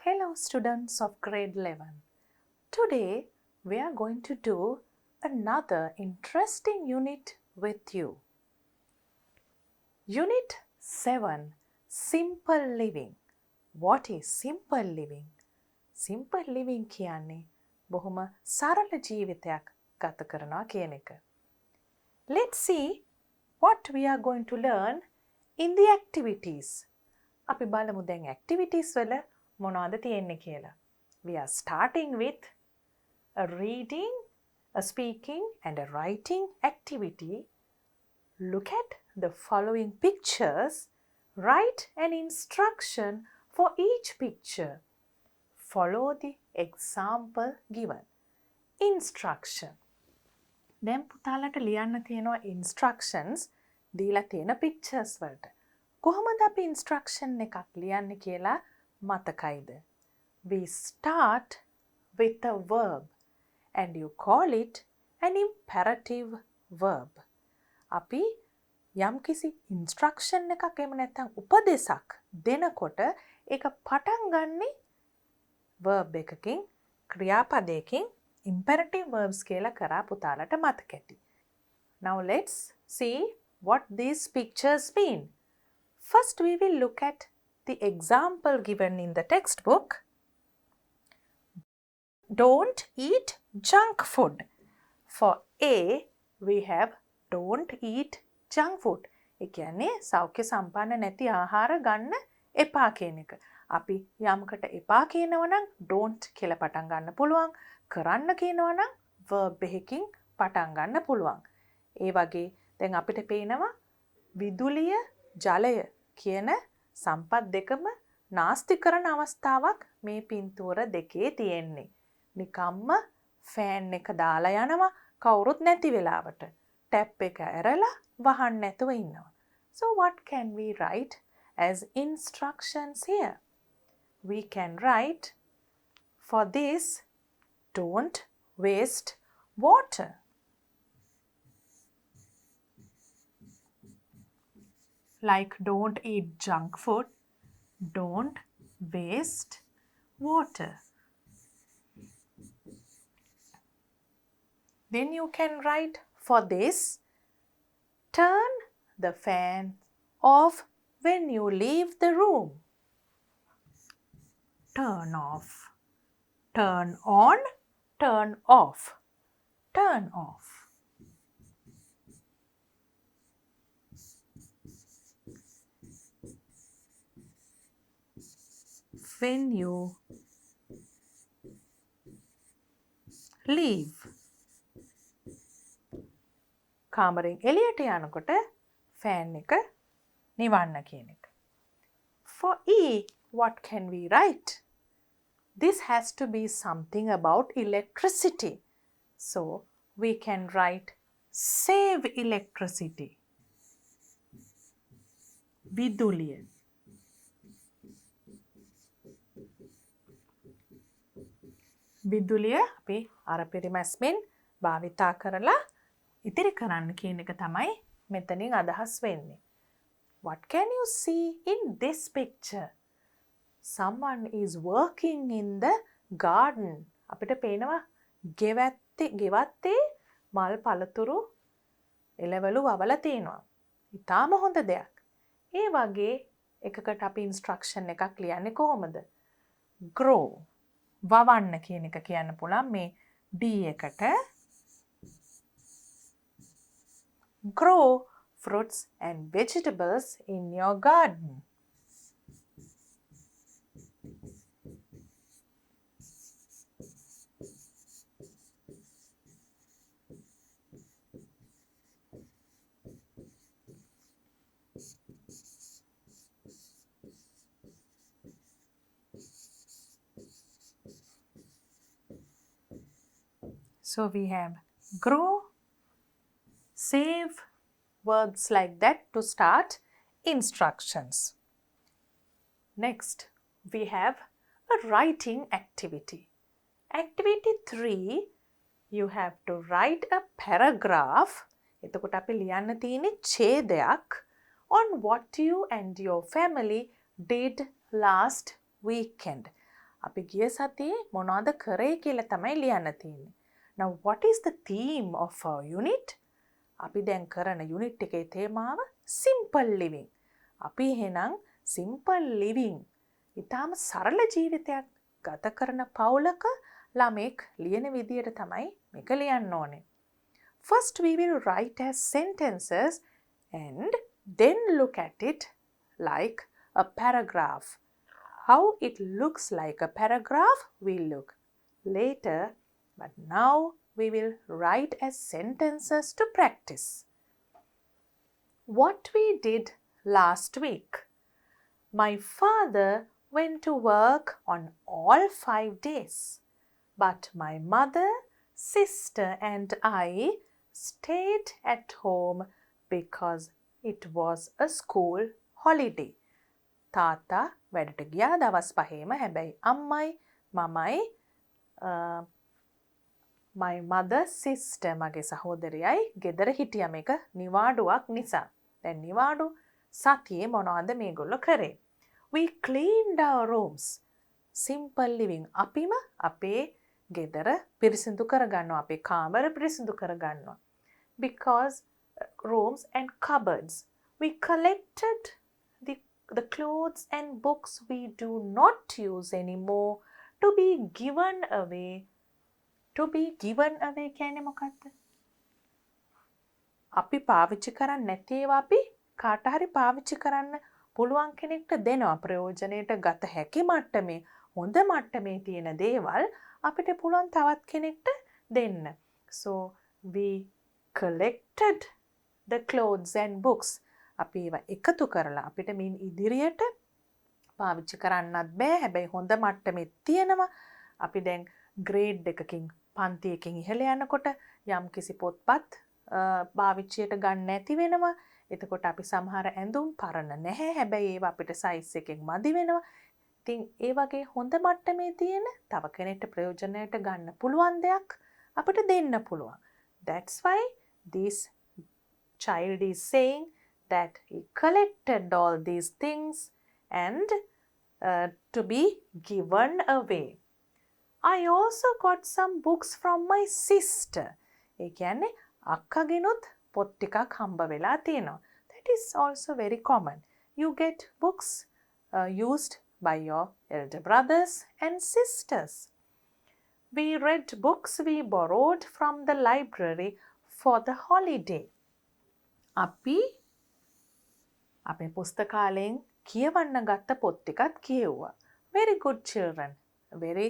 Hello students of grade 11. Today we are going to do another interesting unit with you. Unit 7, Simple Living. What is simple living? Simple living කියන්නේ බොහොම සරල ජීවිතයක් ගත කරනවා කියන එක. Let's see what we are going to learn in the activities. අපි බලමු දැන් activities වල මොනවද තියෙන්නේ කියලා. We are starting with a reading, a speaking and a writing activity. Look at the following pictures. Write an instruction for each picture. Follow the example given. Instruction. දැන් පුතාලට ලියන්න තියෙනවා instructions දීලා තියෙන pictures වලට. කොහොමද අපි instruction එකක් ලියන්නේ කියලා මතකයිද? We start with a verb and you call it an imperative verb. අපි යම්කිසි instruction එකක් එහෙම නැත්නම් උපදේශක් දෙනකොට ඒක පටන් ගන්නේ verb එකකින් ක්‍රියාපදයකින් imperative verbs කියලා කරා පුතාලට මතක ඇති. Now let's see what these pictures mean. First we will look at the example given in the textbook. Don't eat junk food. For A, we have don't eat junk food. ඒ කියන්නේ සෞඛ්‍ය සම්පන්න නැති ආහාර ගන්න එපා කියන එක. අපි යමකට එපා කියනවා නම් don't කියලා පටන් ගන්න පුළුවන්. කරන්න කියනවා නම් verb එකකින් පටන් ගන්න පුළුවන්. ඒ වගේ දැන් අපිට පේනවා විදුලිය ජලය කියන සම්පත් දෙකම නාස්ති කරන අවස්ථාවක් මේ පින්තූර දෙකේ තියෙන්නේ. නිකම්ම ෆෑන් එක දාලා යනවා කවුරුත් නැති වෙලාවට. ටැප් එක ඇරලා වහන්න නැතුව ඉන්නවා. So what can we write as instructions here? We can write for this, don't waste water. Like don't eat junk food, don't waste water. Then you can write for this, turn the fan off when you leave the room. Turn off, turn on, turn off, turn off. When you leave. කාමරෙන් එළියට යනකොට fan එක නිවන්න කියන එක. For E, what can we write? This has to be something about electricity. So we can write save electricity. විදුලිය. විදුලිය අපි අර පරිමැස්මෙන් භාවිතා කරලා ඉතිරි කරන්න කියන එක තමයි මෙතනින් අදහස් වෙන්නේ. What can you see in this picture? Someone is working in the garden. අපිට පේනවා ගෙවත්තේ මල් පළතුරු එළවලු වවලා තියෙනවා. ඉතාම හොඳ දෙයක්. ඒ වගේ එකකට අපි instruction එකක් ලියන්නේ කොහොමද? Grow. වවන්න කියන එක කියන්න පුළුවන් මේ D එකට. Grow fruits and vegetables in your garden. So we have grow, save, words like that to start instructions. Next, we have a writing activity. Activity 3, you have to write a paragraph. එතකොට අපි ලියන්න තියෙන්නේ ඡේදයක් on what you and your family did last weekend. අපි ගිය සතියේ මොනවද කරේ කියලා තමයි ලියන්න තියෙන්නේ. Now what is the theme of our unit? අපි දැන් කරන unit එකේ තේමාව simple living. අපි එහෙනම් simple living ඊටාම සරල ජීවිතයක් ගත කරන පවුලක ළමෙක් ලියන විදියට තමයි මේක ලියන්න ඕනේ. First we will write as sentences and then look at it like a paragraph. How it looks like a paragraph we'll look later, but now we will write as sentences to practice. What we did last week. My father went to work on all 5 days, but my mother, sister and I stayed at home because it was a school holiday. තාත්තා වැඩට ගියා දවස් 5ේම හැබැයි අම්මයි මමයි my mother sister මගේ සහෝදරයයි ගෙදර හිටියා මේක නිවාඩුවක් නිසා. දැන් නිවාඩු සතියේ මොනවද මේගොල්ලෝ කරේ? We cleaned our rooms. Simple living. අපිම අපේ ගෙදර පිරිසිදු කරගන්නවා. අපේ කාමර පිරිසිදු කරගන්නවා. Because rooms and cupboards. We collected the clothes and books we do not use anymore to be given away. To be given away කියන්නේ මොකක්ද? අපි පාවිච්චි කරන්නේ නැති ඒවා අපි කාට හරි පාවිච්චි කරන්න පුළුවන් කෙනෙක්ට දෙනවා. ප්‍රයෝජනෙට ගත හැකි මට්ටමේ හොඳ මට්ටමේ තියෙන දේවල් අපිට පුළුවන් තවත් කෙනෙක්ට දෙන්න. So we collected the clothes and books. අපි ඒවා එකතු කරලා අපිට මින් ඉදිරියට පාවිච්චි කරන්නත් බෑ. හැබැයි හොඳ මට්ටමේ තියෙනවා. අපි දැන් ග්‍රේඩ් එකකින් පන්තියකින් ඉහළ යනකොට යම් කිසි පොත්පත් භාවිච්චයට ගන්න නැති වෙනවා. එතකොට අපි සමහර ඇඳුම් පරණ නැහැ. හැබැයි ඒවා අපිට සයිස් එකෙන් මදි වෙනවා. ඉතින් ඒ වගේ හොඳ මට්ටමේ තියෙන තව කෙනෙක්ට ප්‍රයෝජනයට ගන්න පුළුවන් දෙයක් අපිට දෙන්න පුළුවන්. That's why this child is saying that he collected all these things and to be given away. I also got some books from my sister. ඒ කියන්නේ අක්කගෙනුත් පොත් ටිකක් හම්බ වෙලා තියෙනවා. That is also very common. You get books used by your elder brothers and sisters. We read books we borrowed from the library for the holiday. අපි අපේ පුස්තකාලයෙන් කියවන්න ගත්ත පොත් ටිකත් කියෙව්වා. Very good children. Very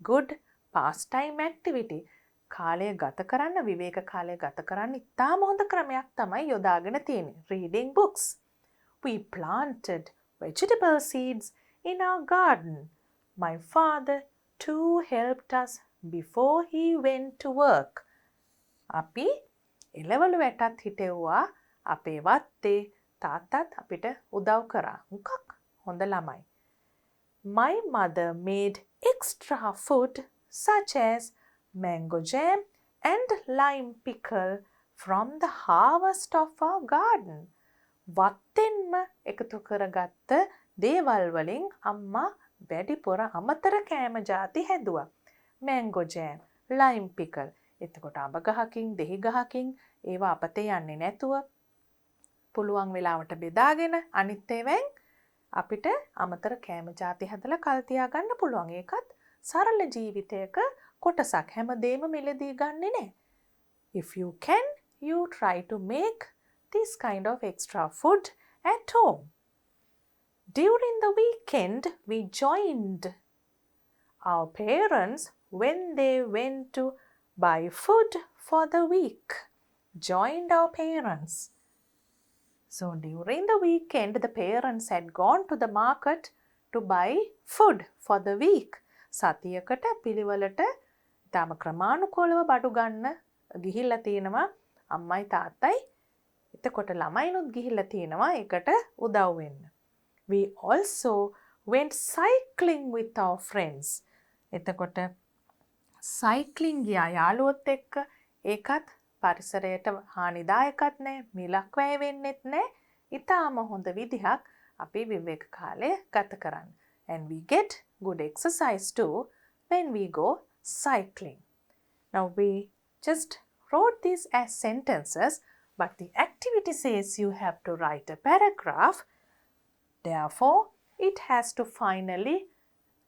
good pastime activity. කාලය ගත කරන්න විවේක කාලය ගත කරන්න ඉතාම හොඳ ක්‍රමයක් තමයි යොදාගෙන තියෙන්නේ. Reading books. We planted vegetable seeds in our garden. My father too helped us before he went to work. අපි එළවලු වැටත් හිටෙව්වා අපේ වත්තේ. තාත්තත් අපිට උදව් කරා. මොකක් හොඳ ළමයි. My mother made extra food such as mango jam and lime pickle from the harvest of our garden. වත්තෙන්ම එකතු කරගත්ත දේවල් වලින් අම්මා වැඩිපුර අමතර කෑම ಜಾති හැදුවා. mango jam, lime pickle. එතකොට අඹ ගහකින්, දෙහි ගහකින් ඒවා අපතේ යන්නේ නැතුව පුළුවන් වෙලාවට බෙදාගෙන අනිත් ඒවායින් අපිට අමතර කෑම ಜಾති හදලා කල් තියාගන්න පුළුවන්. ඒකත් සරල ජීවිතයක කොටසක්. හැමදේම මිලදී ගන්නෙ නෑ. If you can, you try to make this kind of extra food at home. During the weekend, we joined our parents when they went to buy food for the week. Joined our parents. So during the weekend, the parents had gone to the market to buy food for the week. සතියකට පිළිවෙලට ඊටම ක්‍රමානුකූලව බඩු ගන්න ගිහිල්ලා තියෙනවා අම්මයි තාත්තයි. එතකොට ළමයිනුත් ගිහිල්ලා තියෙනවා ඒකට උදව් වෙන්න. We also went cycling with our friends. එතකොට cycling ගියා යාළුවොත් එක්ක. ඒකත් පරිසරයට හානිදායකත් නෑ, මිලක් වැය වෙන්නෙත් නෑ. ඊටාම හොඳ විදිහක් අපි විවේක කාලය ගත කරන්න. And we get good exercise too when we go cycling. Now we just wrote these as sentences, but the activity says you have to write a paragraph. Therefore, it has to finally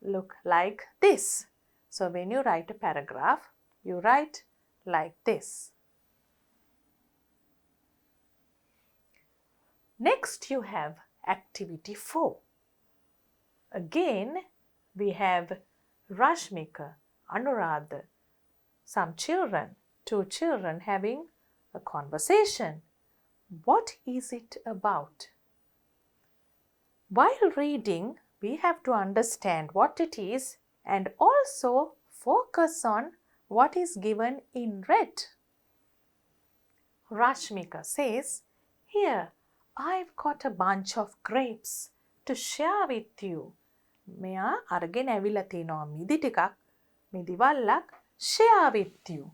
look like this. So when you write a paragraph, you write like this. Next you have activity 4. Again, we have Rashmika, Anuradha, some children, 2 children having a conversation. What is it about? While reading, we have to understand what it is and also focus on what is given in red. Rashmika says, "Here, I've got a bunch of grapes to share with you." මෙයා අරගෙන ඇවිල්ලා තිනවා මිදි ටිකක්, මිදි වල්ලක් share with you.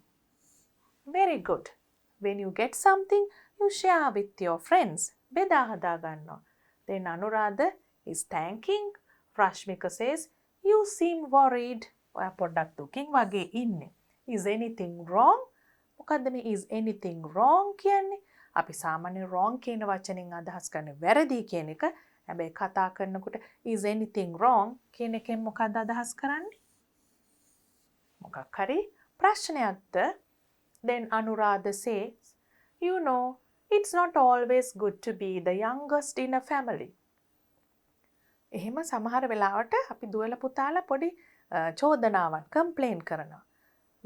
Very good. When you get something, you share with your friends. බෙදා හදා ගන්නවා. Then Anuradha is thanking. Rashmika says, "You seem worried." ඔයා පොඩ්ඩක් දුකින් වගේ ඉන්නේ. Is anything wrong? මොකද්ද මේ is anything wrong කියන්නේ? අපි සාමාන්‍ය wrong කියන වචනෙන් අදහස් කරන්නේ වැරදි කියන එක. හැබැයි කතා කරනකොට is anything wrong කියන එකෙන් මොකක්ද අදහස් කරන්නේ? මොකක් හරි ප්‍රශ්නයක්ද? Then Anuradha says, "You know, it's not always good to be the youngest in a family." එහෙම සමහර වෙලාවට අපි දුවල පුතාලා පොඩි චෝදනාවක් කම්ප්ලේන් කරනවා.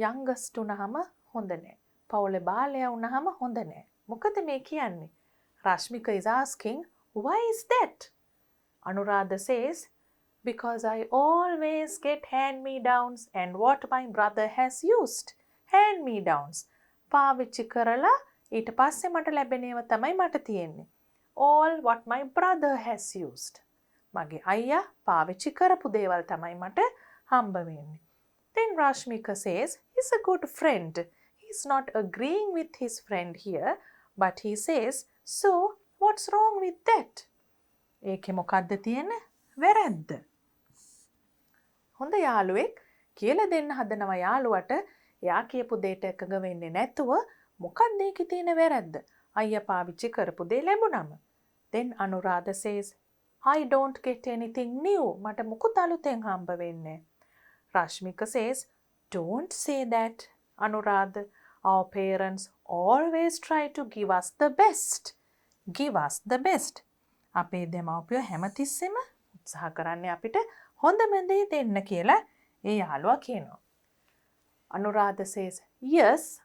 youngest වුණාම හොඳ නෑ. පවුලේ බාලයා වුණාම හොඳ නෑ. මොකද මේ කියන්නේ? Rashmika is asking, why is that? Anuradha says, because I always get hand-me-downs and what my brother has used. Hand-me-downs. පාවිච්චි කරලා ඊට පස්සේ මට ලැබෙනේව තමයි මට තියෙන්නේ. All what my brother has used. මගේ අයියා පාවිච්චි කරපු දේවල් තමයි මට හම්බ වෙන්නේ. Then Rashmika says, he's a good friend. He's not agreeing with his friend here, but he says, so what's wrong with that? ඒකේ මොකද්ද තියෙන්නේ? වැරද්ද. හොඳ යාළුවෙක් කියලා දෙන්න හදනවා යාළුවට එයා කියපු දෙයට එකඟ වෙන්නේ නැතුව මොකක්ද ඒකේ තියෙන වැරද්ද? අයියා පාවිච්චි කරපු දේ ලැබුණම. Then Anuradha says, I don't get anything new. මට මොකුත් අලුතෙන් හම්බ වෙන්නේ. Rashmika says, don't say that, Anuradha. Our parents always try to give us the best. Give us the best. අපේ දෙමව්පියෝ හැමතිස්සෙම උත්සාහ කරන්නේ අපිට හොඳම දේ දෙන්න කියලා ඒ යාළුවා කියනවා. Anuradha says, yes,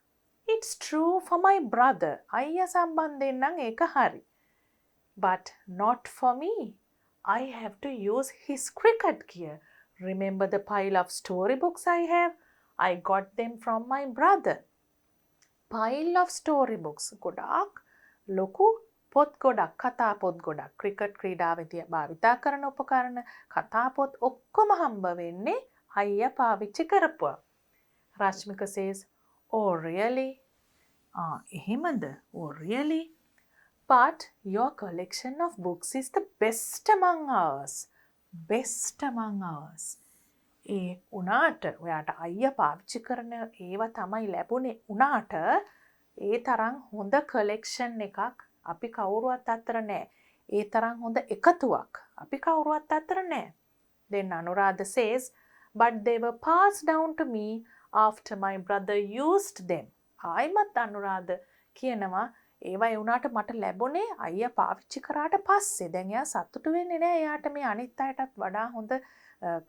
it's true for my brother. අයියා සම්බන්ධයෙන් නම් ඒක හරි. But not for me. I have to use his cricket gear. Remember the pile of storybooks I have? I got them from my brother. Pile of storybooks. ගොඩාක් ලොකු පොත් ගොඩක්, කතා පොත් ගොඩක්, ක්‍රිකට් ක්‍රීඩාවේදී භාවිතා කරන උපකරණ, කතා පොත් ඔක්කොම හම්බ වෙන්නේ අයියා පාවිච්චි කරපුවා. Rashmika says, oh really? එහෙමද? Oh really? But your collection of books is the best among ours. Best among ours. ඒ උනාට ඔයාට අයියා පාවිච්චි කරන ඒවා තමයි ලැබුණේ උනාට ඒ තරම් හොඳ කලෙක්ෂන් එකක් අපි කවුරුවත් අතර නැහැ. ඒ තරම් හොඳ එකතුවක් අපි කවුරුවත් අතර නැහැ. Then Anuradha says, but they were passed down to me after my brother used them. ආයිමත් Anuradha කියනවා ඒවා ඒ උනාට මට ලැබුණේ අයියා පාවිච්චි කරාට පස්සේ. දැන් එයා සතුටු වෙන්නේ නැහැ. එයාට මේ අනිත් අයටත් වඩා හොඳ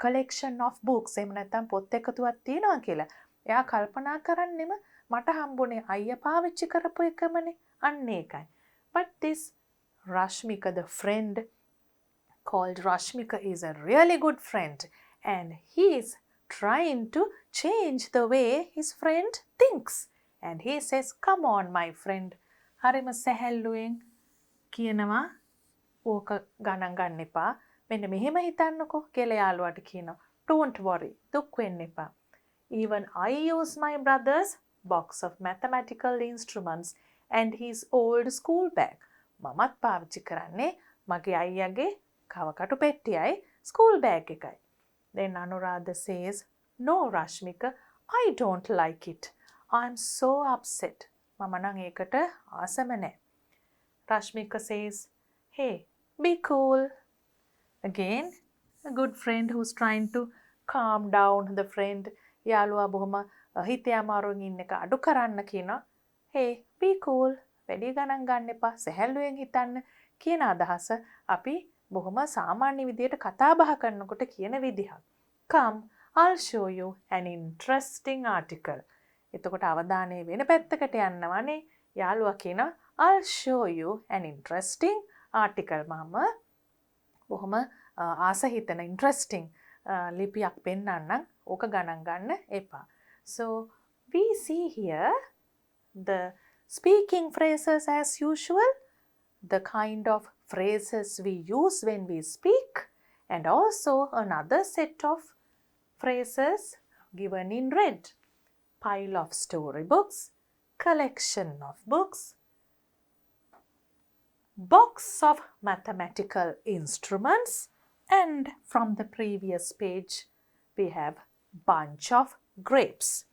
collection of books එහෙම නැත්නම් පොත් එකතුවක් තියෙනවා කියලා. එයා කල්පනා කරන්නෙම මට හම්බුනේ අයියා පාවිච්චි කරපු එකමනේ. අන්න ඒකයි. But this Rashmika, the friend called Rashmika, is a really good friend and he is trying to change the way his friend thinks. And he says, come on my friend. හරිම සැහැල්ලුවෙන් කියනවා ඕක ගණන් ගන්න එපා. මෙන්න මෙහෙම හිතන්නකෝ කියලා යාළුවාට කියනවා. Don't worry. දුක් වෙන්න එපා. Even I use my brother's box of mathematical instruments and his old school bag. මමත් පාවිච්චි කරන්නේ මගේ අයියාගේ කවකටු පෙට්ටියයි ස්කූල් බෑග් එකයි. Then Anuradha says, "No, Rashmika, I don't like it. I'm so upset." මම නම් ඒකට ආසම නැහැ. Rashmika says, "Hey, be cool." Again, a good friend who's trying to calm down the friend. යාළුවා බොහොම හිතේ අමාරුවෙන් ඉන්න එක අඩු කරන්න කියනවා. "Hey, be cool. වැඩි ගණන් ගන්න එපා. සැහැල්ලුවෙන් හිතන්න." කියන අදහස අපි බොහොම සාමාන්‍ය විදියට කතා බහ කරනකොට කියන විදිහක්. "Come, I'll show you an interesting article." එතකොට අවධානය වෙන පැත්තකට යන්නවනේ. යාළුවා කියනවා, "I'll show you an interesting article." මම බොහොම ආස හිතන interesting ලිපියක් පෙන්වන්නම්. ඕක ගණන් ගන්න එපා. So we see here the speaking phrases as usual, the kind of phrases we use when we speak, and also another set of phrases given in red. Pile of storybooks, collection of books, box of mathematical instruments, and from the previous page we have bunch of grapes.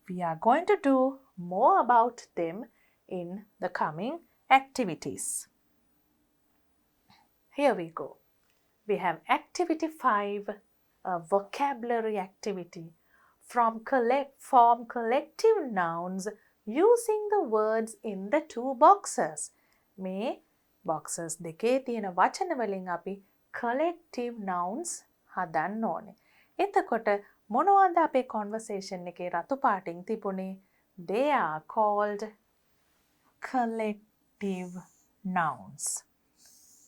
We are going to do more about them in the coming activities. Here we go. We have activity 5, a vocabulary activity. Form collective nouns using the words in the 2 boxes. මේ boxes දෙකේ තියෙන වචන වලින් අපි collective nouns හදන්න ඕනේ. එතකොට මොනවද අපේ conversation එකේ රතු පාටින් තිබුණේ? They are called collective nouns.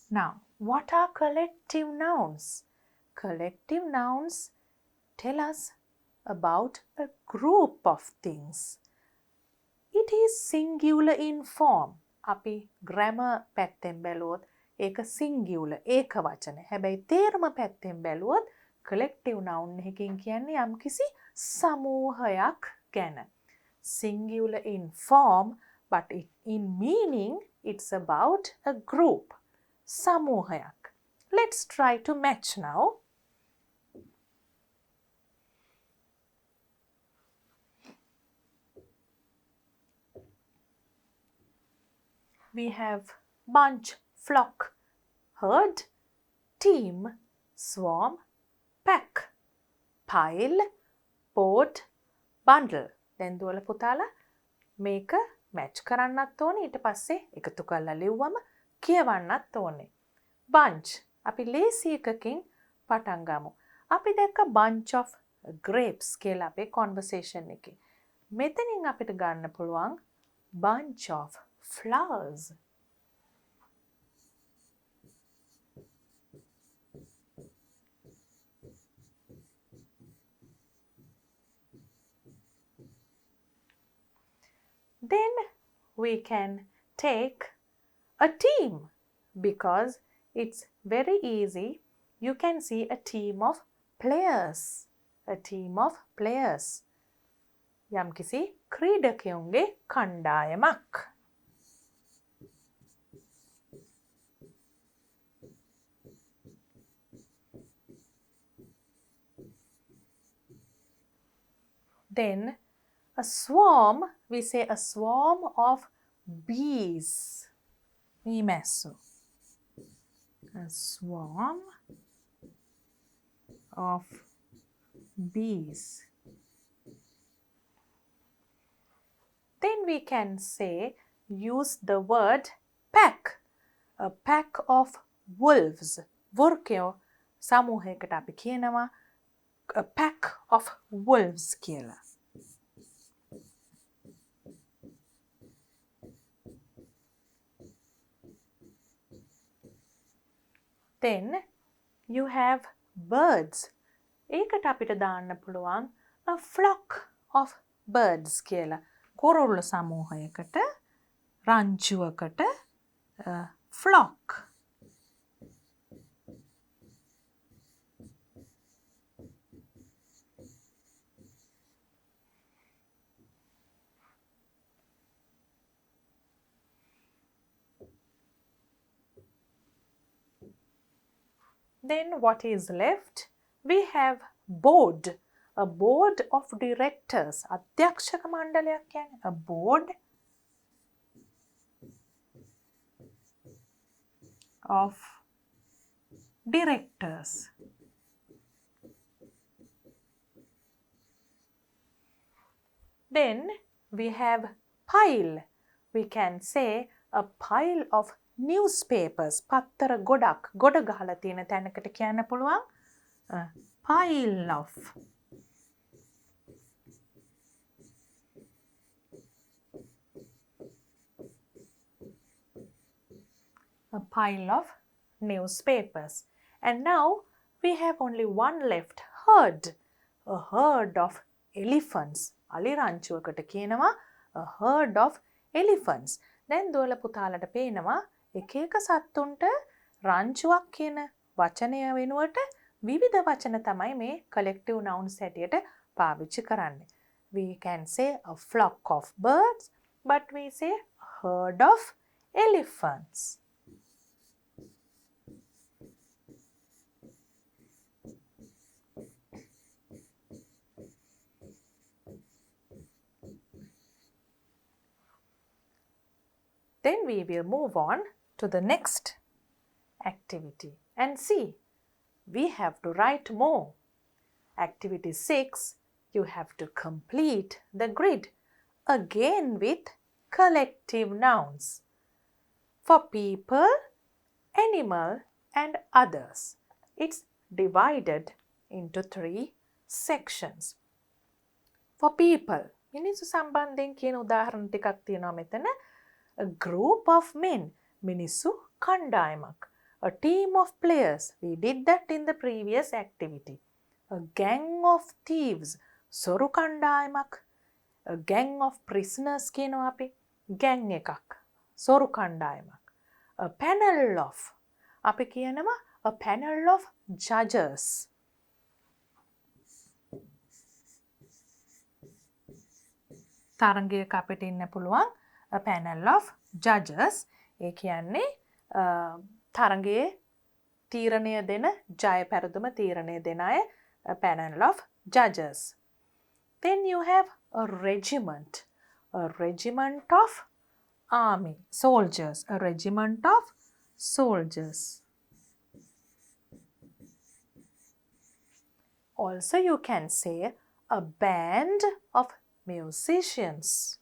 Now, what are collective nouns? Collective nouns tell us about a group of things. It is singular in form. අපි grammar පැත්තෙන් බැලුවොත් ඒක singular ඒක වචන. හැබැයි තේරුම පැත්තෙන් බැලුවොත් collective noun එකකින් කියන්නේ යම්කිසි සමූහයක් ගැන. Singular in form, but in meaning it's about a group. සමූහයක්. Let's try to match now. We have bunch, flock, herd, team, swarm, pack, pile, boat, bundle. දැන් දුවල පුතාලා මේක මැච් කරන්නත් ඕනේ. ඊට පස්සේ එකතු කරලා ලිව්වම කියවන්නත් ඕනේ. bunch අපි ලේසි එකකින් පටන් ගමු. අපි දැක්ක bunch of grapes කියලා අපේ conversation එකේ. මෙතනින් අපිට ගන්න පුළුවන් bunch of flowers. Then we can take a team because it's very easy. You can see a team of players. A team of players. යම්කිසි ක්‍රීඩකයන්ගේ කණ්ඩායමක්. Then a swarm, we say a swarm of bees. Mimesu. A swarm of bees. Then we can say, use the word pack. A pack of wolves. වෘකයෝ සමූහයකට අපි කියනවා a pack of wolves කියලා. Then you have birds. ඒකට අපිට දාන්න පුළුවන් a flock of birds කියලා. කොරොල්ල සමූහයකට රංචුවකට flock. Then what is left? we have board. A board of directors. අධ්‍යක්ෂක මණ්ඩලයක් කියන්නේ. A board of directors. Then we have pile. We can say a pile of newspapers. පත්තර ගොඩක් ගොඩ ගහලා තියෙන තැනකට කියන්න පුළුවන් a pile of. A pile of newspapers. And now we have only one left, herd. A herd of elephants. අලිරංචුවකට කියනවා a herd of elephants. දැන් දුවල පුතාලට පේනවා එක එක සත්තුන්ට රංචුවක් කියන වචනය වෙනුවට විවිධ වචන තමයි මේ collective nouns හැටියට පාවිච්චි කරන්නේ. We can say a flock of birds, but we say a herd of elephants. Then we will move on to the next activity and see. We have to write more. Activity 6, you have to complete the grid again with collective nouns for people, animal and others. It's divided into 3 sections. For people, මිනිස්සු සම්බන්ධයෙන් කියන උදාහරණ ටිකක් තියෙනවා මෙතන. A group of men, මිනිස්සු කණ්ඩායමක්. A team of players, we did that in the previous activity. A gang of thieves, සොරු කණ්ඩායමක්. A gang of prisoners කියනවා අපි. gang එකක්. සොරු කණ්ඩායමක්. A panel of, අපි කියනවා a panel of judges. තරංගයක අපිට ඉන්න පුළුවන් a panel of judges. ඒ කියන්නේ තරංගයේ තීරණය දෙන ජය පෙරදුම තීරණය දෙන අය a panel of judges. Then you have a regiment of army soldiers, a regiment of soldiers. Also you can say a band of musicians.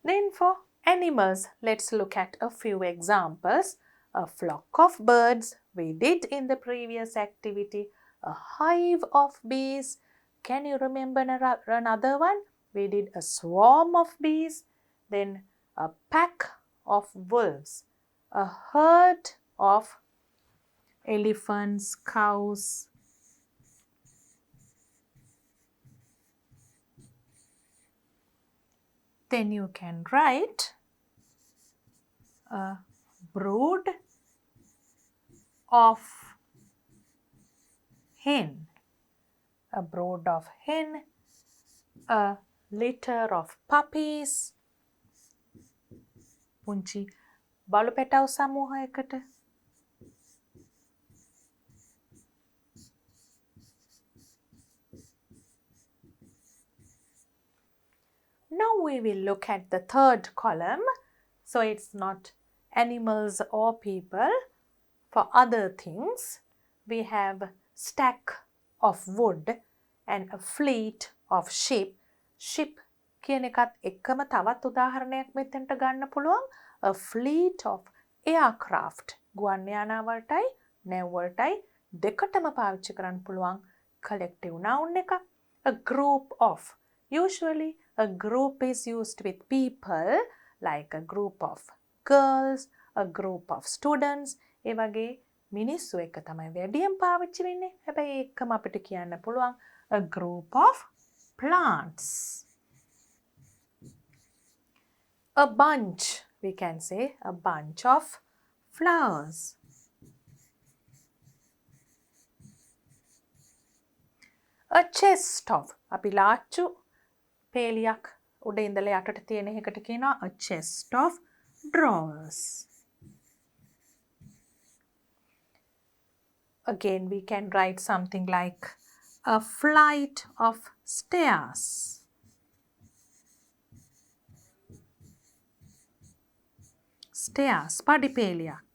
Then for animals, let's look at a few examples. A flock of birds, we did in the previous activity. A hive of bees. Can you remember another one? We did a swarm of bees. Then a pack of wolves. A herd of elephants, cows. Then you can write a brood of hen. A brood of hen. A litter of puppies. පුංචි බලු පැටව් සමූහයකට. Now we will look at the third column. So it's not animals or people. For other things, we have stack of wood and a fleet of ship. Ship කියන එකත් එක්කම තවත් උදාහරණයක් මෙතෙන්ට ගන්න පුළුවන්. A fleet of aircraft. ගුවන් යානා වලටයි නැව් වලටයි දෙකටම පාවිච්චි කරන්න පුළුවන් collective noun එකක්. A group of. Usually a group is used with people, like a group of girls, a group of students. ඒ වගේ මිනිස්සු එක තමයි වැඩියෙන් පාවිච්චි වෙන්නේ. හැබැයි ඒකම අපිට කියන්න පුළුවන් a group of plants. A bunch, we can say a bunch of flowers. A chest of අපි ලාච්චු පේලියක් උඩ ඉඳලා යටට තියෙන එකට කියනවා a chest of drawers. Again we can write something like a flight of stairs. Stairs පඩිපේලියක්.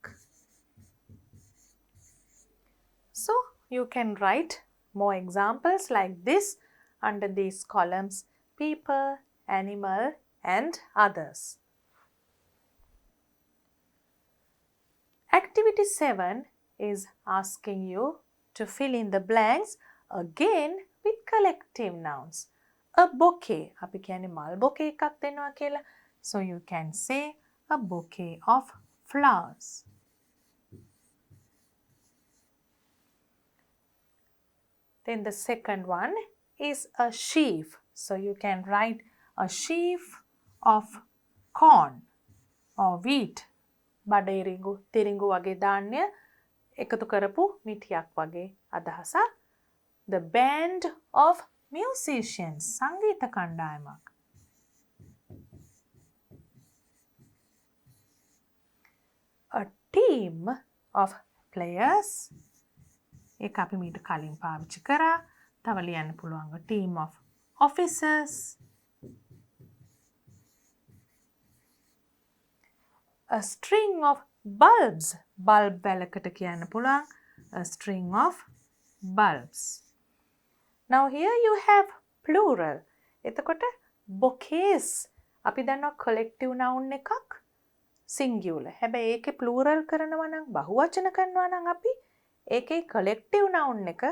So you can write more examples like this under these columns: people, animal, and others. Activity 7 is asking you to fill in the blanks again with collective nouns. A bouquet. අපි කියන්නේ මල් bouquet එකක් දෙනවා කියලා. So you can say a bouquet of flowers. Then the second one is a sheaf. So you can write a sheaf of corn or wheat. බඩිරිඟු තිරිඟු වගේ ධාන්‍ය එකතු කරපු මිටියක් වගේ අදහසක්. The band of musicians. සංගීත කණ්ඩායමක්. A team of players. ඒක අපි මීට කලින් පාවිච්චි කරා. තව ලියන්න පුළුවන් team of officers. A string of bulbs. Bulb වැලකට කියන්න පුළුවන්. A string of bulbs. Now here you have plural. එතකොට bouquets අපි දන්නවා collective noun එකක් singular. හැබැයි ඒකේ plural කරනවා නම් බහුවචන කරනවා නම් අපි ඒකේ collective noun එක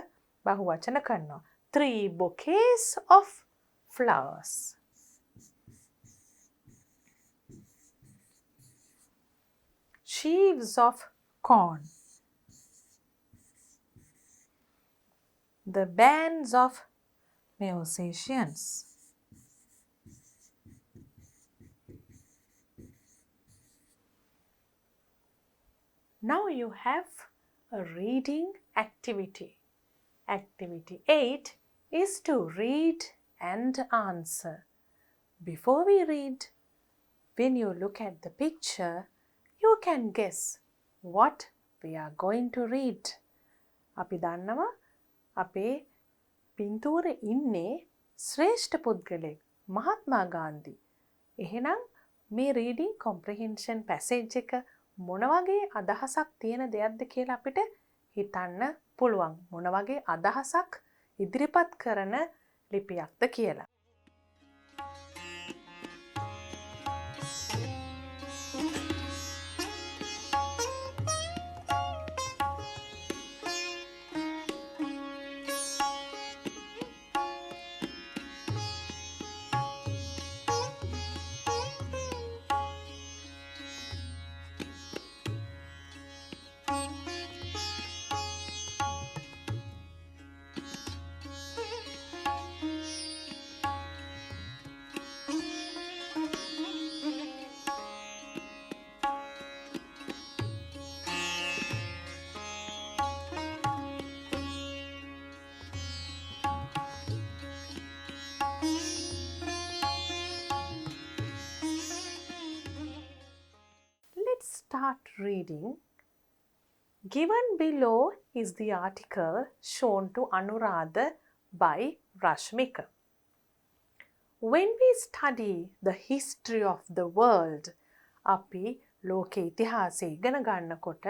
බහුවචන කරනවා. 3 bouquets of flowers. Sheaves of corn. The bands of musicians. Now you have a reading activity. Activity 8 is to read and answer. Before we read, when you look at the picture, you can guess what we are going to read. අපි දන්නවා අපේ පින්තූරේ ඉන්නේ ශ්‍රේෂ්ඨ පුද්ගලෙක් මහත්මා ගාන්ධි. එහෙනම් මේ reading comprehension passage එක මොන වගේ අදහසක් තියෙන දෙයක්ද කියලා අපිට හිතන්න පුළුවන්. මොන වගේ අදහසක් ඉදිරිපත් කරන ලිපියක්ද කියලා. Start reading. Given below is the article shown to Anuradha by Rashmika. When we study the history of the world, අපි ලෝක ඉතිහාසය ඉගෙන ගන්නකොට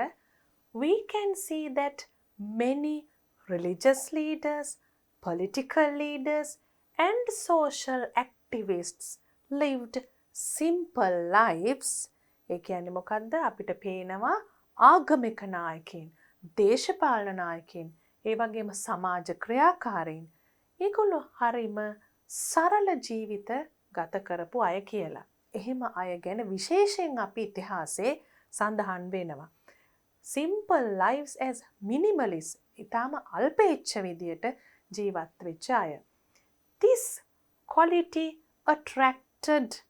we can see that many religious leaders, political leaders and social activists lived simple lives. ඒ කියන්නේ මොකද්ද? අපිට පේනවා ආගමික නායකයින්, දේශපාලන නායකයින්, ඒ වගේම සමාජ ක්‍රියාකාරීන්. ඒගොල්ලෝ හරිම සරල ජීවිත ගත කරපු අය කියලා. එහෙම අය ගැන විශේෂයෙන් අපි ඉතිහාසයේ සඳහන් වෙනවා. Simple lives as minimalists. ඊටාම අල්පේච්ඡ විදියට ජීවත් වෙච්ච අය. This quality attracted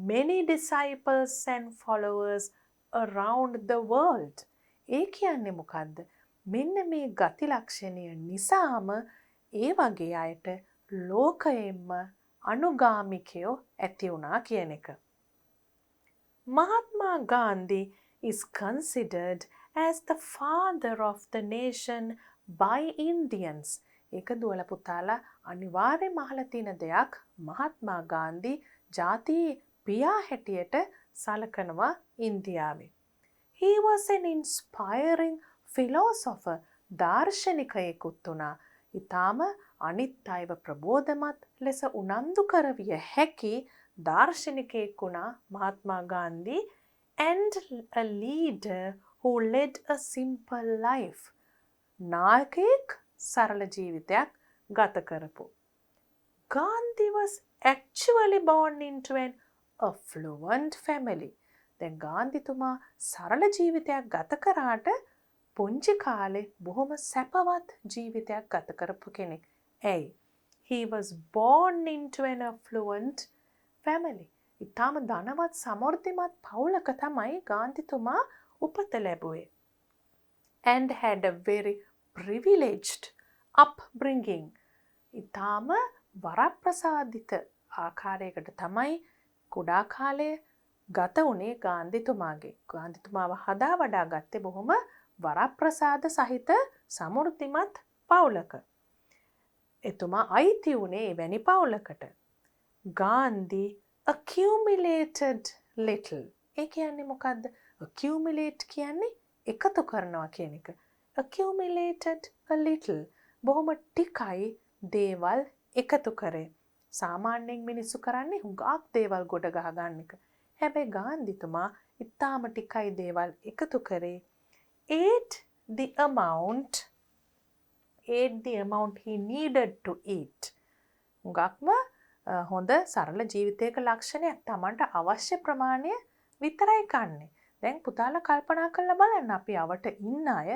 many disciples and followers around the world. ඒ කියන්නේ මොකද්ද? මෙන්න මේ ගති ලක්ෂණය නිසාම ඒ වගේ අයට ලෝකයෙන්ම අනුගාමිකයෝ ඇති වුණා කියන එක. Mahatma Gandhi is considered as the father of the nation by Indians. ඒක දුවල පුතාලා අනිවාර්යයෙන්ම අහලා තියෙන දෙයක්. මහත්මා ගාන්ධි ජාතියේ පියා හැටියට සලකනවා ඉන්දියාවේ. He was an inspiring philosopher. දාර්ශනිකයෙකුත් වුණා. ඊටාම අනිත් අයව ප්‍රබෝධමත් ලෙස උනන්දු කරවිය හැකි දාර්ශනිකයෙක් වුණා මහත්මා Gandhi and a leader who led a simple life. නායකයෙක් සරල ජීවිතයක් ගත කරපු. Gandhi was actually born into an affluent family. දැන් ගාන්ධිතුමා සරල ජීවිතයක් ගත කරාට පුංචි කාලේ බොහොම සැපවත් ජීවිතයක් ගත කරපු කෙනෙක්. ඇයි? He was born into an affluent family. ඊටාම ධනවත් සමෘද්ධිමත් පවුලක තමයි ගාන්ධිතුමා උපත ලැබුවේ. And had a very privileged upbringing. ඊටාම වරප්‍රසාදිත ආකාරයකට තමයි කුඩා කාලයේ ගත වුණේ ගාන්ධිතුමාගේ. ගාන්ධිතුමාව හදා වඩා ගත්තේ බොහොම වරප්‍රසාද සහිත සමෘද්ධිමත් පවුලක. එතුමා අයිති වුණේ එවැනි පවුලකට. Gandhi accumulated little. ඒ කියන්නේ මොකද්ද? accumulate කියන්නේ එකතු කරනවා කියන එක. accumulated a little. බොහොම ටිකයි දේවල් එකතු කරේ. සාමාන්‍යයෙන් මිනිස්සු කරන්නේ හුඟක් දේවල් ගොඩ ගහ ගන්න එක. හැබැයි ගාන්ධිතුමා ඉතාම ටිකයි දේවල් එකතු කරේ. ate the amount he needed to eat. හුඟක්ම හොඳ සරල ජීවිතයක ලක්ෂණයක් තමන්ට අවශ්‍ය ප්‍රමාණය විතරයි කන්නේ. දැන් පුතාලා කල්පනා කරලා බලන්න අපි අවට ඉන්න අය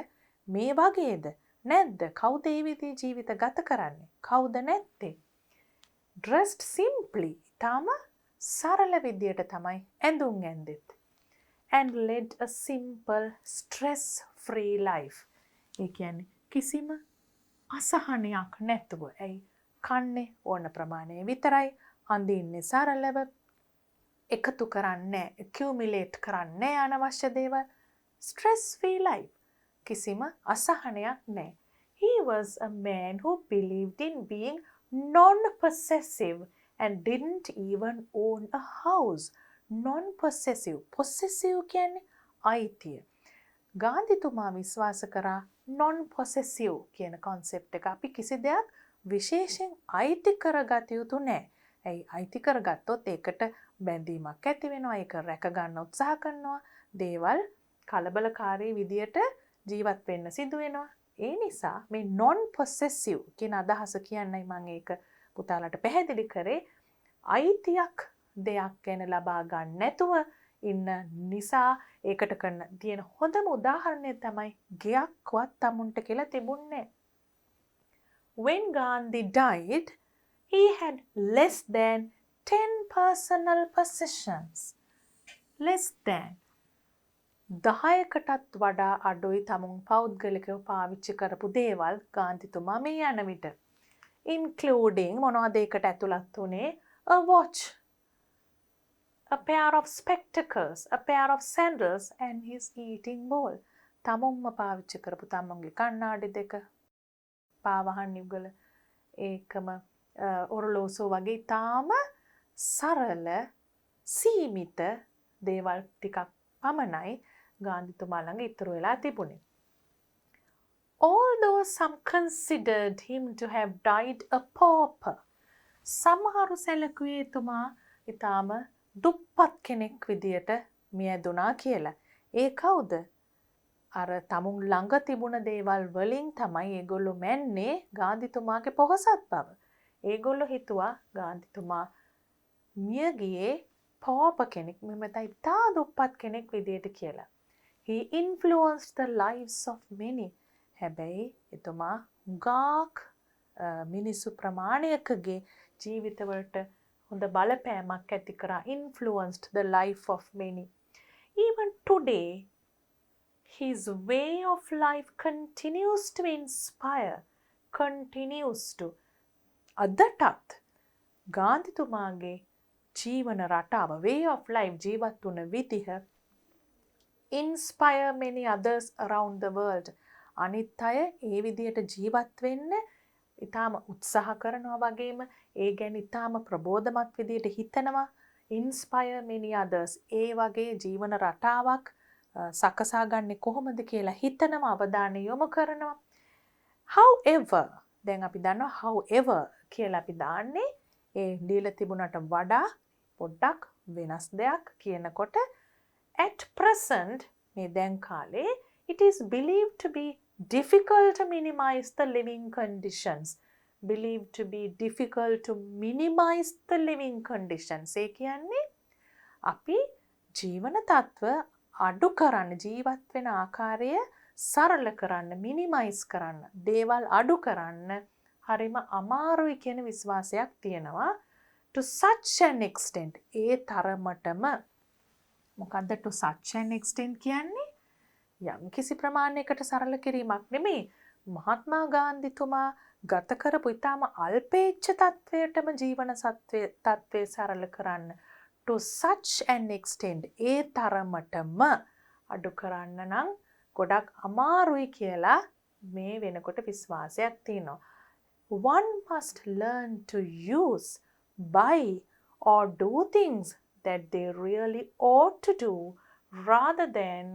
මේ වගේද නැද්ද? කවුද ඒ විදිහේ ජීවිත ගත කරන්නේ? කවුද නැත්තේ? Dressed simply. තාම සරල විදියට තමයි ඇඳුම් ඇන්දෙත්. And led a simple stress-free life. ඒ කියන්නේ කිසිම අසහනයක් නැතුව. ඇයි? කන්නේ ඕන ප්‍රමාණය විතරයි. අඳින්නේ සරලව. එකතු කරන්නේ accumulate කරන්නේ අනවශ්‍ය දේවල්. stress-free life. කිසිම අසහනයක් නැහැ. He was a man who believed in being non-possessive and didn't even own a house. Non-possessive. Possessive කියන්නේ අයිතිය. ගාන්ධිතුමා විශ්වාස කරා non-possessive කියන concept එක. අපි කිසි දෙයක් විශේෂයෙන් අයිති කරගත යුතු නැහැ. ඇයි? අයිති කරගත්තොත් ඒකට බැඳීමක් ඇති වෙනවා. ඒක රැක ගන්න උත්සාහ කරනවා. දේවල් කලබලකාරී විදියට ජීවත් වෙන්න සිදු වෙනවා. ඒ නිසා මේ non-possessive කියන අදහස කියන්නයි මම ඒක පුතාලට පැහැදිලි කරේ. අයිතියක් දෙයක් ගැන ලබා ගන්න නැතුව ඉන්න නිසා ඒකට කරන තියෙන හොඳම උදාහරණය තමයි ගයක්වත් තමුන්ට කියලා තිබුණේ. When Gandhi died, he had less than 10 personal possessions. Less than 10කටත් වඩා අඩුයි තමුන් පෞද්ගලිකව පාවිච්චි කරපු දේවල් ගාන්ධිතුමා මේ යන විට. Including මොනවද ඒකට ඇතුළත් වුණේ? A watch, a pair of spectacles, a pair of sandals and his eating bowl. තමුන්ම පාවිච්චි කරපු තමුන්ගේ කණ්ණාඩි දෙක, පාවහන් යුගල, ඒකම ඔරලෝසුව වගේ තාම සරල සීමිත දේවල් ටිකක් පමණයි ගාන්ධිතුමා ළඟ ඉතුරු වෙලා තිබුණේ. Although some considered him to have died a pauper. සමහරු සැලකුවේ එතුමා ඊටාම දුප්පත් කෙනෙක් විදියට මියදුනා කියලා. ඒ කවුද? අර තමුන් ළඟ තිබුණ දේවල් වලින් තමයි ඒගොල්ලෝ මැන්නේ ගාන්ධිතුමාගේ පොහොසත් බව. ඒගොල්ලෝ හිතුවා ගාන්ධිතුමා මිය ගියේ pauper කෙනෙක්, මෙමෙතයි තා දුප්පත් කෙනෙක් විදියට කියලා. He influenced the lives of many. හැබැයි එතුමා ගාක් මිනිසු ප්‍රමාණයකගේ ජීවිතවලට හොඳ බලපෑමක් ඇති කරා. Influenced the life of many. even today, his way of life continues to inspire, continues to. අදටත් ගාන්ධිතුමාගේ ජීවන රටාව, way of life ජීවත් වුණ විදිහ inspire many others around the world. අනිත් අය ඒ විදියට ජීවත් වෙන්න ඉතාම උත්සාහ කරනවා වගේම ඒ ගැන ඉතාම ප්‍රබෝධමත් විදියට හිතනවා. inspire many others. ඒ වගේ ජීවන රටාවක් සකසා ගන්නේ කොහොමද කියලා හිතනවා, අවධානය යොමු කරනවා. However, දැන් අපි දන්නවා however කියලා අපි දාන්නේ ඒ දීලා තිබුණට වඩා පොඩ්ඩක් වෙනස් දෙයක් කියනකොට at present මේ දැන් කාලේ it is believed to be difficult to minimize the living conditions. Believed to be difficult to minimize the living conditions. ඒ කියන්නේ අපි ජීවන තත්ත්ව අඩු කරන්න, ජීවත් වෙන ආකාරය සරල කරන්න, මිනිමයිස් කරන්න, දේවල් අඩු කරන්න හරිම අමාරුයි කියන විශ්වාසයක් තියෙනවා. To such an extent, ඒ තරමටම. මොකද්ද to such an extent කියන්නේ? යම් කිසි ප්‍රමාණයකට සරල කිරීමක් නෙමෙයි. මහත්මා ගාන්ධිතුමා ගත කරපු ඉතාම අල්පේච්ඡ තත්වයටම ජීවන තත්වය සරල කරන්න. To such an extent, ඒ තරමටම අඩු කරන්න නම් ගොඩක් අමාරුයි කියලා මේ වෙනකොට විශ්වාසයක් තියෙනවා. One must learn to use, buy or do things that they really ought to do rather than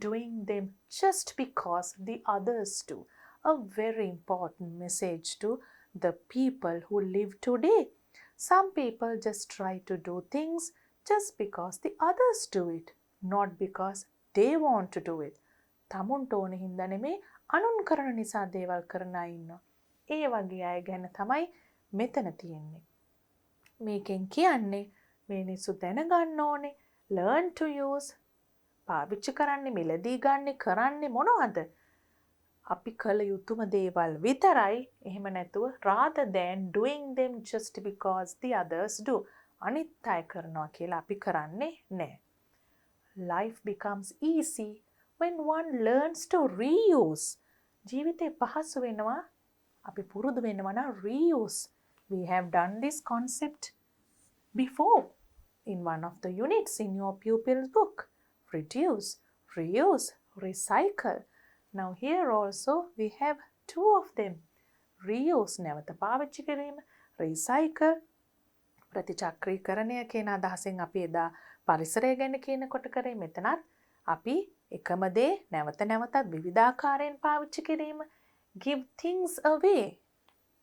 doing them just because the others do. A very important message to the people who live today. Some people just try to do things just because the others do it, not because they want to do it. tamunට ඕන හින්දා නෙමේ අනුන් කරන නිසා දේවල් කරන අය ඉන්නවා. ඒ වගේ අය ගැන තමයි මෙතන තියෙන්නේ. මේකෙන් කියන්නේ මිනිස්සු දැනගන්න ඕනේ learn to use, පාවිච්චි කරන්නේ, මිලදී ගන්න කරන්නේ මොනවද? අපි කළ යුතුම දේවල් විතරයි. එහෙම නැතුව rather than doing them just because the others do. අනිත් අය කරනවා කියලා අපි කරන්නේ නැහැ. Life becomes easy when one learns to reuse. ජීවිතේ පහසු වෙනවා අපි පුරුදු වෙනවා නම් reuse. We have done this concept before in one of the units in your Pupil book. Reduce, reuse, recycle. Now here also we have two of them. Reuse, නැවත පාවිච්චි කිරීම, recycle, ප්‍රතිචක්‍රීකරණය කියන අදහසෙන් අපි එදා පරිසරය ගැන කියනකොට කරේ. මෙතනත් අපි එකම දේ නැවත නැවතත් විවිධාකාරයෙන් පාවිච්චි කිරීම. Give things away.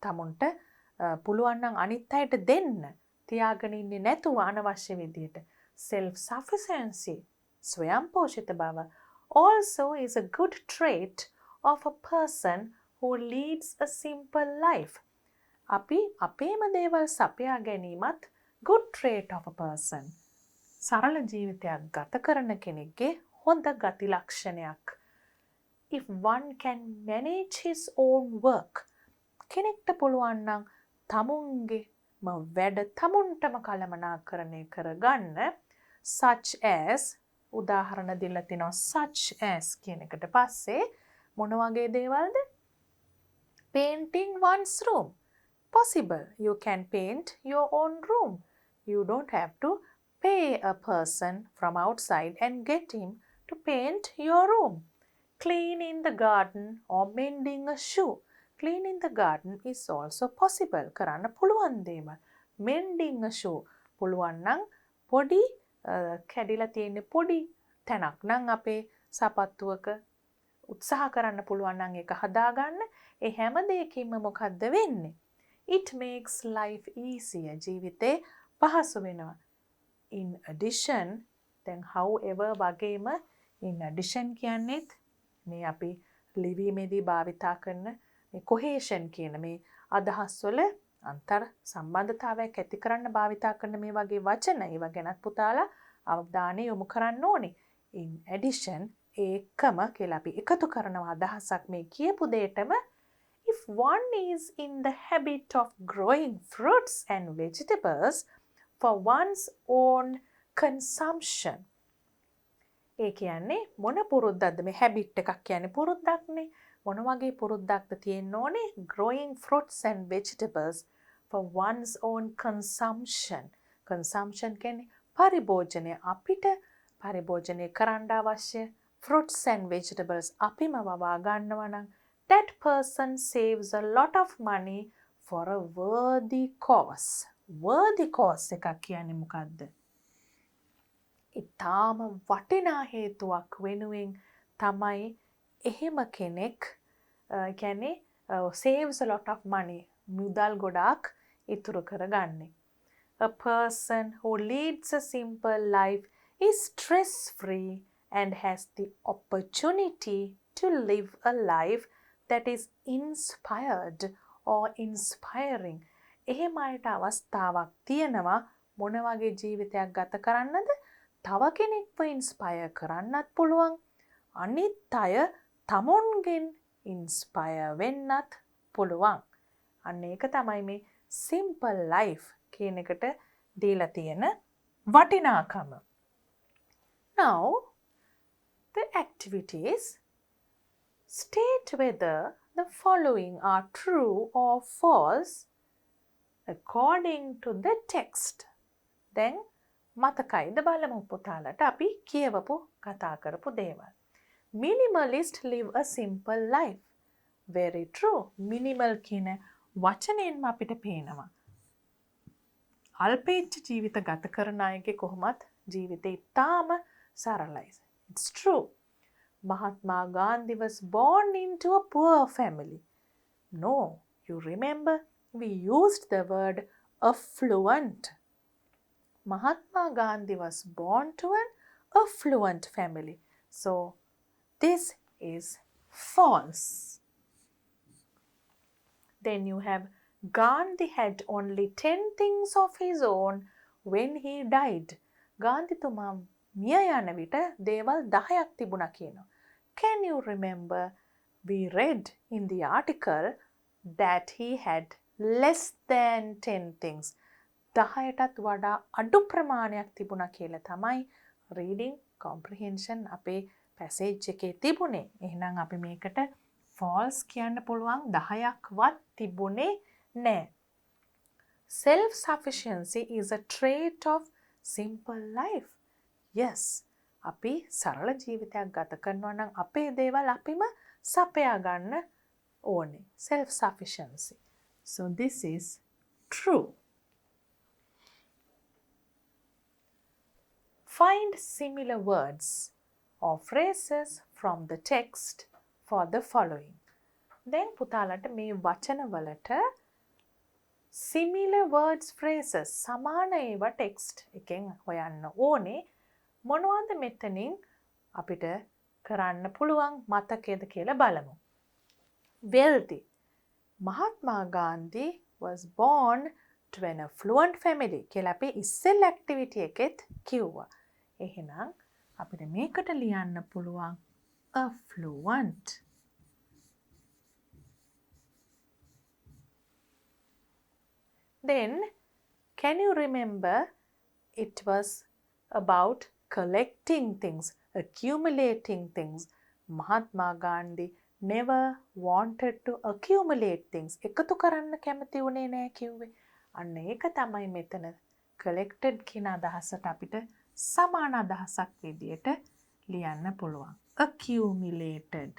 තමුන්ට පුළුවන් නම් අනිත් අයට දෙන්න. තියාගෙන ඉන්නේ නැතුව අනවශ්‍ය විදියට. Self-sufficiency, ස්වයං පෝෂිත බව, also is a good trait of a person who leads a simple life. අපි අපේම දේවල් සපයා ගැනීමත් good trait of a person. සරල ජීවිතයක් ගත කරන කෙනෙක්ගේ හොඳ ගති ලක්ෂණයක්. If one can manage his own work, කෙනෙක්ට පුළුවන් නම් තමුන්ගේම වැඩ තමුන්ටම කළමනාකරණය කරගන්න, such as, උදාහරණ දීලා තිනවා such as කියන එකට පස්සේ මොන වගේ දේවල්ද? Painting one's room. Possible. You can paint your own room. You don't have to pay a person from outside and get him to paint your room. Cleaning the garden or mending a shoe. Cleaning the garden is also possible. කරන්න පුළුවන් දේවල්. Mending a shoe. පුළුවන් නම් පොඩි කැඩිලා තියෙන පොඩි තැනක් නම් අපේ සපත්තුවක උත්සාහ කරන්න පුළුවන් නම් ඒක හදාගන්න. ඒ හැම දෙයකින්ම මොකද්ද වෙන්නේ? It makes life easier. ජීවිතේ පහසු වෙනවා. In addition, then however වගේම in addition කියන්නේත් මේ අපි ලිවීමේදී භාවිතා කරන මේ cohesion කියන මේ අදහස්වල අන්තර් සම්බන්ධතාවයක් ඇති කරන්න භාවිතා කරන මේ වගේ වචන ඒවා ගැනත් පුතාලා අවධානය යොමු කරන්න ඕනේ. In addition, ඒකම කියලා අපි එකතු කරනවා අදහසක් මේ කියපු දෙයටම. If one is in the habit of growing fruits and vegetables for one's own consumption, ඒ කියන්නේ මොන පුරුද්දක්ද මේ හැබිට් එකක් කියන්නේ පුරුද්දක්නේ. මොන වගේ පුරුද්දක්ද තියෙන්න ඕනේ? Growing fruits and vegetables for one's own consumption. Consumption කියන්නේ පරිභෝජනය. අපිට පරිභෝජනය කරන්න අවශ්‍ය fruits and vegetables අපිම වවා ගන්නවා නම් that person saves a lot of money for a worthy cause. Worthy cause එකක් කියන්නේ මොකද්ද? ඉතාම වටිනා හේතුවක් වෙනුවෙන් තමයි එහෙම කෙනෙක් කියන්නේ saves a lot of money මුදල් ගොඩාක් ඉතුරු කරගන්නේ. A person who leads a simple life is stress free and has the opportunity to live a life that is inspired or inspiring. එහෙම අයට අවස්ථාවක් තියෙනවා මොන වගේ ජීවිතයක් ගත කරන්නද? තව කෙනෙක්ව ඉන්ස්පයර් කරන්නත් පුළුවන්. අනිත් අය තමුන්ගෙන් ඉන්ස්පයර් වෙන්නත් පුළුවන්. අන්න ඒක තමයි මේ simple life කියන එකට දීලා තියෙන වටිනාකම. Now the activities state whether the following are true or false according to the text. Then මතකයිද බලමු පුතාලට අපි කියවපු කතා කරපු දේවල්. Minimalist live a simple life. Very true. Minimal කියන වචනයෙන්ම අපිට පේනවා. අල්පේච්ඡ ජීවිත ගත කරන අයගේ කොහොමත් ජීවිතේ ඉතාම සරලයි. It's true. Mahatma Gandhi was born into a poor family. No, you remember we used the word affluent. Mahatma Gandhi was born to an affluent family. So, this is false. Then you have Gandhi had only 10 things of his own when he died. ගාන්ධිතුමා මිය යන විට දේවල් 10ක් තිබුණා කියනවා. Can you remember we read in the article that he had less than 10 things. 10ටත් වඩා අඩු ප්‍රමාණයක් තිබුණා කියලා තමයි reading comprehension අපේ passage එකේ තිබුණේ. එහෙනම් අපි මේකට false කියන්න පුළුවන් 10ක්වත් තිබුණේ නැහැ. Self sufficiency is a trait of simple life. Yes. අපි සරල ජීවිතයක් ගත කරනවා නම් අපේ දේවල් අපිම සපයා ගන්න ඕනේ. Self sufficiency. So this is true. Find similar words or phrases from the text for the following. Then පුතාලට මේ වචනවලට similar words phrases සමාන ඒවා text එකෙන් හොයන්න ඕනේ. මොනවද මෙතනින් අපිට කරන්න පුළුවන් මතකයද කියලා බලමු. Wealthy. Mahatma Gandhi was born to an affluent family කියලා අපි ඉස්සෙල් activity එකෙත් කිව්වා. එහෙනම් අපිට මේකට ලියන්න පුළුවන් affluent. Then can you remember it was about collecting things, accumulating things. Mahatma Gandhi never wanted to accumulate things. එකතු කරන්න කැමති වුණේ නැහැ කිව්වේ. අන්න ඒක තමයි මෙතන collected කියන අදහසට අපිට සමාන අදහසක් විදියට ලියන්න පුළුවන්. Accumulated.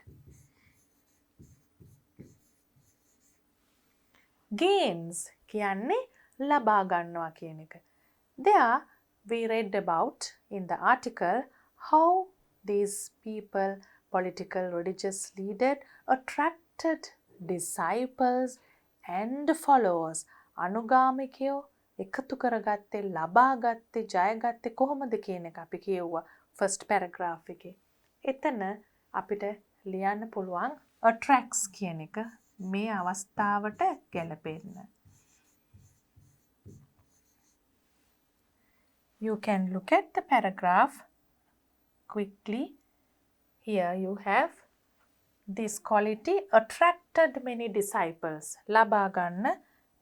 Gains කියන්නේ ලබා ගන්නවා කියන එක. There we read about in the article how these people, political religious leaders, attracted disciples and followers. අනුගාමිකයෝ එකතු කරගත්තේ, ලබාගත්තේ, ජයගත්තේ කොහොමද කියන එක අපි කියුවා first paragraph එකේ. එතන අපිට ලියන්න පුළුවන් attracts කියන එක මේ අවස්ථාවට ගැලපෙන්න. You can look at the paragraph quickly. Here you have this quality attracted many disciples. ලබා ගන්න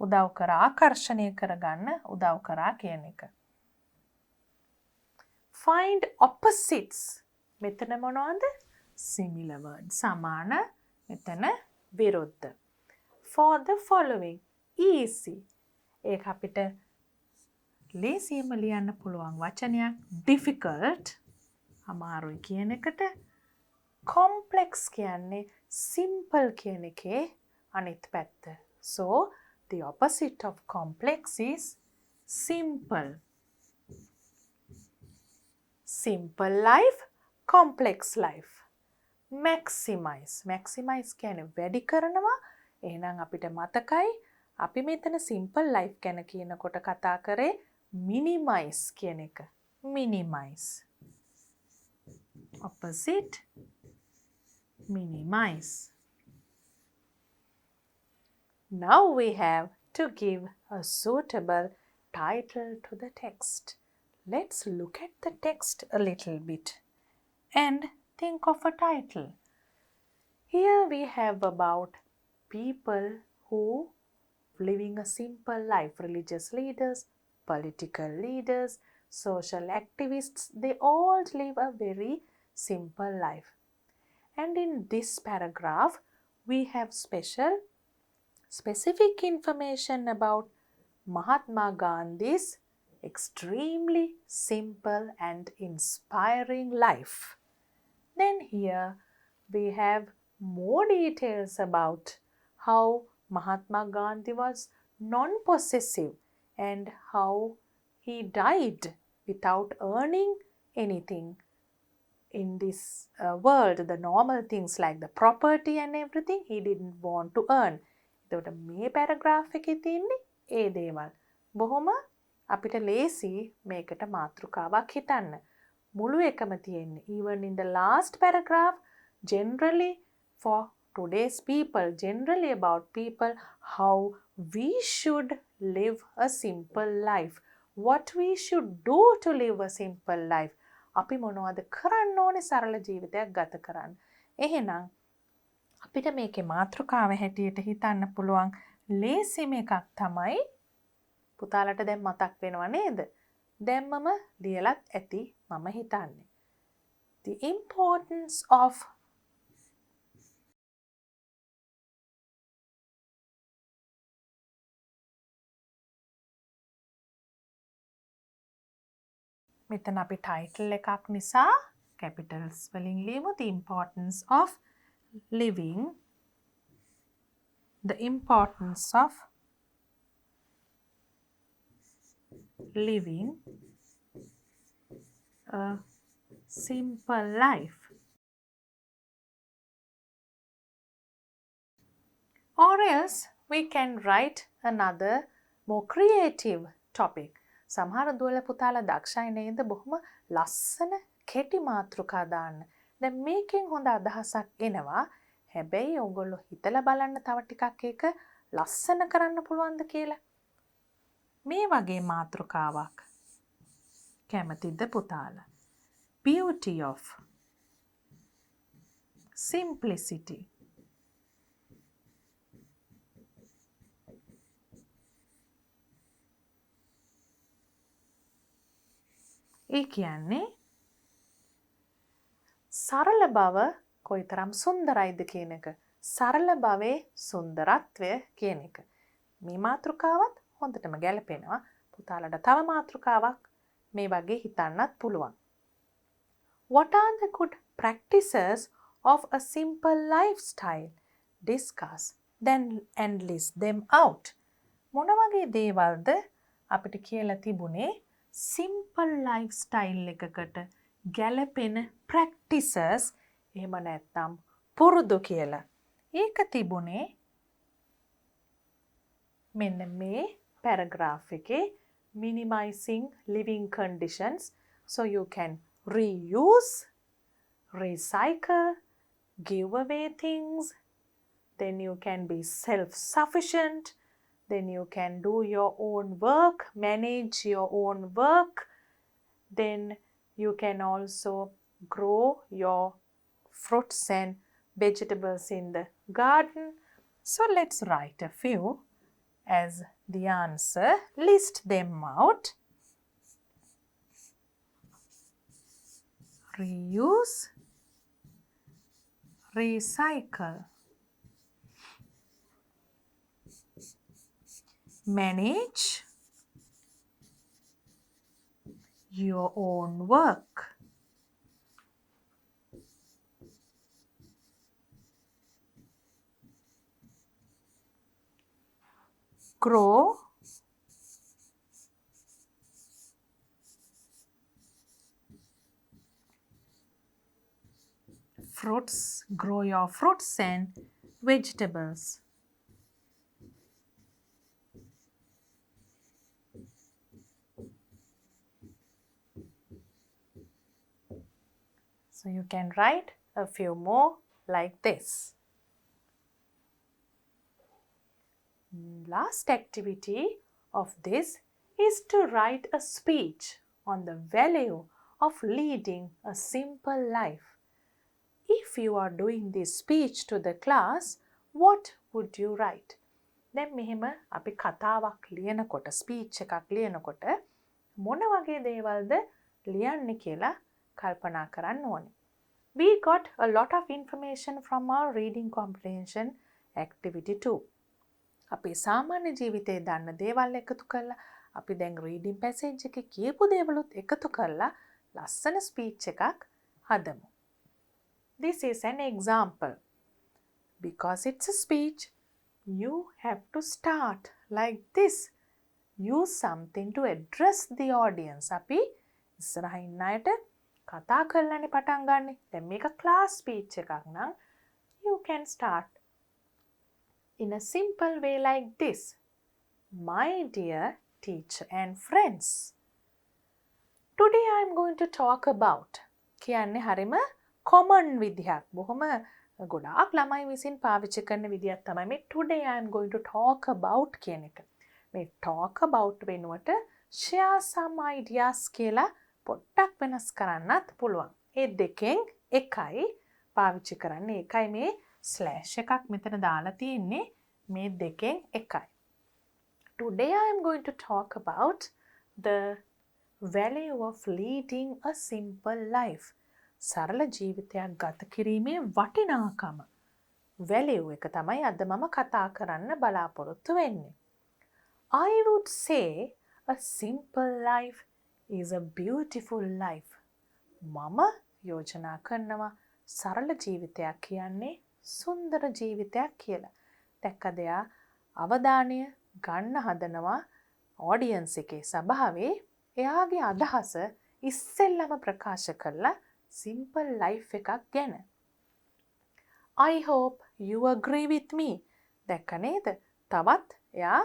උදව් කරා, ආකර්ෂණය කරගන්න උදව් කරා කියන එක. Find opposites මෙතන මොනවද? Similar word. සමාන මෙතන විරුද්ධ. For the following. Easy. ඒක අපිට ලේසියෙන්ම ලියන්න පුළුවන් වචනයක්. Difficult. අමාරුයි කියන එකට. Complex කියන්නේ simple කියන එකේ අනිත් පැත්ත. So, the opposite of complex is simple. Simple life, complex life. Maximize. Maximize කියන්නේ වැඩි කරනවා. එහෙනම් අපිට මතකයි අපි මෙතන simple life ගැන කියනකොට කතා කරේ minimize කියන එක. Minimize. Opposite. Minimize. Now we have to give a suitable title to the text. Let's look at the text a little bit and think of a title. Here we have about people who living a simple life, religious leaders, political leaders, social activists, they all live a very simple life. And in this paragraph, we have specific information about Mahatma Gandhi's extremely simple and inspiring life. Then here we have more details about how Mahatma Gandhi was non-possessive and how he died without earning anything in this world. The normal things like the property and everything he didn't want to earn. එතකොට මේ paragraph එකේ තියෙන්නේ ඒ දේවල්. බොහොම අපිට ලේසි මේකට මාතෘකාවක් හිතන්න. මුළු එකම තියෙන්නේ. Even in the last paragraph, generally for today's people, generally about people, how we should live a simple life. What we should do to live a simple life. අපි මොනවද කරන්න ඕනේ සරල ජීවිතයක් ගත කරන්න. එහෙනම් අපිට මේකේ මාතෘකාව හැටියට හිතන්න පුළුවන් ලේසිම එකක් තමයි පුතාලට දැන් මතක් වෙනව නේද? දැම්මම ලියලත් ඇති මම හිතන්නේ. The importance of මෙතන අපි ටයිටල් එකක් නිසා capitals වලින් ලියමු. The importance of living. The importance of living a simple life. Or else we can write another more creative topic. සමහර දුවල පුතාලා දක්ෂයි නේද බොහොම ලස්සන කෙටි මාතෘකා දාන්න. දැන් මේකෙන් හොඳ අදහසක් එනවා. හැබැයි ඔයගොල්ලෝ හිතලා බලන්න තව ටිකක් ඒක ලස්සන කරන්න පුළුවන්ද කියලා. මේ වගේ මාතෘකාවක් කැමතිද පුතාලා? Beauty of simplicity. ඒ කියන්නේ සරල බව කොයිතරම් සුන්දරයිද කියන එක. සරල භවයේ සුන්දරත්වය කියන එක. මේ මාතෘකාවත් හොඳටම ගැලපෙනවා. පුතාලට තව මාතෘකාවක් මේ වගේ හිතන්නත් පුළුවන්. What are the good practices of a simple lifestyle? Discuss then and list them out. මොන වගේ දේවල්ද අපිට කියලා තිබුණේ simple lifestyle එකකට ගැලපෙන practices එහෙම නැත්නම් පුරුදු කියලා. ඒක තිබුණේ මෙන්න මේ paragraph එකේ minimizing living conditions. So you can reuse, recycle, give away things, then you can be self-sufficient, then you can do your own work, manage your own work, then you can also grow your fruits and vegetables in the garden. So let's write a few as the answer. List them out. reuse, recycle. Manage your own work. Grow fruits, grow your fruits and vegetables. So you can write a few more like this. Last activity of this is to write a speech on the value of leading a simple life. If you are doing this speech to the class, what would you write? දැන් මෙහෙම අපි කතාවක් ලියනකොට speech එකක් ලියනකොට මොන වගේ දේවල්ද ලියන්නේ කියලා කල්පනා කරන්න ඕනේ. We got a lot of information from our reading comprehension activity too. අපි සාමාන්‍ය ජීවිතේ දන්න දේවල් එකතු කරලා අපි දැන් reading passage එකේ කියපු දේවලුත් එකතු කරලා ලස්සන ස්පීච් එකක් හදමු. This is an example. Because it's a speech, you have to start like this. Use something to address the audience. අපි ඉස්සරහින් ඉන්න අයට කතා කරලානේ පටන් ගන්නෙ. දැන් මේක class speech එකක් නම් you can start in a simple way like this. My dear teacher and friends. Today I am going to talk about කියන්නේ හරිම common විදිහක්. බොහොම ගොඩාක් ළමයි විසින් පාවිච්චි කරන විදිහක් තමයි මේ today I am going to talk about කියන එක. මේ talk about වෙනුවට share some ideas කියලා පොඩ්ඩක් වෙනස් කරන්නත් පුළුවන්. ඒ දෙකෙන් එකයි පාවිච්චි කරන්නේ. ඒකයි මේ slash එකක් මෙතන දාලා තියෙන්නේ. මේ දෙකෙන් එකයි. Today I am going to talk about the value of leading a simple life. සරල ජීවිතයක් ගත කිරීමේ වටිනාකම. value එක තමයි අද මම කතා කරන්න බලාපොරොත්තු වෙන්නේ. I would say a simple life is a beautiful life. මම යෝජනා කරනවා සරල ජීවිතයක් කියන්නේ සුන්දර ජීවිතයක් කියලා. දැක්කද එයා අවධානය ගන්න හදනවා audience එකේ සභාවේ එයාගේ අදහස ඉස්සෙල්ලම ප්‍රකාශ කරලා simple life එකක් ගැන. I hope you agree with me. දැක්ක නේද? තවත් එයා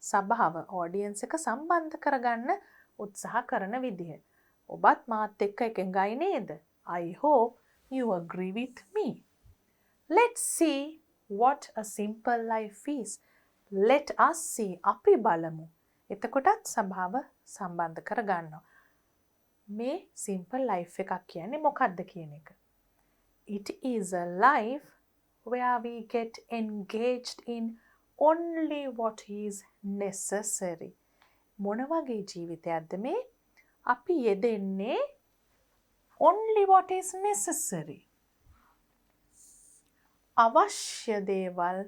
සභාව audience එක සම්බන්ධ කරගන්න උත්සාහ කරන විදිහ. ඔබත් මාත් එක්ක එකඟයි නේද? I hope you agree with me. Let's see what a simple life is. Let us see. අපි බලමු. එතකොටත් සභාව සම්බන්ධ කරගන්නවා. මේ simple life එකක් කියන්නේ මොකක්ද කියන එක. It is a life where we get engaged in only what is necessary. මොන වගේ ජීවිතයක්ද මේ? අපි යෙදෙන්නේ only what is necessary. අවශ්‍ය දේවල්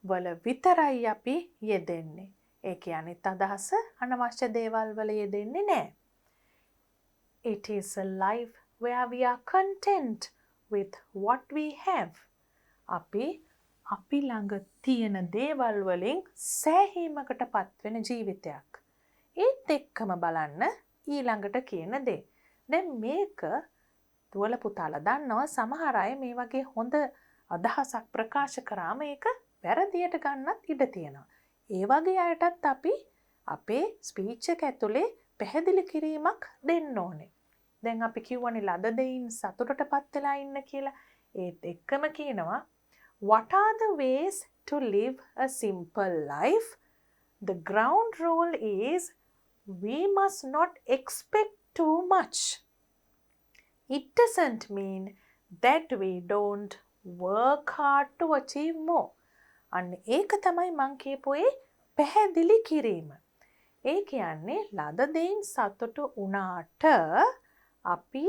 වල විතරයි අපි යෙදෙන්නේ. ඒ කියන්නේත් අදහස අනවශ්‍ය දේවල් වල යෙදෙන්නේ නැහැ. It is a life where we are content with what we have. අපි ළඟ තියෙන දේවල් වලින් සෑහීමකට පත්වෙන ජීවිතයක්. ඒත් එක්කම බලන්න ඊළඟට කියන දේ. දැන් මේක දුවල පුතාලා දන්නවා සමහර අය මේ වගේ හොඳ අදහසක් ප්‍රකාශ කරාම ඒක වැරදියට ගන්නත් ඉඩ තියෙනවා. ඒ වගේ අයටත් අපි අපේ ස්පීච් එක ඇතුලේ පැහැදිලි කිරීමක් දෙන්න ඕනේ. දැන් අපි කියවනේ ලද දෙයින් සතුටටපත් වෙලා ඉන්න කියලා. ඒත් එක්කම කියනවා what are the ways to live a simple life? The ground rule is we must not expect too much. It doesn't mean that we don't work hard to achieve more. අන්න ඒක තමයි මං කියපු ඒ පැහැදිලි කිරීම. ඒ කියන්නේ ලද දෙයින් සතුටු වුණාට අපි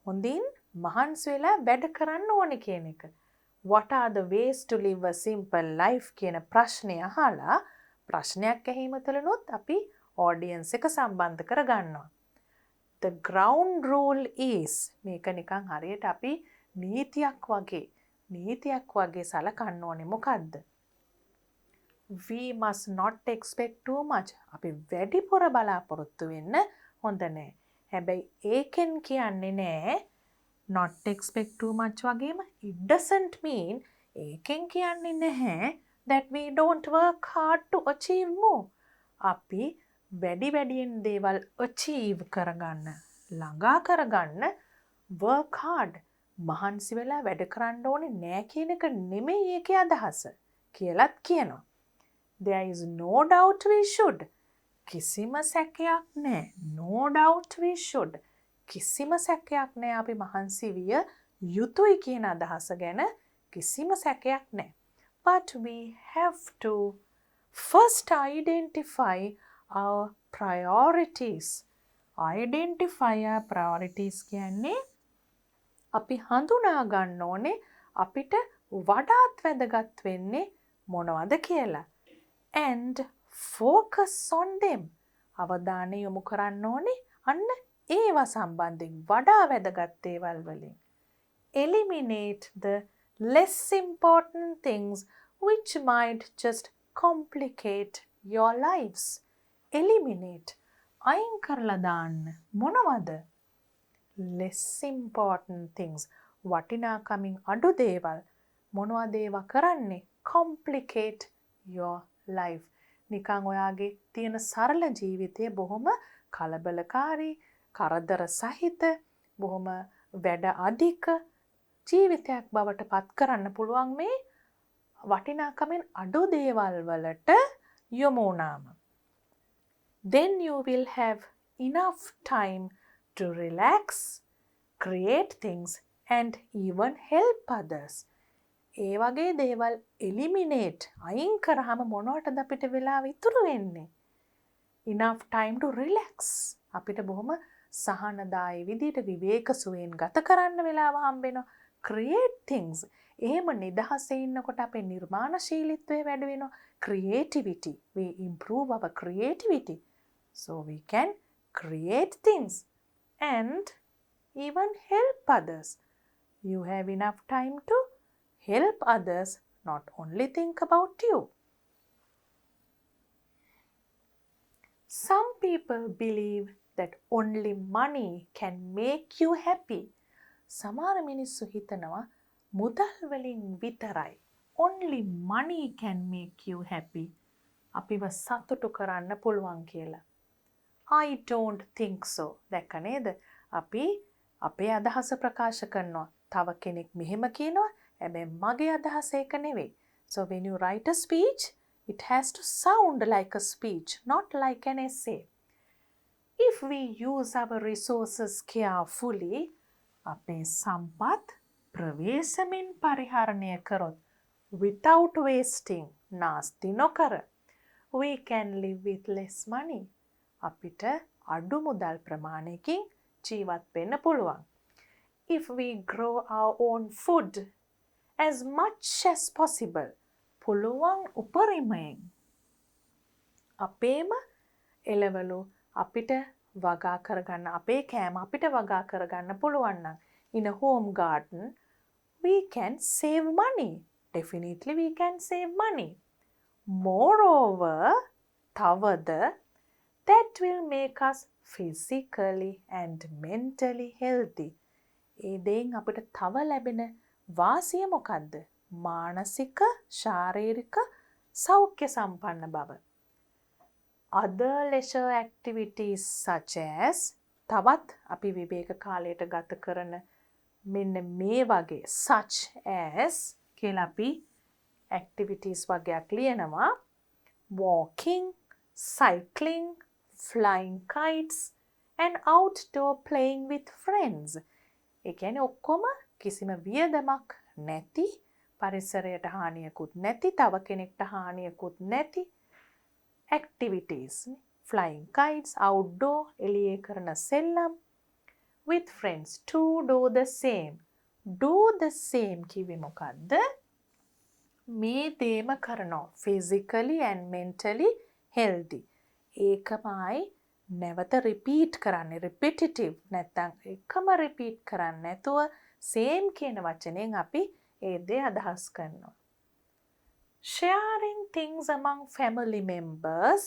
හොඳින් මහන්සි වෙලා වැඩ කරන්න ඕනේ කියන එක. What are the ways to live a simple life කියන ප්‍රශ්නය අහලා ප්‍රශ්නයක් ඇහිම තුළනොත් අපි audience එක සම්බන්ධ කර ගන්නවා. The ground rule is මේක නිකන් හරියට අපි නීතියක් වගේ සලකන්න ඕනේ. මොකද්ද? We must not expect too much. අපි වැඩිපුර බලාපොරොත්තු වෙන්න හොඳ නෑ. හැබැයි ඒකෙන් කියන්නේ නෑ not expect too much වගේම it doesn't mean ඒකෙන් කියන්නේ නැහැ that we don't work hard to achieve more. අපි වැඩියෙන් දේවල් achieve කරගන්න, ළඟා කරගන්න work hard මහන්සි වෙලා වැඩ කරන්න ඕනේ නෑ කියන එක නෙමෙයි ඒකේ අදහස කියලාත් කියනවා. There is no doubt we should. කිසිම සැකයක් නෑ. No doubt we should. කිසිම සැකයක් නෑ අපි මහන්සි විය යුතුයි කියන අදහස ගැන කිසිම සැකයක් නෑ. But we have to first identify our priorities. Identify our priorities කියන්නේ අපි හඳුනා ගන්න ඕනේ අපිට වඩාත් වැදගත් වෙන්නේ මොනවද කියලා. And focus on them. අවධානය යොමු කරන්න ඕනේ අන්න ඒවා සම්බන්ධයෙන් වඩා වැදගත් දේවල් වලින්. Eliminate the less important things which might just complicate your lives. Eliminate. අයින් කරලා දාන්න. මොනවද? Less important things. වටිනාකමින් අඩු දේවල්. මොනවද ඒවා කරන්නේ? Complicate your life. නිකන් ඔයාගේ තියෙන සරල ජීවිතය බොහොම කලබලකාරී, කරදර සහිත, බොහොම වැඩ අධික ජීවිතයක් බවට පත් කරන්න පුළුවන් මේ වටිනාකමින් අඩු දේවල් වලට යොමු වුණාම. Then you will have enough time to relax, create things and even help others. ඒ වගේ දේවල් eliminate අයින් කරාම මොනවටද අපිට වෙලාව ඉතුරු වෙන්නේ? Enough time to relax. අපිට බොහොම සහනදායී විදිහට විවේක සුවයෙන් ගත කරන්න වෙලාව හම්බ වෙනවා. Create things. එහෙම නිදහසේ ඉන්නකොට අපේ නිර්මාණශීලීත්වය වැඩි වෙනවා. Creativity. We improve our creativity. So we can create things and even help others. You have enough time to help others, not only think about you. Some people believe that only money can make you happy. සමහර මිනිස්සු හිතනවා මුදල් වලින් විතරයි only money can make you happy. අපිව සතුටු කරන්න පුළුවන් කියලා. I don't think so. දැක්ක නේද? අපි අපේ අදහස ප්‍රකාශ කරනවා. තව කෙනෙක් මෙහෙම කියනවා. හැබැයි මගේ අදහස ඒක නෙවෙයි. So when you write a speech, it has to sound like a speech, not like an essay. If we use our resources carefully, අපේ සම්පත් ප්‍රවේශමෙන් පරිහරණය කරොත් without wasting, නාස්ති නොකර, we can live with less money. අපිට අඩු මුදල් ප්‍රමාණයකින් ජීවත් වෙන්න පුළුවන්. If we grow our own food as much as possible, පුළුවන් උපරිමයෙන් අපේම එළවලු අපිට වගා කරගන්න, අපේ කෑම අපිට වගා කරගන්න පුළුවන් නම් in a home garden, we can save money. Definitely we can save money. Moreover, තවද that will make us physically and mentally healthy. ඒ දෙයින් අපිට තව ලැබෙන වාසිය මොකද්ද? මානසික, ශාරීරික සෞඛ්‍ය සම්පන්න බව. Other leisure activities such as තවත් අපි විවේක කාලයට ගත කරන මෙන්න මේ වගේ such as කියලා අපි activities වගේක් ලියනවා. Walking, cycling, flying kites and outdoor playing with friends. ඒ කියන්නේ ඔක්කොම කිසිම වියදමක් නැති, පරිසරයට හානියකුත් නැති, තව කෙනෙක්ට හානියකුත් නැති activities. Flying kites, outdoor, එළියේ කරන සෙල්ලම්, with friends. To do the same. Do the same කිව්වේ මොකද්ද? මේ දේම කරනවා. physically and mentally healthy. ඒකමයි නැවත repeat කරන්නේ. repetitive නැත්තම් එකම repeat කරන්නේ නැතුව same කියන වචනයෙන් අපි ඒ දේ අදහස් කරනවා. Sharing things among family members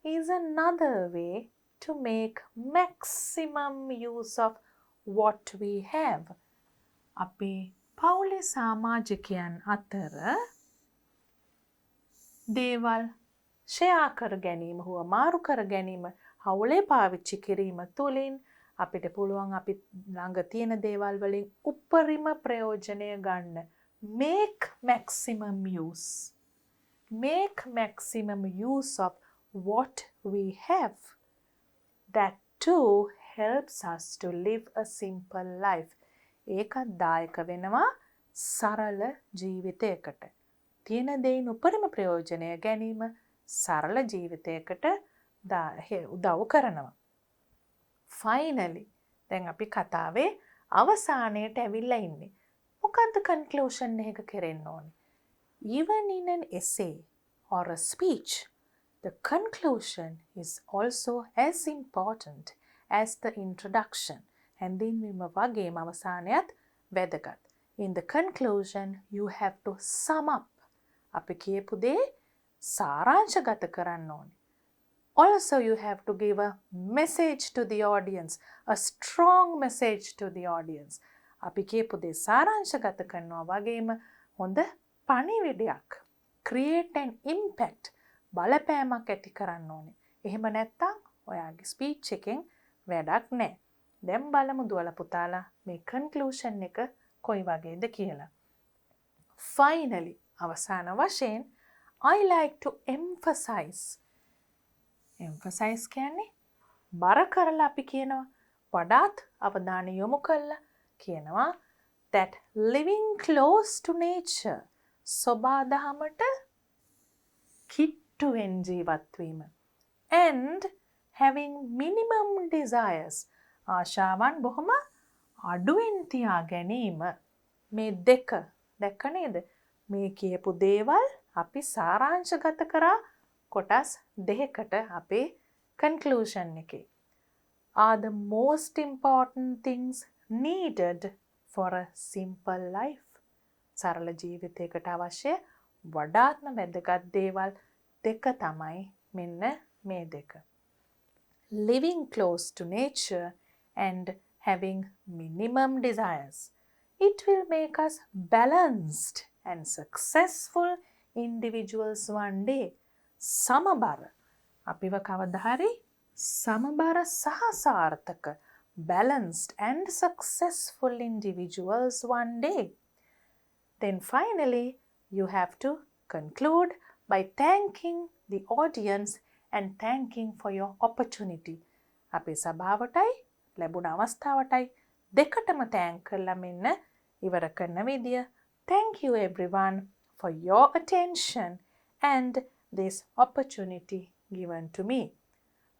is another way to make maximum use of what we have. අපි පවුලේ සමාජිකයන් අතර දේවල් ෂෙයා කර ගැනීම හෝ මාරු කර ගැනීම හවුලේ පාවිච්චි කිරීම තුළින් අපිට පුළුවන් අපි ළඟ තියෙන දේවල් වලින් උපරිම ප්‍රයෝජනය ගන්න. Make maximum use. Make maximum use of what we have. That too helps us to live a simple life. ඒකත් දායක වෙනවා සරල ජීවිතයකට. තියෙන දේන් උපරිම ප්‍රයෝජනය ගැනීම සරල ජීවිතයකට උදව් කරනවා. Finally, දැන් අපි කතාවේ අවසානයට ඇවිල්ලා ඉන්නේ. මොකද්ද conclusion එක කරෙන්න ඕනේ? Even in an essay or a speech, the conclusion is also as important as the introduction. හැඳින්වීම වගේම අවසානයත් වැදගත්. In the conclusion, you have to sum up. අපි කියපු දේ සාරාංශගත කරන්න ඕනේ. Also, you have to give a message to the audience, a strong message to the audience. අපි කියපු දේ සාරාංශගත කරනවා වගේම හොඳ පණිවිඩයක්. Create an impact. බලපෑමක් ඇති කරන්න ඕනේ. එහෙම නැත්නම් ඔයාගේ ස්පීච් එකෙන් වැඩක් නැහැ. දැන් බලමු දුවලා පුතාලා මේ conclusion එක කොයි වගේද කියලා. Finally, අවසාන වශයෙන් I like to emphasize. Emphasize කියන්නේ බර කරලා අපි කියනවා වඩාත් අවධානය යොමු කරලා කියනවා that living close to nature සබාදහමට කිට්ටුවෙන් ජීවත් වීම and having minimum desires ආශාවන් බොහොම අඩුවෙන් තියා ගැනීම මේ දෙක දැක්ක නේද මේ කියපු දේවල් අපි සාරාංශගත කරා කොටස් දෙකකට අපේ conclusion එකේ are the most important things needed for a simple life සරල ජීවිතයකට අවශ්‍ය වඩාත්ම වැදගත් දේවල් දෙක තමයි මෙන්න මේ දෙක living close to nature and having minimum desires. It will make us balanced and successful individuals one day. සමබර අපිව කවදා හරි සමබර සහ සාර්ථක balanced and successful individuals one day. Then finally, you have to conclude by thanking the audience and thanking for your opportunity. අපේ සභාවටයි ලැබුණ අවස්ථාවටයි දෙකටම තෑන්ක් කරලා මෙන්න ඉවර කරන විදිය. Thank you everyone for your attention and this opportunity given to me.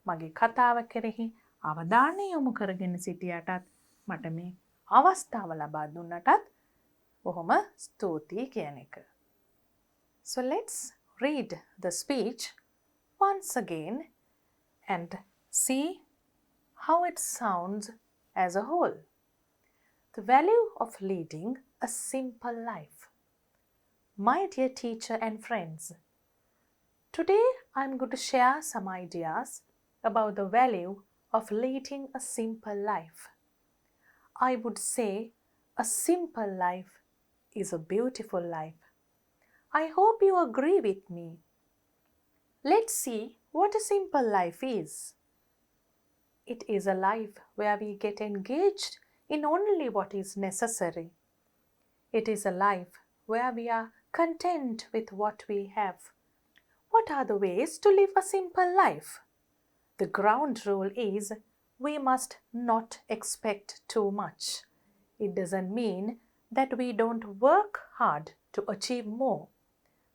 මගේ කතාව කෙරෙහි අවධානය යොමු කරගෙන සිටියටත් මට මේ අවස්ථාව ලබා දුන්නටත් බොහොම ස්තුතියි කියන එක. So let's read the speech once again and see how it sounds as a whole. The value of leading a simple life. My dear teacher and friends, today I'm going to share some ideas about the value of leading a simple life. I would say a simple life is a beautiful life. I hope you agree with me. Let's see what a simple life is. It is a life where we get engaged in only what is necessary. It is a life where we are content with what we have. What are the ways to live a simple life? The ground rule is we must not expect too much. It doesn't mean that we don't work hard to achieve more.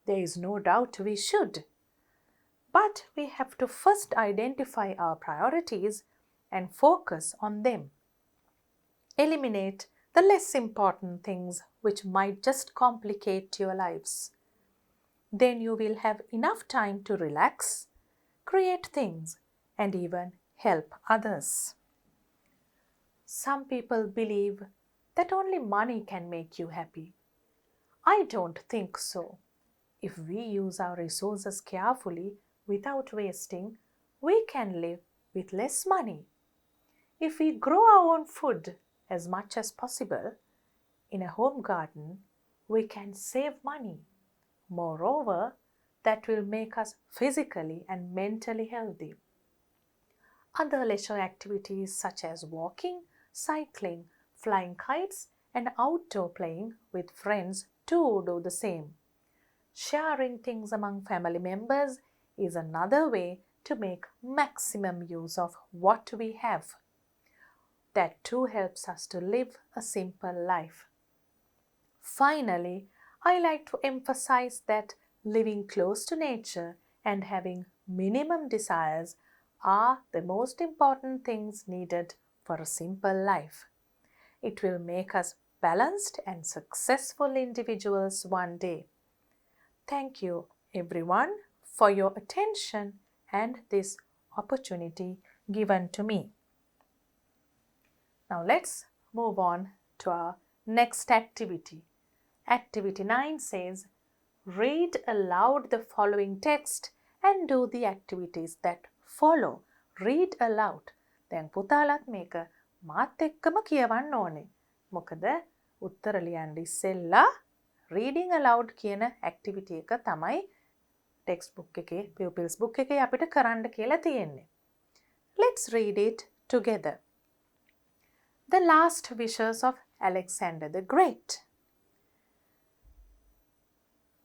There is no doubt we should. But we have to first identify our priorities and focus on them. Eliminate the less important things which might just complicate your lives. Then you will have enough time to relax, create things, and even help others. Some people believe that only money can make you happy. I don't think so. If we use our resources carefully without wasting, we can live with less money. If we grow our own food as much as possible in a home garden, we can save money. Moreover, that will make us physically and mentally healthy. Other leisure activities such as walking, cycling, flying kites, and outdoor playing with friends too do the same. Sharing things among family members is another way to make maximum use of what we have. That too helps us to live a simple life. Finally, I like to emphasize that living close to nature and having minimum desires are the most important things needed for a simple life. It will make us balanced and successful individuals one day. Thank you, everyone, for your attention and this opportunity given to me. Now let's move on to our next activity. Activity 9 says, read aloud the following text and do the activities that follow. Read aloud. දැන් පුතාලත් මේක මාත් එක්කම කියවන්න ඕනේ. මොකද උත්තර ලියන්න ඉස්සෙල්ලා reading aloud කියන activity එක තමයි text book එකේ pupils book එකේ අපිට කරන්න කියලා තියෙන්නේ. Let's read it together. The last wishes of Alexander the Great.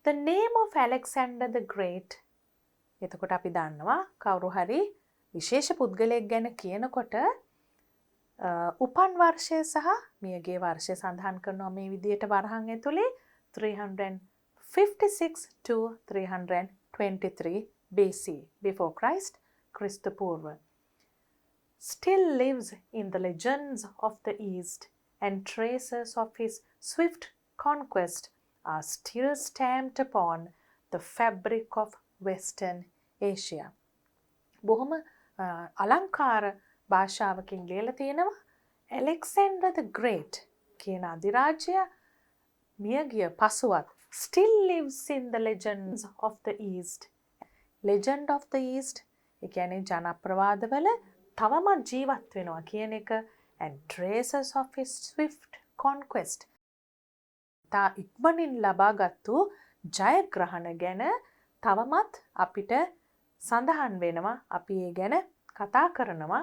The name of Alexander the Great. එතකොට අපි දන්නවා කවුරු හරි විශේෂ පුද්ගලයෙක් ගැන කියනකොට උපන් වර්ෂය සහ මියගේ වර්ෂය සඳහන් කරනවා මේ විදිහට වරහන් ඇතුලේ 356 to 323 BC before Christ ක්‍රිස්තු පූර්ව. Still lives in the legends of the East, and traces of his swift conquest are still stamped upon the fabric of Western Asia. බොහොම අලංකාර භාෂාවකින් ලියලා තියෙනවා Alexander the Great කියන අධිරාජ්‍යය මියගිය පසුවත් still lives in the legends of the East. Legend of the East ඒ කියන්නේ ජනප්‍රවාදවල තවමත් ජීවත් වෙනවා කියන එක, and traces of his swift conquest තා ඉක්මනින් ලබාගත්තු ජයග්‍රහණ ගැන තවමත් අපිට සඳහන් වෙනවා. අපි ඒ ගැන කතා කරනවා.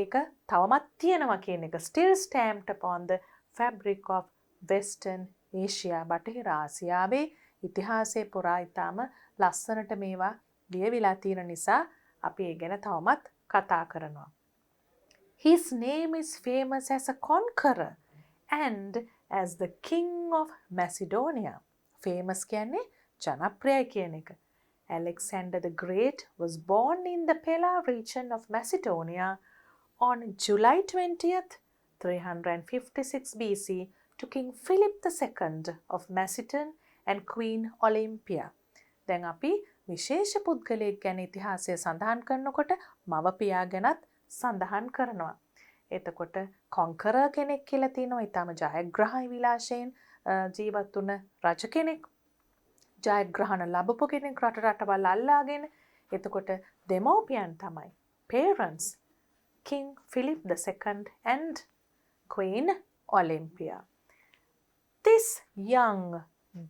ඒක තවමත් තියෙනවා කියන එක. Still stamped upon the fabric of Western Asia. බටහිර ආසියාවේ ඉතිහාසයේ පුරා ඉතාම ලස්සනට මේවා ලියවිලා තියෙන නිසා අපි ඒ ගැන තවමත් කතා කරනවා. His name is famous as a conqueror and as the king of Macedonia. Famous කියන්නේ ජනප්‍රියයි කියන එක. Alexander the Great was born in the Pella region of Macedonia on July 20th, 356 BC to King Philip II of Macedon and Queen Olympia. දැන් අපි විශේෂ පුද්ගලයෙක් ගැන ඉතිහාසය සඳහන් කරනකොට මවපියා ගැනත් සඳහන් කරනවා. එතකොට කොන්කරර් කෙනෙක් කියලා තියෙනවා. ඊටම ජයග්‍රහයි විලාසයෙන් ජීවත් වුණ රජ කෙනෙක්. ජයග්‍රහණ ලැබපු කෙනෙක් රට රටවල් අල්ලාගෙන. එතකොට දෙමෝපියන් තමයි parents King Philip II and Queen Olympia. This young,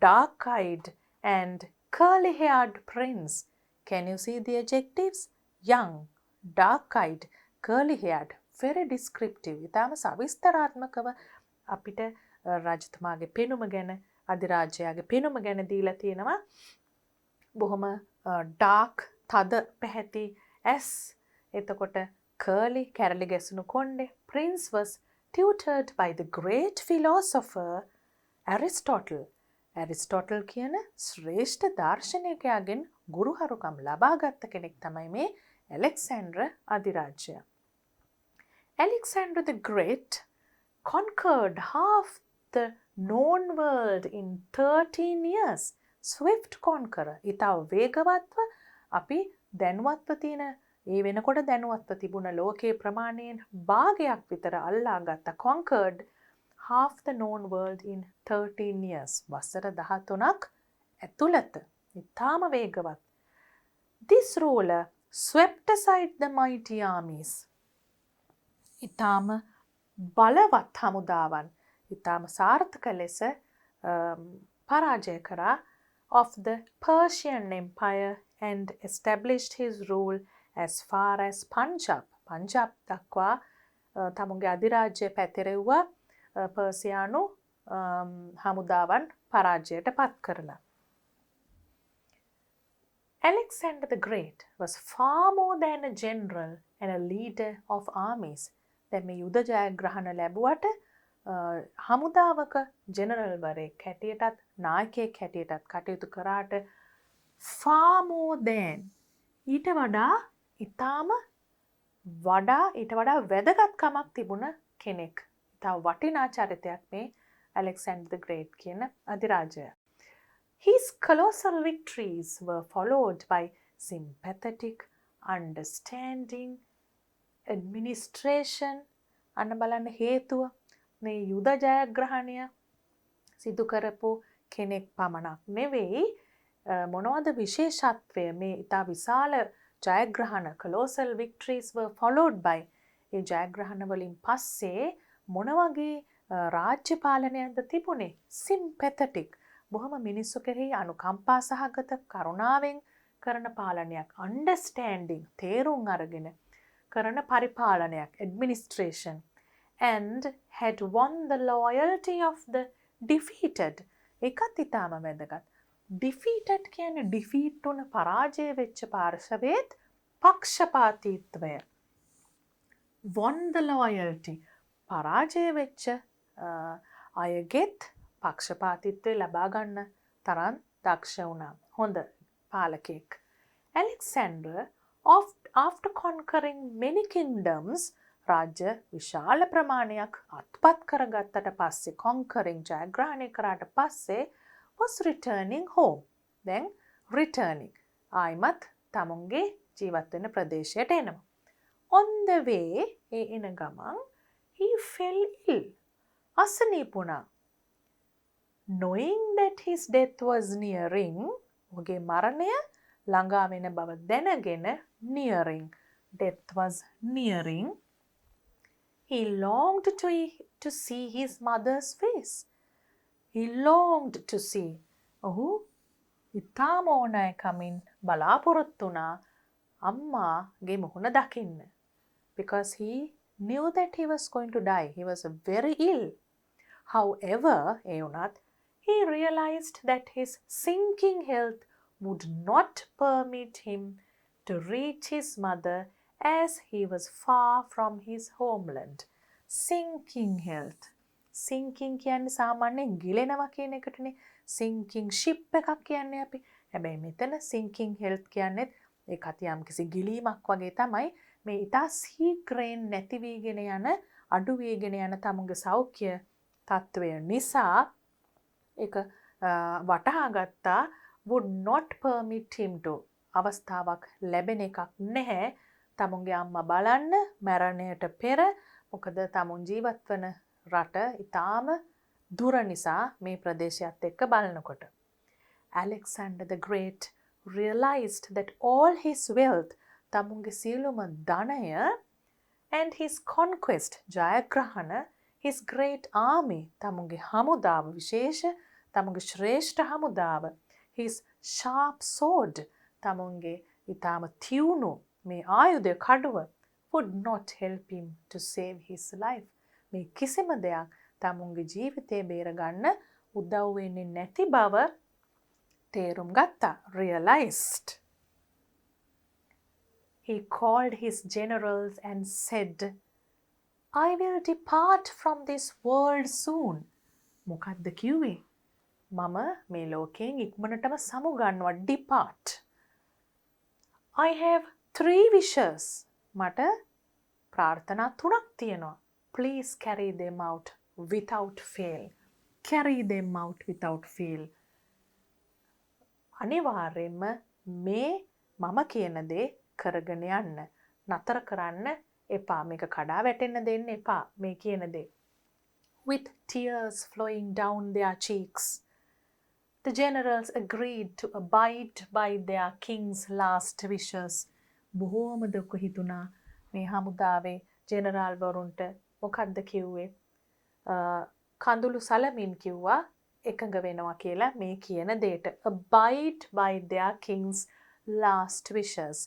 dark-eyed and curly-haired prince, can you see the adjectives? Young, dark-eyed, curly-haired, very descriptive. ඉතාම සවිස්තරාත්මකව අපිට රජතුමාගේ පෙනුම ගැන, අධිරාජයාගේ පෙනුම ගැන දීලා තියෙනවා. බොහොම dark, තද පැහැති ඇස්. එතකොට curly, කැරලි ගැසුණු කොණ්ඩේ. Prince was tutored by the great philosopher Aristotle. Aristotle කියන ශ්‍රේෂ්ඨ දාර්ශනිකයාගෙන් ගුරුහරුකම් ලබාගත් කෙනෙක් තමයි මේ Alexander අධිරාජ්‍යය. Alexander the Great conquered half the known world in 13 years. Swift conqueror. ඉතාව වේගවත්ව අපි දැනුවත්ව තියෙන ඒ වෙනකොට දැනුවත්ව තිබුණ ලෝකයේ ප්‍රමාණයෙන් භාගයක් විතර අල්ලා ගත්ත. Conquered half the known world in 13 years. වසර 13ක් ඇතුළත. ඉතාම වේගවත්. This ruler swept aside the mighty armies. ඉතාම බලවත් හමුදාවන් ඉතාම සාර්ථක ලෙස පරාජය කරා of the Persian Empire and established his rule as far as Punjab. Punjab දක්වා තමුන්ගේ අධිරාජ්‍ය පැතිරෙව්වා පර්සියානු හමුදාවන් පරාජයට පත් කරලා. Alexander the Great was far more than a general and a leader of armies. දැන් මේ යුද ජයග්‍රහණ ලැබුවට හමුදාවක ජෙනරල් වරයෙක් හැටියටත් නායකයෙක් හැටියටත් කටයුතු කරාට far more than ඊට වඩා වැදගත්කමක් තිබුණ කෙනෙක්. ඉතා වටිනා චරිතයක් මේ Alexander the Great කියන අධිරාජය. His colossal victories were followed by sympathetic, understanding, administration. අන්න බලන්න හේතුව මේ යුද ජයග්‍රහණය සිදු කරපු කෙනෙක් පමණක් නෙවෙයි මොනවද විශේෂත්වය මේ ඉතා විශාල ජයග්‍රහණ colossal victories were followed by ඒ ජයග්‍රහණ වලින් පස්සේ මොන වගේ රාජ්‍ය පාලනයක්ද තිබුණේ? sympathetic බොහොම මිනිස්සු කෙරෙහි අනුකම්පා සහගත කරුණාවෙන් කරන පාලනයක්. understanding තේරුම් අරගෙන කරන පරිපාලනයක්. administration and had won the loyalty of the defeated. ඒකත් ඉතාම වැදගත්. defeated කියන්නේ defeat වුණ පරාජය වෙච්ච පාර්ශවයේත් පක්ෂපාතීත්වය. won the loyalty පරාජය වෙච්ච අයගෙත් පක්ෂපාතීත්වය ලබා ගන්න තරම් දක්ෂ වුණා. හොඳ පාලකෙක්. Alexander after conquering many kingdoms රාජ්‍ය විශාල ප්‍රමාණයක් අත්පත් කරගත්තට පස්සේ conquering ජයග්‍රහණය කරාට පස්සේ was returning home. දැන් returning ආයිමත් තමුන්ගේ ජීවත් වෙන ප්‍රදේශයට එනවා. On the way ඒ එන ගමන් he fell ill. අසනීප වුණා. Knowing that his death was nearing ඔහුගේ මරණය ළඟා වෙන බව දැනගෙන nearing death was nearing he longed to see his mother's face. He longed to see. ඔහු ඉතාම ඕනෑකමින් බලාපොරොත්තු වුණා අම්මාගේ මුහුණ දකින්න. Because he knew that he was going to die. He was very ill. However, ඒ වුණත් he realized that his sinking health would not permit him to reach his mother as he was far from his homeland. Sinking health. Sinking කියන්නේ සාමාන්‍යයෙන් ගිලෙනවා කියන එකටනේ. Sinking ship එකක් කියන්නේ අපි. හැබැයි මෙතන sinking health කියන්නේ ඒකත් යම්කිසි ගිලීමක් වගේ තමයි. මේ ඉතා සීක්‍රයෙන් නැති වීගෙන යන අඩු වීගෙන යන තමුන්ගේ සෞඛ්‍ය තත්ත්වය නිසා ඒක වටහා ගත්තා would not permit him to අවස්ථාවක් ලැබෙන එකක් නැහැ තමුන්ගේ අම්මා බලන්න මරණයට පෙර. මොකද තමුන් ජීවත් වන රට ඉතාම දුර නිසා මේ ප්‍රදේශයත් එක්ක බලනකොට. Alexander the Great realized that all his wealth තමුන්ගේ සියලුම ධනය and his conquest ජයග්‍රහණ his great army තමුන්ගේ හමුදාව විශේෂ තමුන්ගේ ශ්‍රේෂ්ඨ හමුදාව his sharp sword තමුන්ගේ ඉතාම තියුණු මේ ආයුධ කඩුව would not help him to save his life. මේ කිසිම දෙයක් තමුන්ගේ ජීවිතේ බේරගන්න උදව් වෙන්නේ නැති බව තේරුම් ගත්තා. realized. He called his generals and said, I will depart from this world soon. මොකක්ද කිව්වේ? මම මේ ලෝකයෙන් ඉක්මනටම සමුගන්නවා. depart. I have 3 wishes. මට ප්‍රාර්ථනා 3ක් තියෙනවා. please carry them out without fail. Carry them out without fail. අනිවාර්යෙන්ම මේ මම කියන දේ කරගෙන යන්න. නතර කරන්න එපා. මේක කඩා වැටෙන්න දෙන්න එපා. මේ කියන දේ. With tears flowing down their cheeks, the generals agreed to abide by their king's last wishes. බොහෝම දුක හිතුණා මේ හමුදාවේ ජෙනරාල් වරුන්ට. මොකද්ද කිව්වේ? කඳුළු සලමින් කිව්වා එකඟ වෙනවා කියලා මේ කියන දෙයට. Abide by their king's last wishes.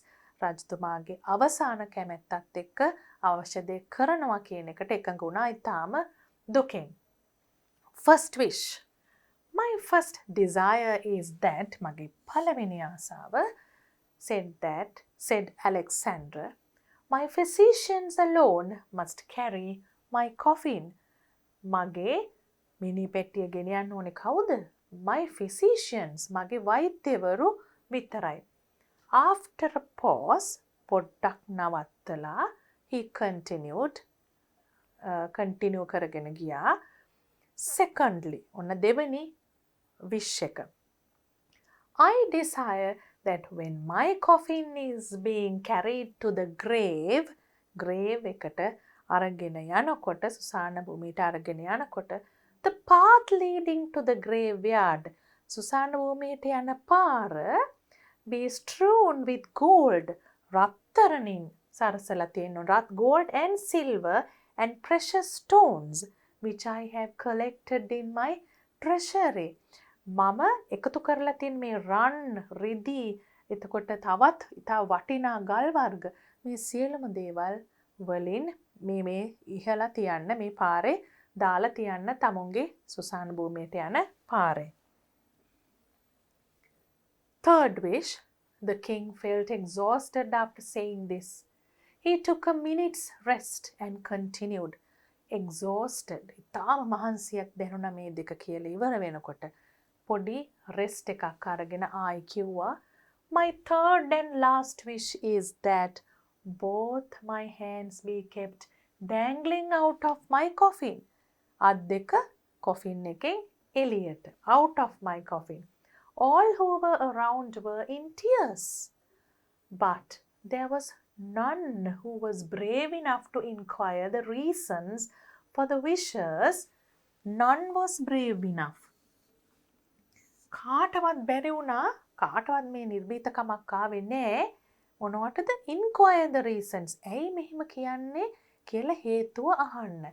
රජතුමාගේ අවසාන කැමැත්තත් එක්ක අවශ්‍ය දේ කරනවා කියන එකට එකඟ වුණා ඊටාම දුකෙන්. First wish. My first desire is that මගේ පළවෙනි ආසාව said Alexander, my physicians alone must carry my coffin. මගේ මිනි පෙට්ටිය ගෙනියන්න ඕනේ කවුද? My physicians, මගේ වෛද්‍යවරු විතරයි. After a pause, පොඩ්ඩක් නවත්තලා he continue කරගෙන ගියා. Secondly, ඔන්න දෙවෙනි wish එක. I desire that when my coffin is being carried to the grave එකට අරගෙන යනකොට සුසාන භූමියට අරගෙන යනකොට the path leading to the graveyard සුසාන භූමියට යන පාර be strewn with gold රත්තරනින් සරසලා තියෙනවා. gold and silver and precious stones which I have collected in my treasury. මම එකතු කරලා තියෙන මේ රන් රිදී එතකොට තවත් ඉතා වටිනා ගල් වර්ග මේ සියලුම දේවල් වලින් මේ ඉහලා තියන්න මේ පාරේ දාලා තියන්න තමුන්ගේ සුසාන භූමියට යන පාරේ. Third wish. The king felt exhausted after saying this. He took a minute's rest and continued. Exhausted. ඉතාම මහන්සියක් දැනුණා මේ දෙක කියලා ඉවර වෙනකොට. පොඩි rest එකක් අරගෙන ආයි කිව්වා. My third and last wish is that both my hands be kept dangling out of my coffin. අත් දෙක coffin එකෙන් එළියට. Out of my coffin. All who were around were in tears. But there was none who was brave enough to inquire the reasons for the wishes. None was brave enough. කාටවත් බැරි වුණා කාටවත් මේ නිර්භීතකමක් ආවේ නෑ මොනවටද inquire the reasons ඇයි මෙහෙම කියන්නේ කියලා හේතුව අහන්න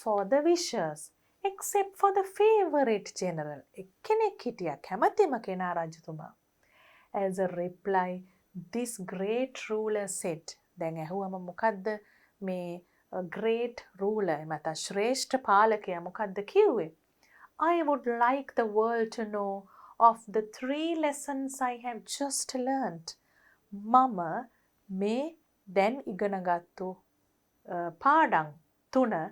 for the wishes except for the favorite general එක්කෙනෙක් හිටියා කැමැතිම කෙනා රජතුමා. As a reply this great ruler said දැන් ඇහුවම මොකද්ද මේ great ruler මත ශ්‍රේෂ්ඨ පාලකයා මොකද්ද කිව්වේ? I would like the world to know of the 3 lessons I have just learnt. මම මේ දැන් ඉගෙනගත්තු පාඩම් 3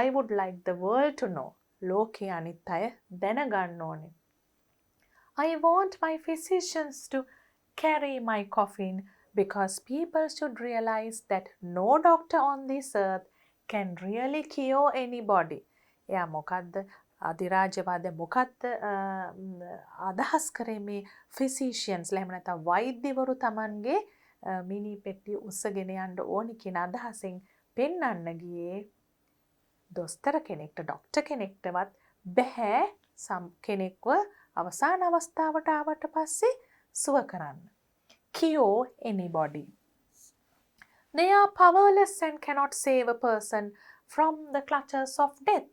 I would like the world to know. ලෝකයේ අනිත් අය දැනගන්න ඕනේ. I want my physicians to carry my coffin because people should realize that no doctor on this earth can really cure anybody. එයා මොකද්ද අධිරාජ්‍යවාදය මොකක්ද අදහස් කරේ මේ physicians එහෙම නැත්නම් වෛද්‍යවරු Tamanගේ මිනි පෙට්ටිය උස්සගෙන යන්න ඕනි කියන අදහසින් පෙන්වන්න ගියේ දොස්තර කෙනෙක්ට ડોක්ටර් කෙනෙක්ටවත් බෑ කෙනෙක්ව අවසාන අවස්ථාවට ආවට පස්සේ සුව කරන්න. Cure anybody. They are powerless and cannot save a person from the clutches of death.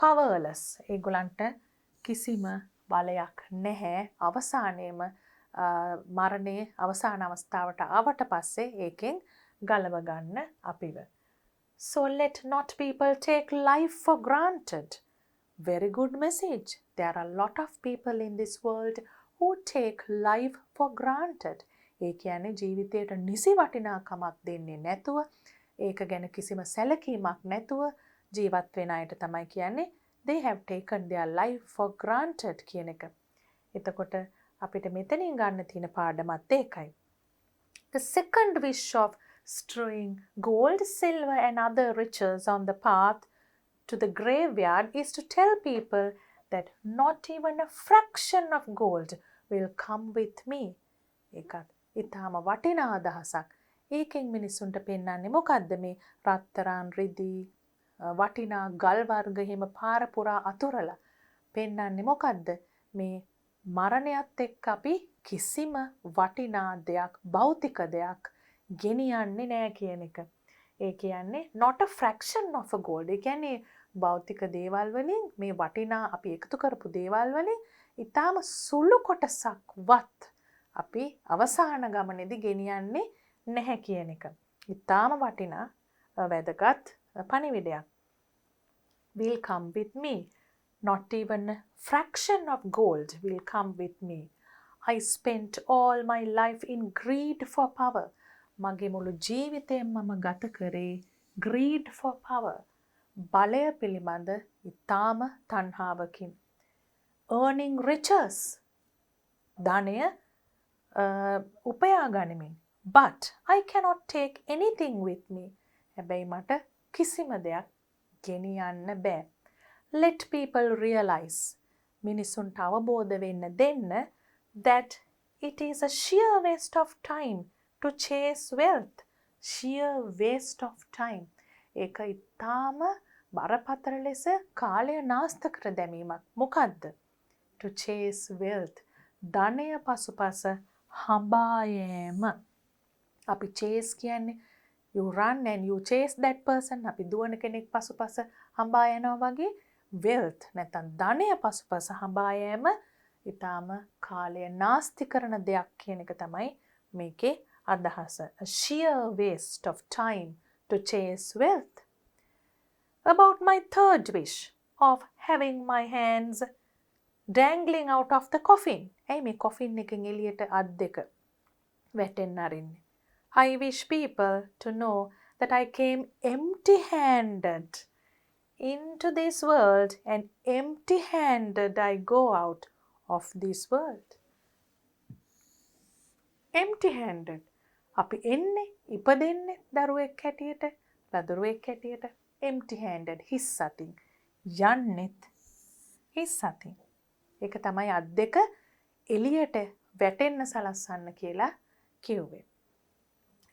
Powerless. ඒගොල්ලන්ට කිසිම බලයක් නැහැ. අවසානයේම මරණයේ අවසාන අවස්ථාවට ආවට පස්සේ ඒකෙන් ගලව ගන්න අපිව. So let not people take life for granted. Very good message. There are a lot of people in this world who take life for granted. ඒ කියන්නේ ජීවිතයට නිසි වටිනාකමක් දෙන්නේ නැතුව ඒක ගැන කිසිම සැලකීමක් නැතුව ජීවත් වෙන අයට තමයි කියන්නේ they have taken their life for granted කියන එක. එතකොට අපිට මෙතනින් ගන්න තියෙන පාඩමත් ඒකයි. The second wish of Strewing gold, silver, and other riches on the path to the graveyard is to tell people that not even a fraction of gold will come with me. ඒකත් ඊටාම වටිනා අදහසක්. ඒකෙන් මිනිසුන්ට පෙන්වන්නේ මොකද්ද මේ රත්තරන් රිදී වටිනා ගල් වර්ග හිම පාර පුරා අතුරලා පෙන්වන්නේ මොකද්ද මේ මරණයත් එක්ක අපි කිසිම වටිනා දෙයක් භෞතික දෙයක් ගෙනියන්නේ නැහැ කියන එක. ඒ කියන්නේ not a fraction of a gold. ඒ කියන්නේ භෞතික දේවල් වලින් මේ වටිනා අපි එකතු කරපු දේවල් වලින් ඊටාම සුළු කොටසක්වත් අපි අවසාන ගමනේදී ගෙනියන්නේ නැහැ කියන එක. ඊටාම වටිනා වැදගත් පණිවිඩයක්. Will come with me. Not even a fraction of gold will come with me. I spent all my life in greed for power. මගේ මුළු ජීවිතේම මම ගත කරේ greed for power. බලය පිළිබඳ ඊටාම තණ්හාවකින්. Earning riches. ධනය උපයා ගනිමින්. But I cannot take anything with me. හැබැයි මට කිසිම දෙයක් ගෙනියන්න බෑ. Let people realize. මිනිසුන්ට අවබෝධ වෙන්න දෙන්න that it is a sheer waste of time to chase wealth. Sheer waste of time. ඒක ඊටාම බරපතල ලෙස කාලය නාස්ත කර දැමීමක්. මොකද්ද? To chase wealth. ධනය පසුපස හඹා යෑම. අපි chase කියන්නේ you run and you chase that person. අපි දුවන කෙනෙක් පසුපස හඹා යනවා වගේ wealth නැත්නම් ධනය පසුපස හඹා යෑම ඊටාම කාලය නාස්ති කරන දෙයක් කියන එක තමයි මේකේ අදහස. A sheer waste of time to chase wealth. About my third wish of having my hands dangling out of the coffin. ඇයි මේ coffin එකෙන් එළියට අත් දෙක වැටෙන්න අරින්නේ? I wish people to know that I came empty-handed into this world and empty-handed I go out of this world. Empty-handed. අපි එන්නේ ඉපදෙන්නේ දරුවෙක් හැටියට, ලදරුවෙක් හැටියට empty-handed හිස් අතින්. යන්නෙත් හිස් අතින්. ඒක තමයි අත් දෙක එළියට වැටෙන්න සලස්සන්න කියලා කිව්වේ.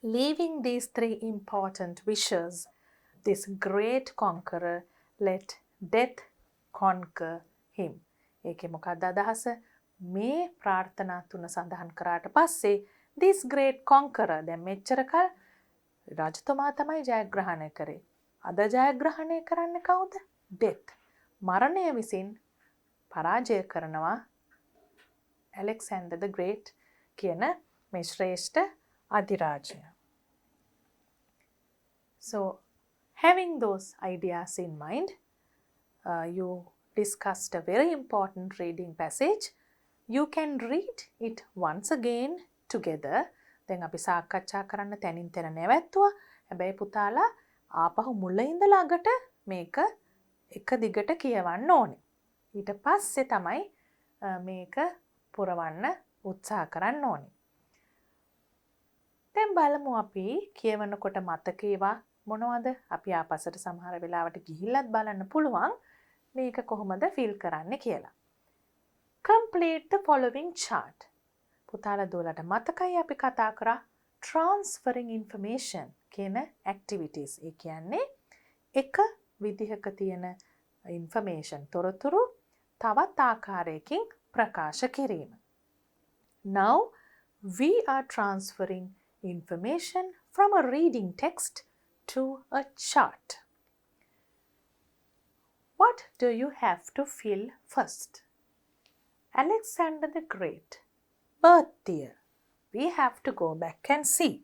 Leaving these three important wishes, this great conqueror let death conquer him. ඒකේ මොකක්ද අදහස? මේ ප්‍රාර්ථනා තුන සඳහන් කරාට පස්සේ this great conqueror දැන් මෙච්චර කල් රජතුමා තමයි ජයග්‍රහණය කරේ. අද ජයග්‍රහණය කරන්නේ කවුද? death. මරණය විසින් පරාජය කරනවා Alexander the Great කියන මේ ශ්‍රේෂ්ඨ අධිරාජය. So, having those ideas in mind, you discussed a very important reading passage. You can read it once again together. දැන් අපි සාකච්ඡා කරන්න තැනින් තැන නැවැත්තුවා. හැබැයි පුතාලා ආපහු මුල ඉඳලා අගට මේක එක දිගට කියවන්න ඕනේ. ඊට පස්සේ තමයි මේක පුරවන්න උත්සාහ කරන්න ඕනේ. දැන් බලමු අපි කියවනකොට මතකේවා මොනවද? අපි ආපස්සට සමහර වෙලාවට ගිහිල්ලත් බලන්න පුළුවන් මේක කොහොමද ෆිල් කරන්න කියලා. Complete the following chart. පුතාලා දුවලට මතකයි අපි කතා කරා transferring information කියන activities. ඒ කියන්නේ එක විදිහක තියෙන information තොරතුරු තවත් ආකාරයකින් ප්‍රකාශ කිරීම. Now we are transferring information from a reading text to a chart. What do you have to fill first? Alexander the Great, birth year. We have to go back and see.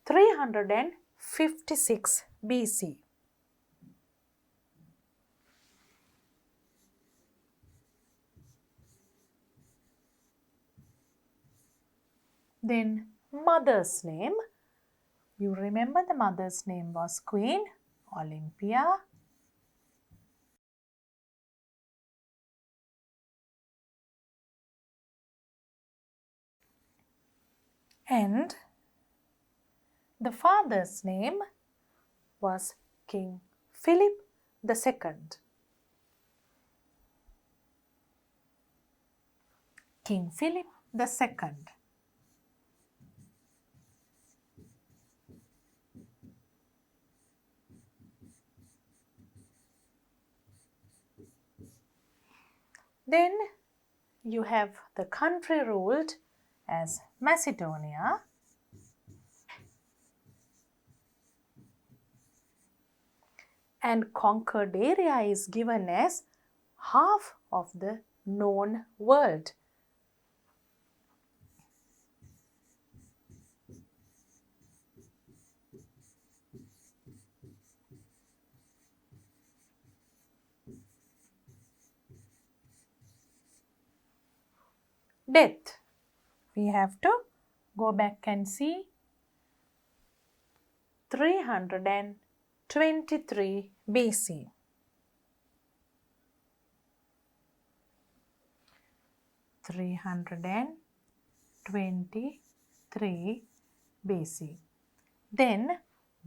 (356 BC). Then mother's name. You remember the mother's name was Queen Olympia. And the father's name was King Philip II. King Philip II. Then you have the country ruled as Macedonia, and conquered area is given as half of the known world. Death. We have to go back and see 323 BC. 323 BC. Then,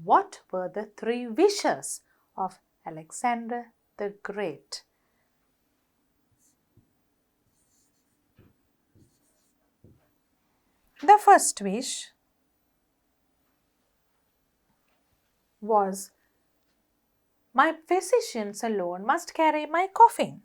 what were the three wishes of Alexander the Great? The first wish was, my physicians alone must carry my coffin.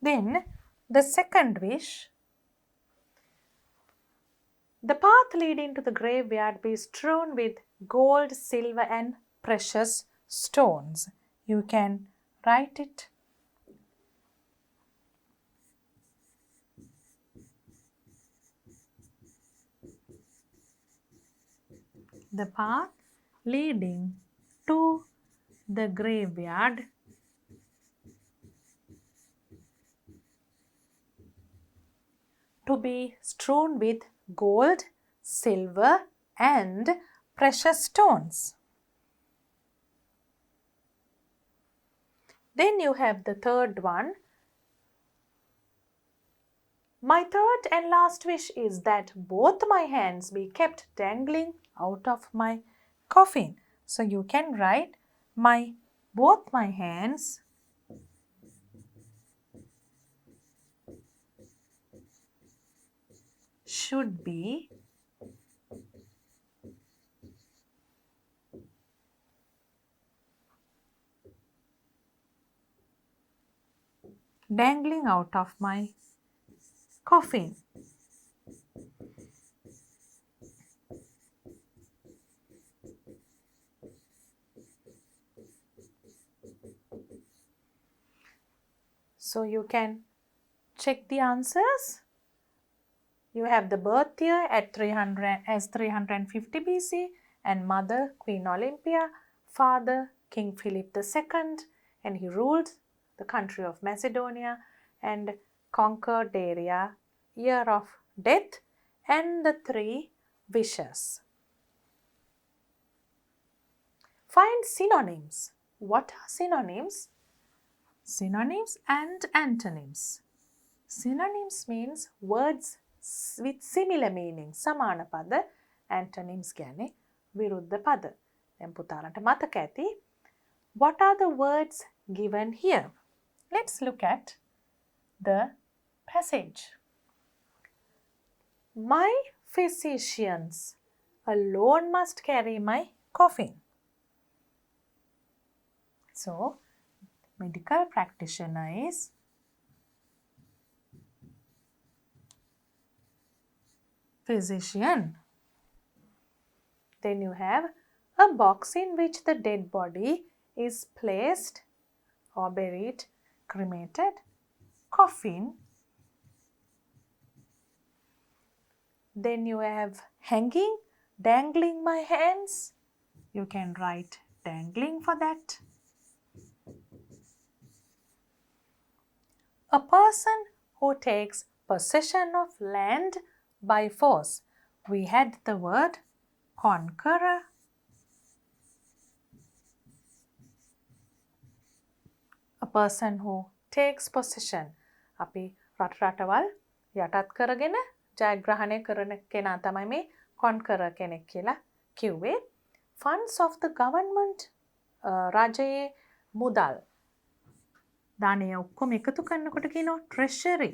Then, the second wish, the path leading to the graveyard be strewn with gold, silver, and precious stones. You can write it. The path leading to the graveyard to be strewn with gold, silver, and precious stones. Then you have the third one. My third and last wish is that both my hands be kept dangling out of my coffin. So you can write both my hands should be dangling out of my coffin. So you can check the answers. You have the birth year at 350 BC, and mother Queen Olympia, father King Philip II, and he ruled the country of Macedonia and conquered area, year of death, and the three wishes. Find synonyms. What are synonyms? Synonyms and antonyms. Synonyms means words with similar meaning. සමාන පද. Antonyms කියන්නේ විරුද්ධ පද. දැන් පුතාලන්ට මතක ඇති. What are the words given here? Let's look at the passage. My physicians alone must carry my coffin. So, medical practitioner is physician. Then you have a box in which the dead body is placed or buried, cremated, coffin, Then you have hanging, dangling my hands. You can write dangling for that. A person who takes possession of land by force. We had the word conqueror. A person who takes possession. අපි රටවල් යටත් කරගෙන ජයග්‍රහණය කරන කෙනා තමයි මේ conqueror කෙනෙක් කියලා කිව්වේ. Funds of the government රජයේ මුදල්. ධනය ඔක්කොම එකතු කරනකොට කියනවා treasury.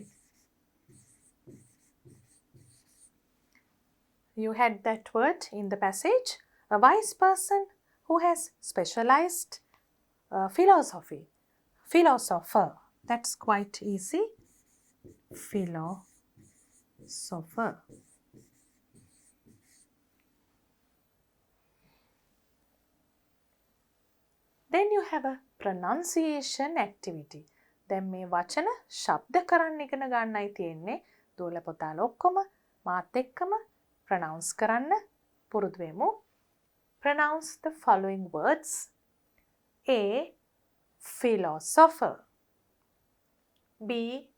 You had that word in the passage. A wise person who has specialized philosophy. Philosopher. That's quite easy. Philosopher. Then you have a pronunciation activity. දැන් මේ වචන ශබ්ද කරන්න ඉගෙන ගන්නයි තියෙන්නේ. දූල පුතාලා ඔක්කොම මාත් එක්කම pronounce කරන්න පුරුදු වෙමු. Pronounce the following words. A. Philosopher. B.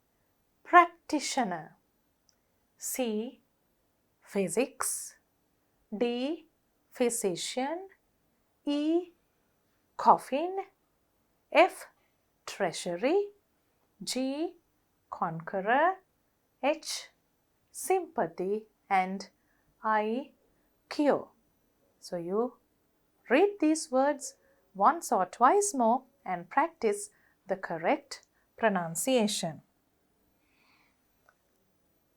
Practitioner. C. Physics. D. Physician. E. Coffin. F. Treasury. G. Conqueror. H. Sympathy. And I. Cure. So you read these words once or twice more and practice the correct pronunciation.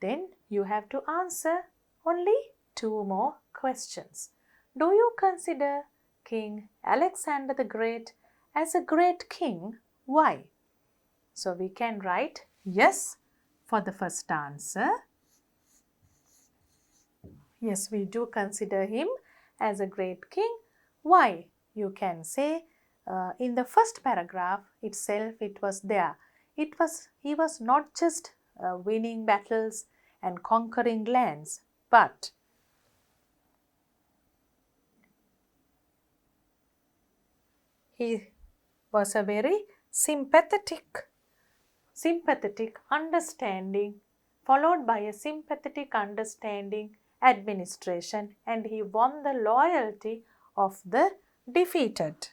Then you have to answer only 2 more questions. Do you consider King Alexander the Great as a great king? Why? So we can write yes for the first answer. Yes, we do consider him as a great king. Why? You can say in the first paragraph itself it was there. He was not just winning battles and conquering lands, but he was a very sympathetic, understanding, followed by a sympathetic, understanding administration, and he won the loyalty of the defeated.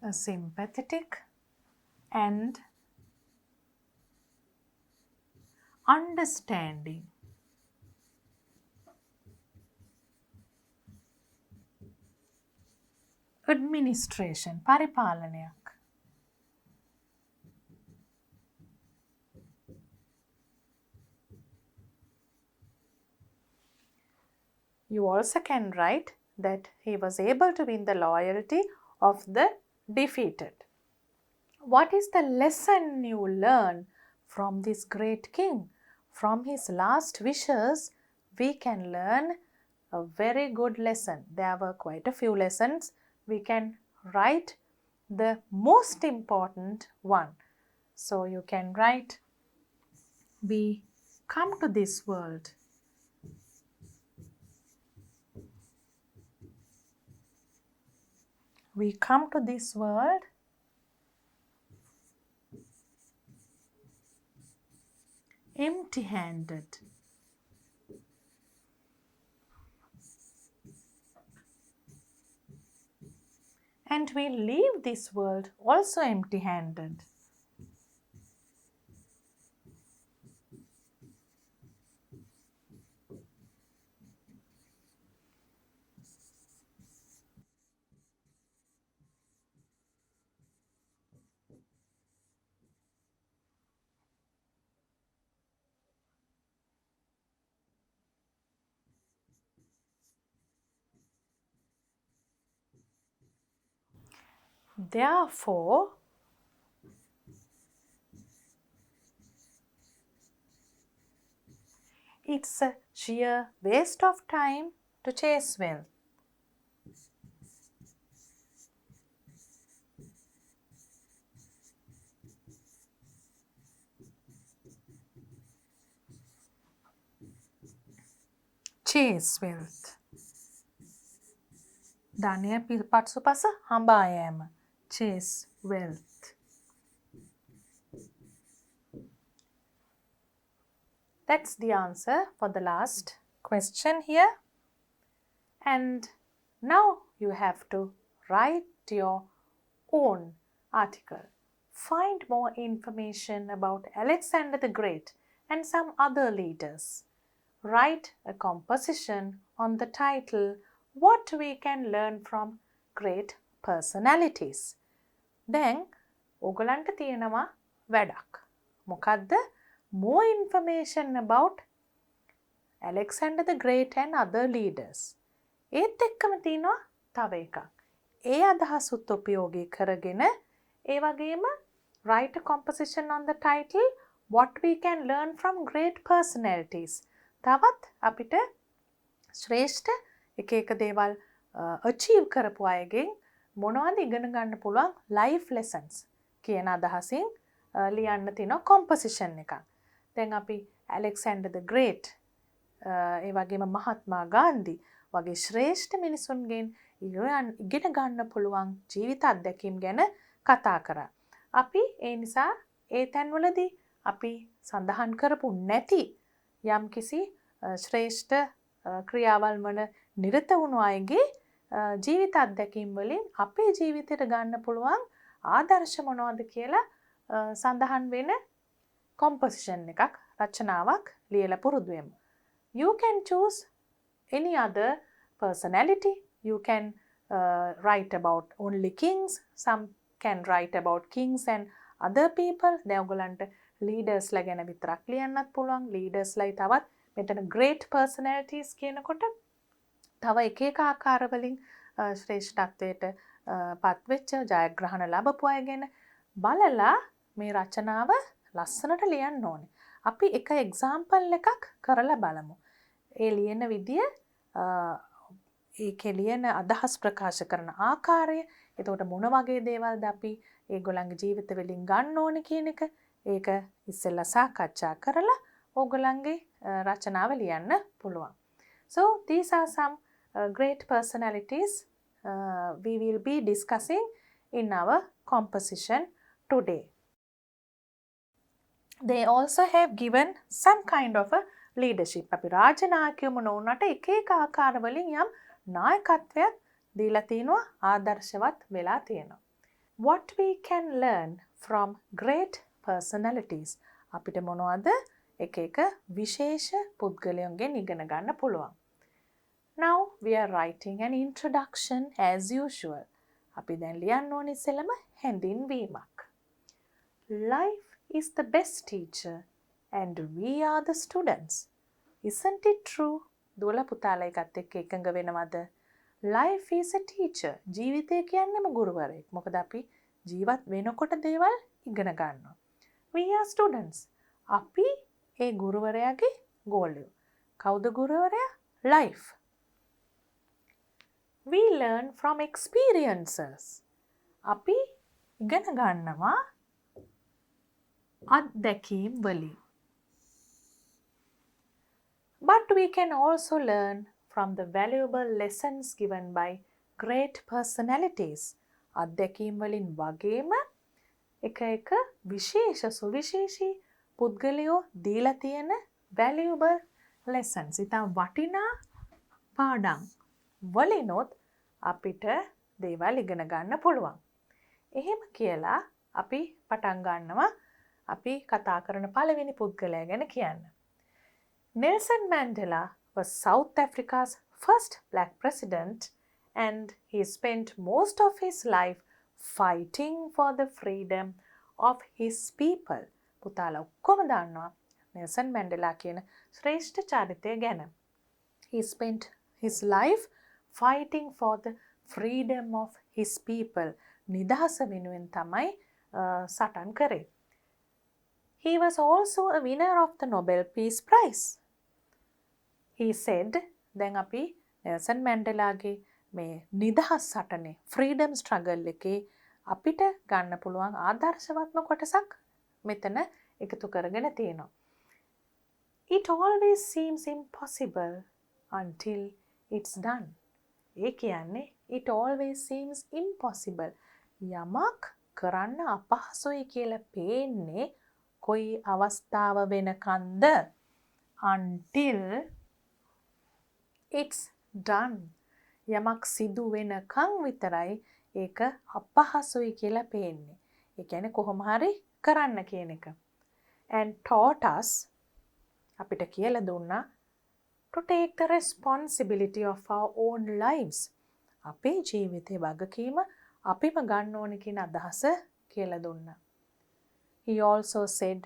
A sympathetic and understanding administration, පරිපාලනයක්. You also can write that he was able to win the loyalty of the defeated. What is the lesson you learn from this great king? From his last wishes, we can learn a very good lesson. There were quite a few lessons. We can write the most important one. So you can write, we come to this world empty-handed. And we leave this world also empty-handed. Therefore, It's a sheer waste of time to chase wealth. Chase wealth. ධනය පසුපස හඹා යෑම. Chase wealth. That's the answer for the last question here. And now you have to write your own article. Find more information about Alexander the Great and some other leaders. Write a composition on the title, What We Can Learn from Great Personalities. Then, ඔගලන්ට තියෙනවා වැඩක්. මොකද්ද? More information about Alexander the Great and other leaders. ඒත් එක්කම තියෙනවා තව එකක්. ඒ අදහසුත් උපයෝගී කරගෙන ඒ වගේම write a composition on the title, What We Can Learn from Great Personalities. තවත් අපිට ශ්‍රේෂ්ඨ එක එක දේවල් achieve කරපු අයගෙන් මොනවද ඉගෙන ගන්න පුළුවන් life lessons කියන අදහසින් ලියන්න තියෙනවා composition එකක්. දැන් අපි Alexander the Great ඒ වගේම මහත්මා ගාන්ධි වගේ ශ්‍රේෂ්ඨ මිනිසුන්ගෙන් ඉගෙන ගන්න පුළුවන් ජීවිත අත්දැකීම් ගැන කතා කරා. අපි ඒ නිසා ඒ තැන්වලදී අපි සඳහන් කරපු නැති යම්කිසි ශ්‍රේෂ්ඨ ක්‍රියාවල් වල නිරත වුණු අයගේ ජීවිත අත්දැකීම් වලින් අපේ ජීවිතයට ගන්න පුළුවන් ආදර්ශ මොනවද කියලා සඳහන් වෙන composition එකක් රචනාවක් ලියලා පුරුදු වෙමු. You can choose any other personality. You can write about only kings. Some can write about kings and other people. දැන් ඔයගලන්ට leaders ලා ගැන විතරක් ලියන්නත් පුළුවන්. leaders ලායි තවත් මෙතන great personalities කියනකොට තව එක එක ආකාරවලින් ශ්‍රේෂ්ඨත්වයට පත්වෙච්ච ජයග්‍රහණ ලැබපු අය ගැන බලලා මේ රචනාව ලස්සනට ලියන්න ඕනේ. අපි එක එක්සාම්පල් එකක් කරලා බලමු. ඒ ලියන විදිය ඒකේ ලියන අදහස් ප්‍රකාශ කරන ආකාරය, එතකොට මොන වගේ දේවල්ද අපි ඒගොල්ලන්ගේ ජීවිත වලින් ගන්න ඕනේ කියන එක ඒක ඉස්සෙල්ලා සාකච්ඡා කරලා ඕගොල්ලන්ගේ රචනාව ලියන්න පුළුවන්. So these are some great personalities we will be discussing in our composition today. They also have given some kind of a leadership. අපි රාජනායකයම නොවුනට එක එක ආකාරවලින් යම් නායකත්වයක් දීලා තිනවා, ආදර්ශවත් වෙලා තියෙනවා. What we can learn from great personalities. අපිට මොනවද එක එක විශේෂ පුද්ගලයන්ගෙන් ඉගෙන ගන්න පුළුවන්. Now we are writing an introduction as usual. අපි දැන් ලියන්න ඕනේ ඉස්සෙල්ලම හැඳින්වීමක්. Life is the best teacher and we are the students. Isn't it true? දුවලා පුතාලා එකත් එක්ක එකඟ වෙනවද? Life is a teacher. ජීවිතය කියන්නේම ගුරුවරයෙක්. මොකද අපි ජීවත් වෙනකොට දේවල් ඉගෙන ගන්නවා. We are students. අපි ඒ ගුරුවරයාගේ ගෝලයෝ. කවුද ගුරුවරයා? Life. We learn from experiences. අපි ඉගෙන ගන්නවා අත්දැකීම් වලින්. But we can also learn from the valuable lessons given by great personalities. අත්දැකීම් වලින් වගේම එක එක විශේෂ සුවිශේෂී පුද්ගලයෝ දීලා තියෙන valuable lessons. ඉතින් වටිනා පාඩම් වලිනොත් අපිට දේවල් ඉගෙන ගන්න පුළුවන්. එහෙම කියලා අපි පටන් ගන්නවා අපි කතා කරන පළවෙනි පුද්ගලයා ගැන කියන්න. Nelson Mandela was South Africa's first black president and he spent most of his life fighting for the freedom of his people. පුතාලා ඔක්කොම දන්නවා නෙල්සන් මැන්ඩෙලා කියන ශ්‍රේෂ්ඨ චරිතය ගැන. He spent his life fighting for the freedom of his people. නිදහස වෙනුවෙන් තමයි සටන් කරේ. He was also a winner of the Nobel Peace Prize. he said දැන් අපි නෙල්සන් මැන්ඩෙලාගේ මේ නිදහස් සටනේ ෆ්‍රීඩම් ස්ට්‍රගල් එකේ අපිට ගන්න පුළුවන් ආදර්ශවත්ම කොටසක් මෙතන එකතු කරගෙන තියෙනවා. It always seems impossible until it's done. ඒ කියන්නේ it always seems impossible. යමක් කරන්න අපහසුයි කියලා පේන්නේ කොයි අවස්ථාව වෙනකන්ද? Until it's done. යමක් සිදු වෙනකන් විතරයි ඒක අපහසුයි කියලා පේන්නේ. ඒ කියන්නේ කොහොම හරි කරන්න කියන එක. And taught us අපිට කියලා දුන්නා to take the responsibility of our own lives. අපේ ජීවිතේ වගකීම අපිම ගන්න ඕනේ කියන අදහස කියලා දුන්නා. He also said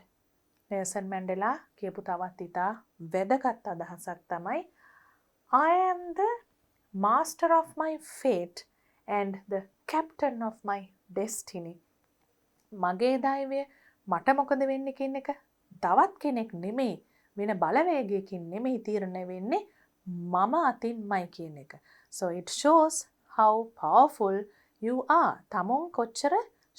Nelson Mandela කියපු තවත් ඉතා වැදගත් අදහසක් තමයි I am the master of my fate and the captain of my destiny. මගේ දෛවය මට මොකද වෙන්නේ කියන එක තවත් කෙනෙක් නෙමෙයි වෙන බලවේගයකින් නෙමෙයි තීරණය වෙන්නේ මම අතින්මයි කියන එක. So it shows how powerful you are. තමුන් කොච්චර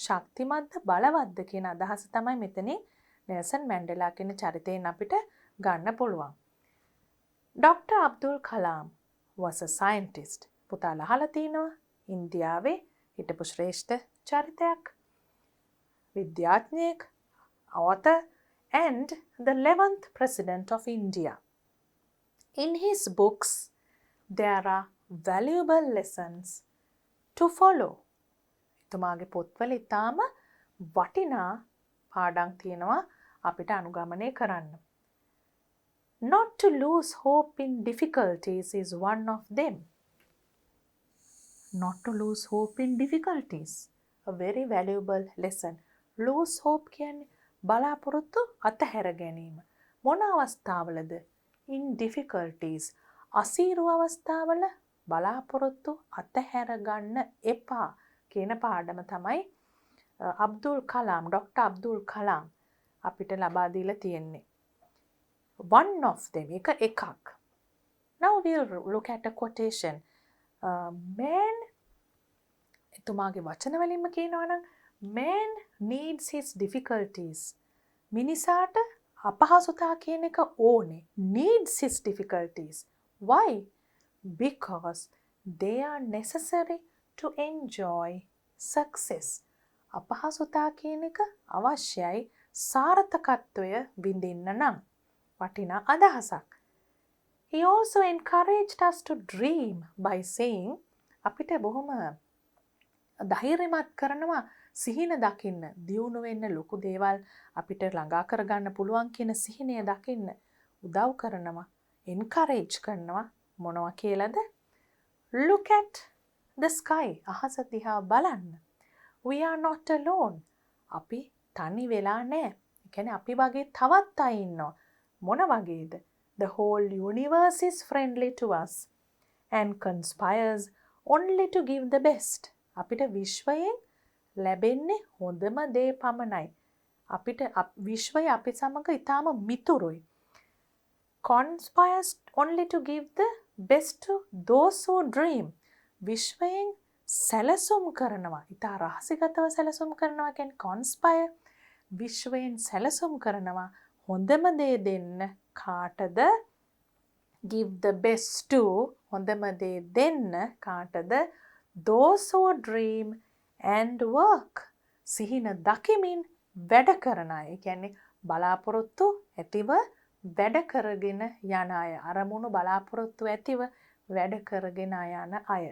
ශක්තිමත්ද බලවත්ද කියන අදහස තමයි මෙතනින් නෙල්සන් මැන්ඩෙලා කියන චරිතයෙන් අපිට ගන්න පුළුවන්. Dr. Abdul Kalam was a scientist. පුතාලා අහලා තිනවා ඉන්දියාවේ හිටපු ශ්‍රේෂ්ඨ චරිතයක්. විද්‍යාඥයෙක්, author and the 11th president of India. In his books, there are valuable lessons to follow. එතුමාගේ පොත්වල ඉතාම වටිනා පාඩම් තියෙනවා අපිට අනුගමනය කරන්න. Not to lose hope in difficulties is one of them. Not to lose hope in difficulties. A very valuable lesson. Lose hope කියන්නේ බලාපොරොත්තු අතහැර ගැනීම. මොන අවස්ථාවලද? In difficulties. අසීරු අවස්ථාවල බලාපොරොත්තු අතහැර ගන්න එපා කියන පාඩම තමයි අබ්දුල් කලාම්, ඩොක්ටර් අබ්දුල් කලාම් අපිට ලබා දීලා තියෙන්නේ. One of them, එකක්. Now we'll look at a quotation. Man, එතුමාගේ වචන වලින්ම කියනවා නම් man needs his difficulties. මිනිසාට අපහසුතා කියන එක ඕනේ. Needs his difficulties. Why? Because they are necessary to enjoy success. අපහසුතා කියන එක අවශ්‍යයි සාර්ථකත්වය විඳින්න නම්. වටිනා අදහසක්. He also encouraged us to dream by saying අපිට බොහොම ධෛර්යමත් කරනවා සිහින දකින්න, දියුණු වෙන්න, ලොකු දේවල් අපිට ළඟා කරගන්න පුළුවන් කියන සිහිනය දකින්න උදව් කරනවා, encourage කරනවා. මොනවා කියලාද? Look at the sky. අහස දිහා බලන්න. We are not alone. අපි තනි වෙලා නැහැ. ඒ කියන්නේ අපි වගේ තවත් අය ඉන්නවා. මොන වගේද? The whole universe is friendly to us and conspires only to give the best. අපිට විශ්වයෙන් ලැබෙන්නේ හොඳම දේ පමණයි. අපිට විශ්වය අපි සමග ඊටාම මිතුරුයි. Conspires only to give the best to those who dream. විශ්වයෙන් සැලසුම් කරනවා. ඊටා රහසිගතව සැලසුම් කරනවා කියන්නේ conspire. විශ්වයෙන් සැලසුම් කරනවා. හොඳම දේ දෙන්න කාටද? Give the best to හොඳම දේ දෙන්න කාටද? Those who dream and work. සිහින දකිමින් වැඩ කරන අය. ඒ කියන්නේ බලාපොරොත්තු ඇතිව වැඩ කරගෙන යන අය. අරමුණු බලාපොරොත්තු ඇතිව වැඩ කරගෙන යන අය.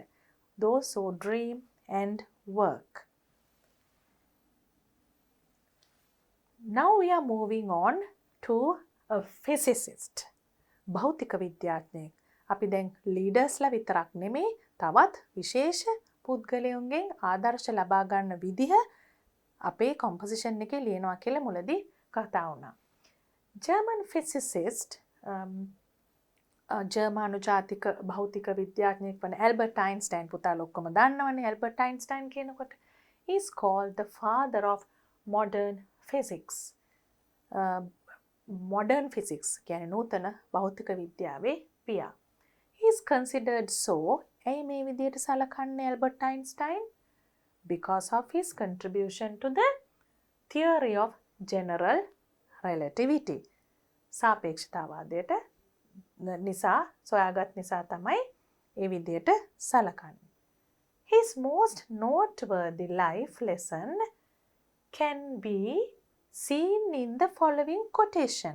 Those who dream and work. Now we are moving on to a physicist. භෞතික විද්‍යාඥයෙක්. අපි දැන් ලීඩර්ස්ලා විතරක් නෙමෙයි තවත් විශේෂ පුද්ගලයන්ගෙන් ආදර්ශ ලබා ගන්න විදිහ අපේ කොම්පොසිෂන් එකේ ලියනවා කියලා මුලදී කතා වුණා. German physicist ජර්මන් ජාතික භෞතික විද්‍යාඥයෙක් වන ඇල්බර්ට් අයින්ස්ටයින් පුතාලා ඔක්කොම දන්නවනේ ඇල්බර්ට් අයින්ස්ටයින් කියනකොට is called the father of modern physics. Modern physics කියන්නේ නූතන භෞතික විද්‍යාවේ පියා. He is considered so. ඇයි මේ විදියට සලකන්නේ Albert Einstein? Because of his contribution to the theory of general relativity. සාපේක්ෂතාවාදයට නිසා සොයාගත් නිසා තමයි ඒ විදියට සලකන්නේ. His most noteworthy life lesson can be seen in the following quotation.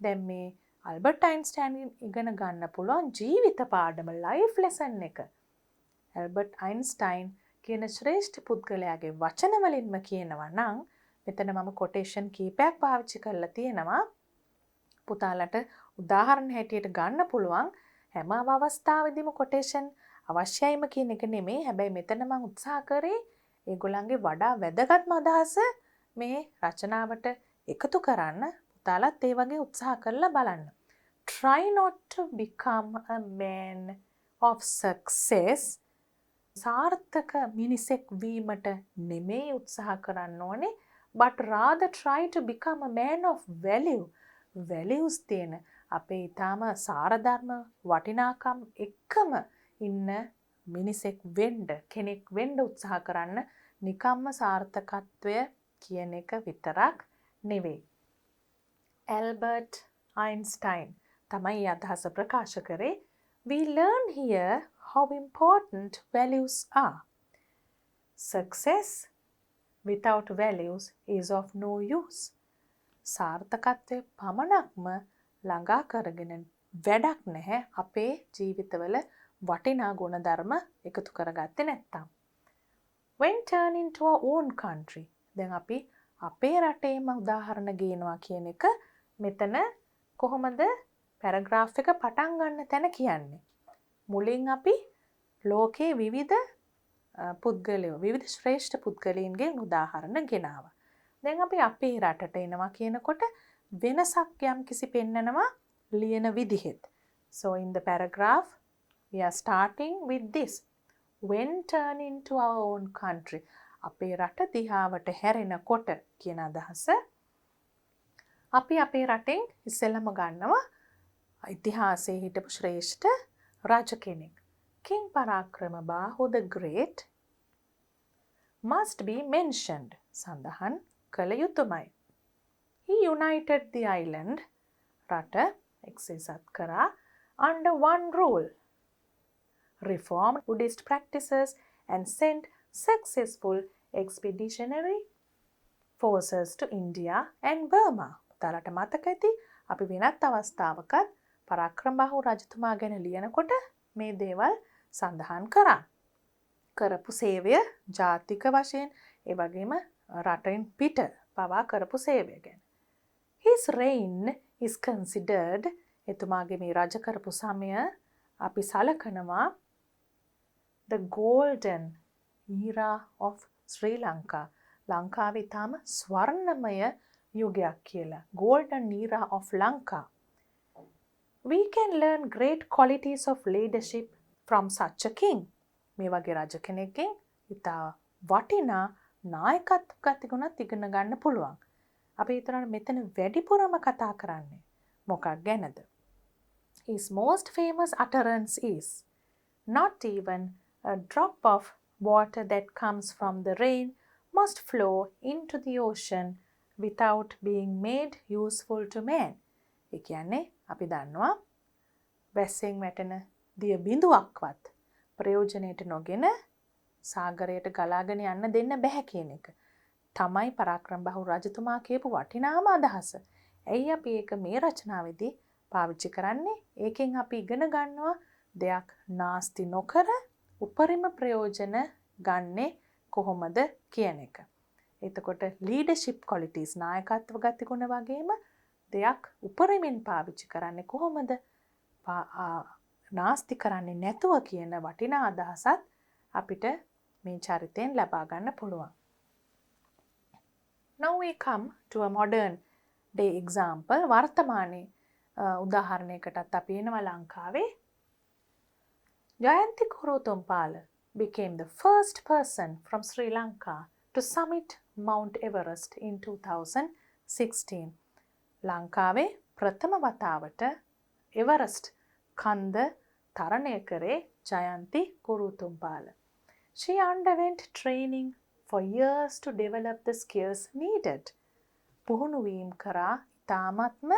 දැන් මේ ඇල්බර්ට් අයින්ස්ටයින් ඉගෙන ගන්න පුළුවන් ජීවිත පාඩම life lesson එක. ඇල්බර්ට් අයින්ස්ටයින් කියන ශ්‍රේෂ්ඨ පුද්ගලයාගේ වචන වලින්ම කියනවා නම් මෙතන මම quotation කීපයක් පාවිච්චි කරලා තියෙනවා. පුතාලට උදාහරණ හැටියට ගන්න පුළුවන්. හැම අවස්ථාවෙදීම quotation අවශ්‍යයිම කියන එක නෙමෙයි. හැබැයි මෙතන මම උත්සාහ කරේ ඒගොල්ලන්ගේ වඩා වැදගත්ම අදහස මේ රචනාවට එකතු කරන්න. පුතාලත් ඒ වගේ උත්සාහ කරලා බලන්න. Try not to become a man of success. සාර්ථක මිනිසෙක් වීමට නෙමෙයි උත්සාහ කරන්න ඕනේ. But rather try to become a man of value. values තියෙන අපේ ඊටාම සාරධර්ම වටිනාකම් එක්කම ඉන්න මිනිසෙක් වෙන්න කෙනෙක් වෙන්න උත්සාහ කරන්න. නිකම්ම සාර්ථකත්වය කියන එක විතරක් නෙවෙයි. ඇල්බර්ට් අයින්ස්ටයින් තමයි අදහස ප්‍රකාශ කරේ. We learn here how important values are. Success without values is of no use. සාර්ථකත්වය පමණක්ම ළඟා කරගෙන වැඩක් නැහැ අපේ ජීවිතවල වටිනා ගුණධර්ම එකතු කරගත්තේ නැත්තම්. When turning to our own country. දැන් අපි අපේ රටේම උදාහරණ ගේනවා කියන එක මෙතන කොහොමද පැරග්‍රාෆ් එක පටන් ගන්න තැන කියන්නේ. මුලින් අපි ලෝකයේ විවිධ පුද්ගලයෝ විවිධ ශ්‍රේෂ්ඨ පුද්ගලයන්ගේ උදාහරණ ගෙනාවා. දැන් අපි අපේ රටට එනවා කියනකොට වෙනසක් යම් කිසි පෙන්නනවා ලියන විදිහෙත්. So in the paragraph we are starting with this. When turning to our own country. අපේ රට දිහාවට හැරෙනකොට කියන අදහස අපි අපේ රටෙන් ඉස්සෙල්ලම ගන්නවා ඉතිහාසයේ හිටපු ශ්‍රේෂ්ඨ රජ කෙනෙක්. King Parakramabahu the Great must be mentioned. සඳහන් කළ යුතුමයි. He united the island රට එක්සේසත් කරා under one rule. Reformed Buddhist practices and sent successful expeditionary forces to India and Burma. තරට මතක ඇති අපි වෙනත් අවස්ථාවකත් පරාක්‍රමබාහු රජතුමා ගැන ලියනකොට මේ දේවල් සඳහන් කරා. කරපු සේවය ජාතික වශයෙන් ඒ වගේම රටින් පිට පවා කරපු සේවය ගැන. His reign is considered එතුමාගේ මේ රජ කරපු සමය අපි සලකනවා the golden era of Sri Lanka. ලංකාවේ තාම ස්වර්ණමය යුගයක් කියලා. Golden era of Lanka. We can learn great qualities of leadership from such a king. මේ වගේ රජ කෙනෙක්ගෙන් ඉතා වටිනා නායකත්ව ගතිගුණත් ඉගෙන ගන්න පුළුවන්. අපි හිතනවා මෙතන වැඩිපුරම කතා කරන්නේ මොකක් ගැනද? His most famous utterance is not even a drop of water that comes from the rain must flow into the ocean without being made useful to man. ඒ කියන්නේ අපි දන්නවා වැස්සෙන් වැටෙන දිය බිඳුවක්වත් ප්‍රයෝජනයට නොගෙන සාගරයට ගලාගෙන යන්න දෙන්න බැහැ කියන එක. තමයි පරාක්‍රමබාහු රජතුමා කියපු වටිනාම අදහස. ඇයි අපි ඒක මේ රචනාවේදී පාවිච්චි කරන්නේ? ඒකෙන් අපි ඉගෙන ගන්නවා දෙයක් නාස්ති නොකර උපරිම ප්‍රයෝජන ගන්නෙ කොහොමද කියන එක. එතකොට leadership qualities නායකත්ව ගතිගුණ වගේම දෙයක් උපරිමෙන් පාවිච්චි කරන්නේ කොහොමද? නාස්ති කරන්නේ නැතුව කියන වටිනා අදහසත් අපිට මේ චරිතයෙන් ලබා ගන්න පුළුවන්. Now we come to a modern day example. වර්තමානයේ උදාහරණයකටත් අපි එනවා ලංකාවේ. Jayanthi Kurutumpala became the first person from Sri Lanka to summit Mount Everest in 2016. ලංකාවේ ප්‍රථම වතාවට එවරස්ට් කන්ද තරණය කරේ ජයන්ති කුරුතුම්පාල. She underwent training for years to develop the skills needed. පුහුණුවීම් කරා ඉතාමත්ම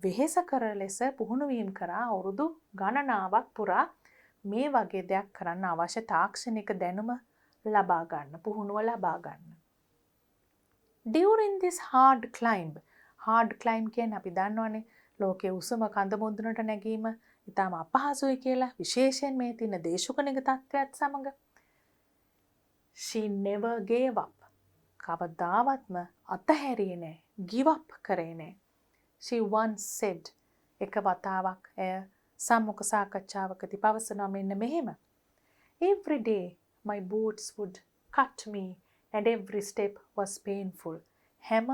වෙහෙසකර ලෙස පුහුණුවීම් කරා අවුරුදු ගණනාවක් පුරා මේ වගේ දෙයක් කරන්න අවශ්‍ය තාක්ෂණික දැනුම ලබා ගන්න, පුහුණුව ලබා ගන්න. During this hard climb කියන්නේ අපි දන්නවනේ ලෝකයේ උසම කඳ මුදුනට නැගීම ඉතාම අපහසුයි කියලා, විශේෂයෙන් මේ තියෙන දේශගුණික තත්ත්වයක් සමග. She never gave up. කවදාවත්ම අතහැරියේ නැහැ, give up කරේ නැහැ. She once said, එක වතාවක් එය සම්මුඛ සාකච්ඡාවකදී පවසනවා මෙන්න මෙහෙම. Every day my boots would cut me and every step was painful. හැම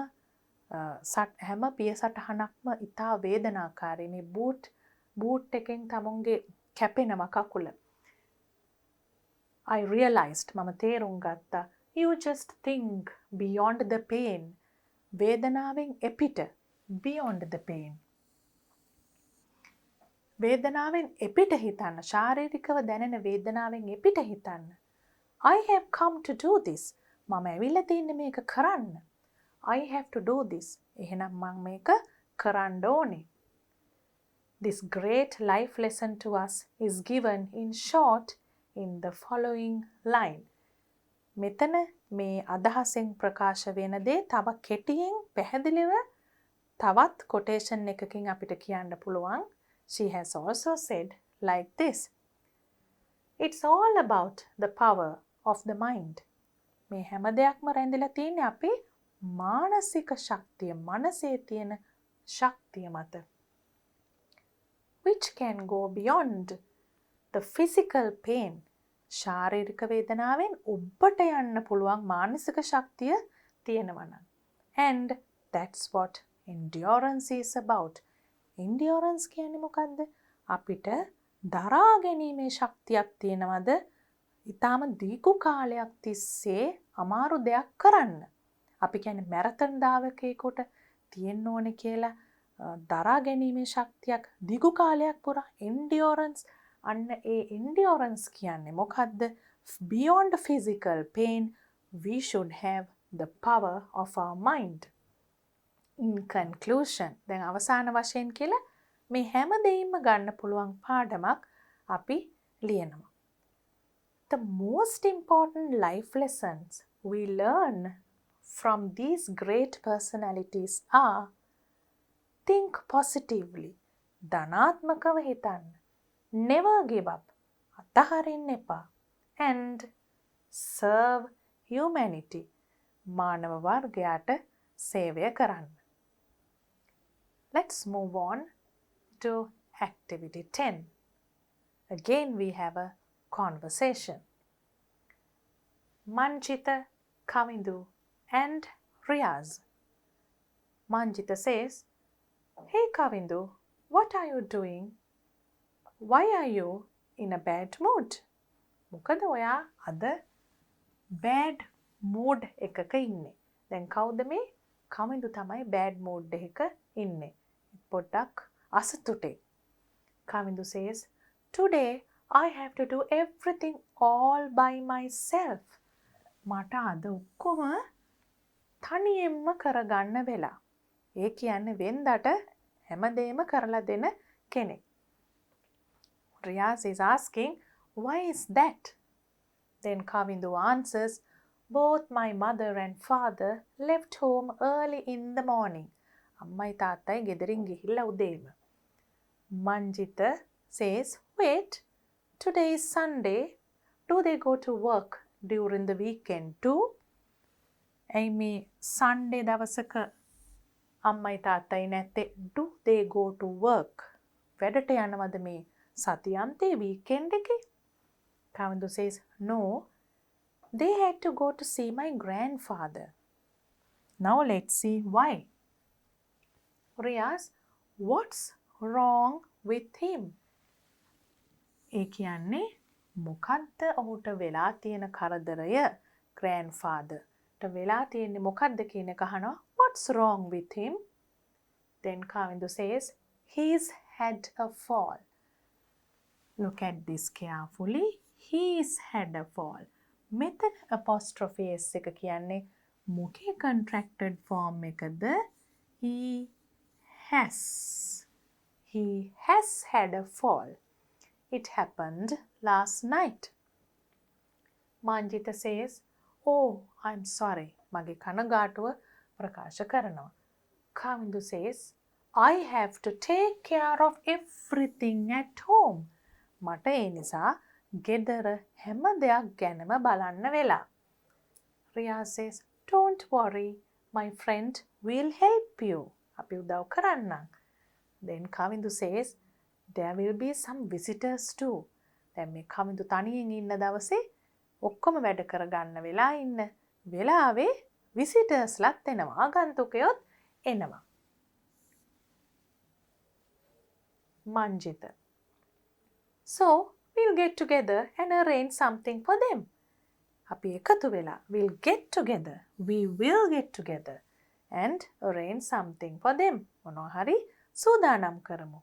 පිය සටහනක්ම ඉතා වේදනාකාරී. මේ බූට් එකෙන් තමුන්ගේ කැපෙනවා කකුල. I realized, මම තේරුම් ගත්තා, you just think beyond the pain. වේදනාවෙන් එපිට, beyond the pain. වේදනාවෙන් එපිට හිතන්න, ශාරීරිකව දැනෙන වේදනාවෙන් එපිට හිතන්න. I have come to do this. මම ඇවිල්ලා තින්නේ මේක කරන්න. I have to do this. එහෙනම් මම මේක කරන්න ඕනේ. This great life lesson to us is given in short in the following line. මෙතන මේ අදහසෙන් ප්‍රකාශ වෙන දේ තව කෙටියෙන් පැහැදිලිව තවත් කොටේෂන් එකකින් අපිට කියන්න පුළුවන්. She has also said like this. It's all about the power of the mind. මේ හැම දෙයක්ම රැඳිලා තියෙන්නේ අපේ මානසික ශක්තිය, මනසේ තියෙන ශක්තිය මත. Which can go beyond the physical pain. ශාරීරික වේදනාවෙන් ඔබට යන්න පුළුවන් මානසික ශක්තිය තියෙනවා නම්. And that's what endurance is about. endurance කියන්නේ මොකද්ද? අපිට දරා ගැනීමේ ශක්තියක් තියෙනවද? ඊටාම දීර්ඝ කාලයක් තිස්සේ අමාරු දෙයක් කරන්න. අපි කියන්නේ මැරතන් දාවකයෙකුට තියෙන්න ඕනේ කියලා දරා ගැනීමේ ශක්තියක් දීර්ඝ කාලයක් පුරා endurance. අන්න ඒ endurance කියන්නේ මොකද්ද? Beyond physical pain, we should have the power of our mind. In conclusion, දැන් අවසාන වශයෙන් කියලා මේ හැම දෙයින්ම ගන්න පුළුවන් පාඩමක් අපි ලියනවා. The most important life lessons we learn from these great personalities are: think positively, ධනාත්මකව හිතන්න, never give up, අතහරින්න එපා, and serve humanity, මානව වර්ගයාට සේවය කරන්න. Let's move on to activity 10. Again we have a conversation. Manjita, Kavindu and Riaz. Manjita says, "Hey Kavindu, what are you doing? Why are you in a bad mood?" මොකද ඔයා අද bad mood එකක ඉන්නේ. දැන් කවුද මේ? කවිඳු තමයි bad mood එකක ඉන්නේ. පොඩ්ඩක් අසතුටේ. කවිඳු says, "Today I have to do everything all by myself." මට අද ඔක්කොම තනියෙන්ම කරගන්න වෙලා. ඒ කියන්නේ වෙන්දට හැමදේම කරලා දෙන කෙනෙක්. Riaz is asking, "Why is that?" Then Kavindu answers, "Both my mother and father left home early in the morning." අම්මයි තාත්තයි ගෙදරින් ගිහිල්ලා උදේම. Manjita says, "Wait, today is Sunday. Do they go to work during the weekend too?" ඇයි මේ Sunday දවසක අම්මයි තාත්තයි නැත්තේ? Do they go to work? වැඩට යනවද මේ සතියන්තේ weekend එකේ? Kavindu says, "No, they had to go to see my grandfather." Now let's see why. Riaz, what's wrong with him? ඒ කියන්නේ මොකද්ද ඔහුට වෙලා තියෙන කරදරය? grandfather ට වෙලා තියෙන්නේ මොකද්ද කියන එක අහනවා. What's wrong with him? Then Kavindu says, "He's had a fall." Look at this carefully. He's had a fall. මෙතන apostrophe s එක කියන්නේ මොකේ contracted form එකද? He has. He has had a fall. It happened last night. Manjita says, "Oh, I'm sorry." මගේ කනගාටුව ප්‍රකාශ කරනවා. Kavindu says, "I have to take care of everything at home." මට ඒ නිසා ගෙදර හැම දෙයක් ගැනම බලන්න වෙලා. Riya says, "Don't worry, my friend will help you." අපි උදව් කරන්නම්. Then Kavindu says, "There will be some visitors too." දැන් මේ කවිඳු තනියෙන් ඉන්න දවසේ ඔක්කොම වැඩ කරගන්න වෙලා ඉන්න වෙලාවේ visitorsලත් එනවා. ආගන්තුකයොත් එනවා. Manjita. So, we'll get together and arrange something for them. අපි එකතු වෙලා we'll get together. We will get together and arrange something for them. මොනවා හරි සූදානම් කරමු.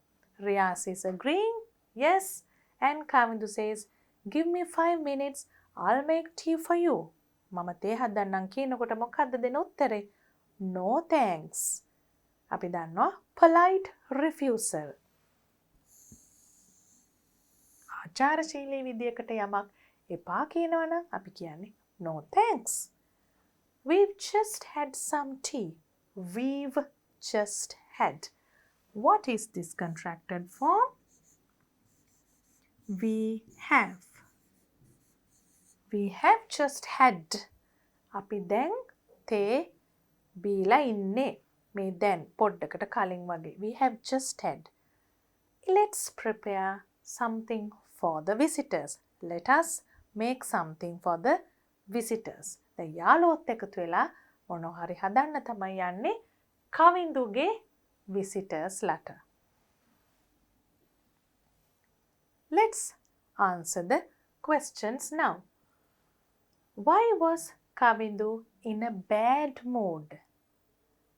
Riyas is agreeing. Yes. And Kavindu says, "Give me 5 minutes. I'll make tea for you." මම තේ හදන්නම් කියනකොට මොකද්ද දෙන උත්තරේ? No thanks. අපි දන්නවා polite refusal. ආචාරශීලී විදියකට යමක් එපා කියනවා නම් අපි කියන්නේ no thanks. We've just had some tea. We've just had. What is this contracted form? We have. We have just had. අපි දැන් තේ බීලා ඉන්නේ. මේ දැන් පොඩ්ඩකට කලින් වගේ. We have just had. Let's prepare something for the visitors. Let us make something for the visitors. දැන් යාළුවොත් එකතු වෙලා මොනවා හරි හදන්න තමයි යන්නේ කවින්දුගේ visitors ලට. Let's answer the questions now. Why was Kavindu in a bad mood?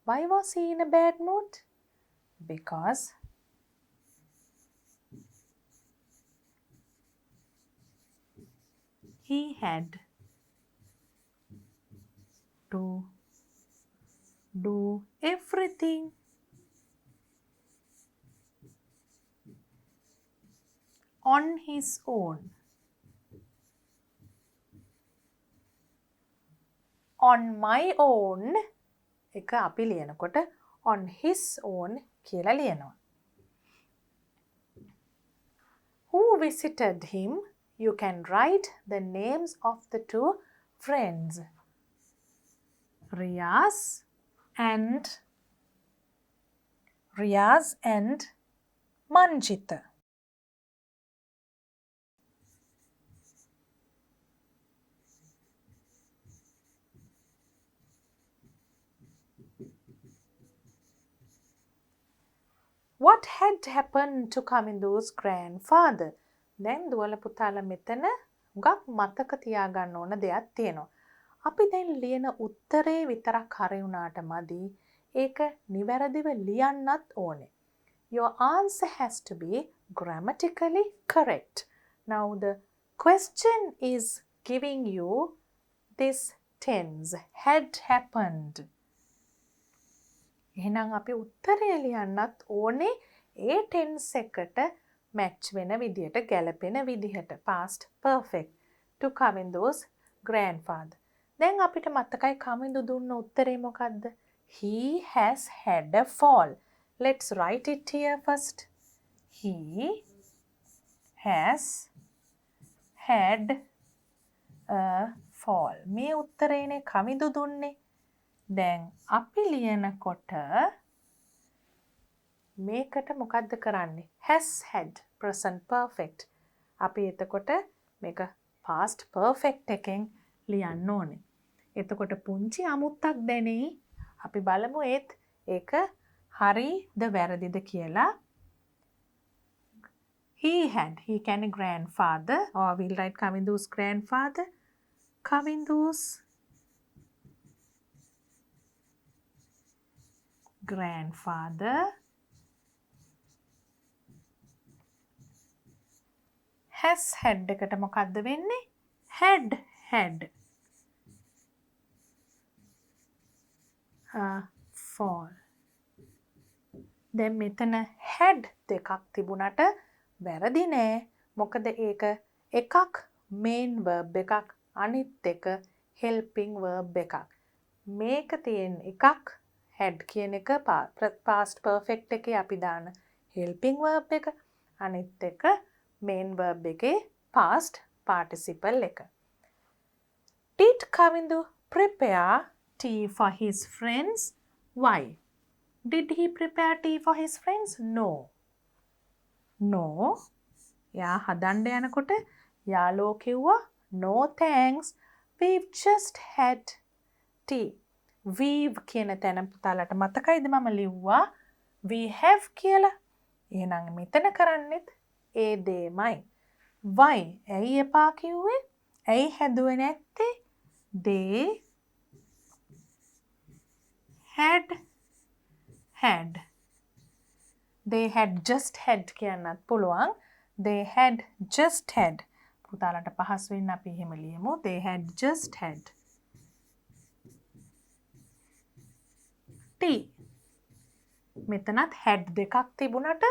Why was he in a bad mood? Because he had to do everything on his own. On my own එක අපි ලියනකොට on his own කියලා ලියනවා. Who visited him? You can write the names of the two friends. Riyaz and Manjita. What had happened to Kavindu's grandfather? දැන් දුවල පුතාලා මෙතන හුඟක් මතක තියාගන්න ඕන දෙයක් තියෙනවා. අපි දැන් ලියන උත්තරේ විතරක් හරි වුණාට මදි. ඒක නිවැරදිව ලියන්නත් ඕනේ. Your answer has to be grammatically correct. Now the question is giving you this tense had happened. එහෙනම් අපි උත්තරය ලියන්නත් ඕනේ ඒ ටෙන්ස් එකට මැච් වෙන විදිහට ගැලපෙන විදිහට past perfect to Kavindu's grandfather. දැන් අපිට මතකයි කවිඳු දුන්න උත්තරේ මොකද්ද? He has had a fall. Let's write it here first. He has had a fall. මේ උත්තරේනේ කවිඳු දුන්නේ. දැන් අපි ලියනකොට මේකට මොකද්ද කරන්නේ? has had present perfect. අපි එතකොට මේක past perfect එකෙන් ලියන්න ඕනේ. එතකොට පුංචි අමුත්තක් දැනේ. අපි බලමු ඒත් ඒක හරිද වැරදිද කියලා. He කියන්නේ grandfather, or we'll write Kavindu's grandfather. Kavindu's grandfather has had එකට මොකක්ද වෙන්නේ? had fall. දැන් මෙතන had දෙකක් තිබුණට වැරදි නෑ. මොකද ඒක එකක් main verb එකක් අනිත් එක helping verb එකක්. මේක තියෙන එකක් had කියන එක past perfect එකේ අපි දාන helping verb එක. අනිත් එක main verb එකේ past participle එක. Did Kavindu prepare tea for his friends? Why? Did he prepare tea for his friends? No. No. යා හදන්න යනකොට යාළුවෝ කිව්වා no thanks. We've just had tea. We've කියන තැන පුතාලට මතකයිද මම ලිව්වා we have කියලා. එහෙනම් මෙතන කරන්නෙත් ඒ දෙමයි. Why? ඇයි එපා කිව්වේ? ඇයි හැදුවේ නැත්තේ? They had. They had just had කියන්නත් පුළුවන්. They had just had. පුතාලට පහසු වෙන්න අපි එහෙම ලියමු. They had just had tea. මෙතනත් had දෙකක් තිබුණට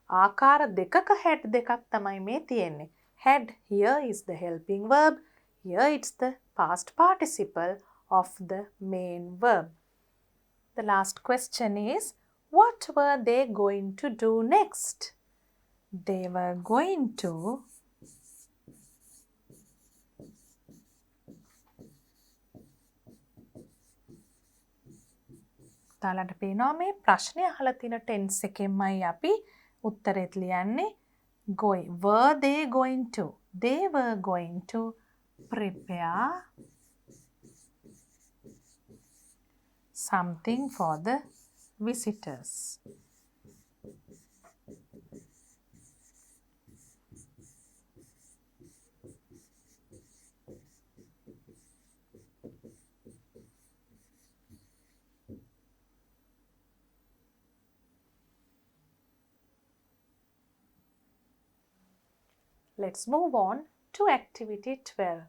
ආකාර දෙකක had දෙකක් තමයි මේ තියෙන්නේ. Had here is the helping verb. Here it's the past participle of the main verb. The last question is, what were they going to do next? They were going to තාලට පේනවා මේ ප්‍රශ්නය අහලා තියෙන tense එකෙන්මයි අපි උත්තරෙත් ලියන්නේ. Going. Were they going to? They were going to prepare something for the visitors. Let's move on to activity 12,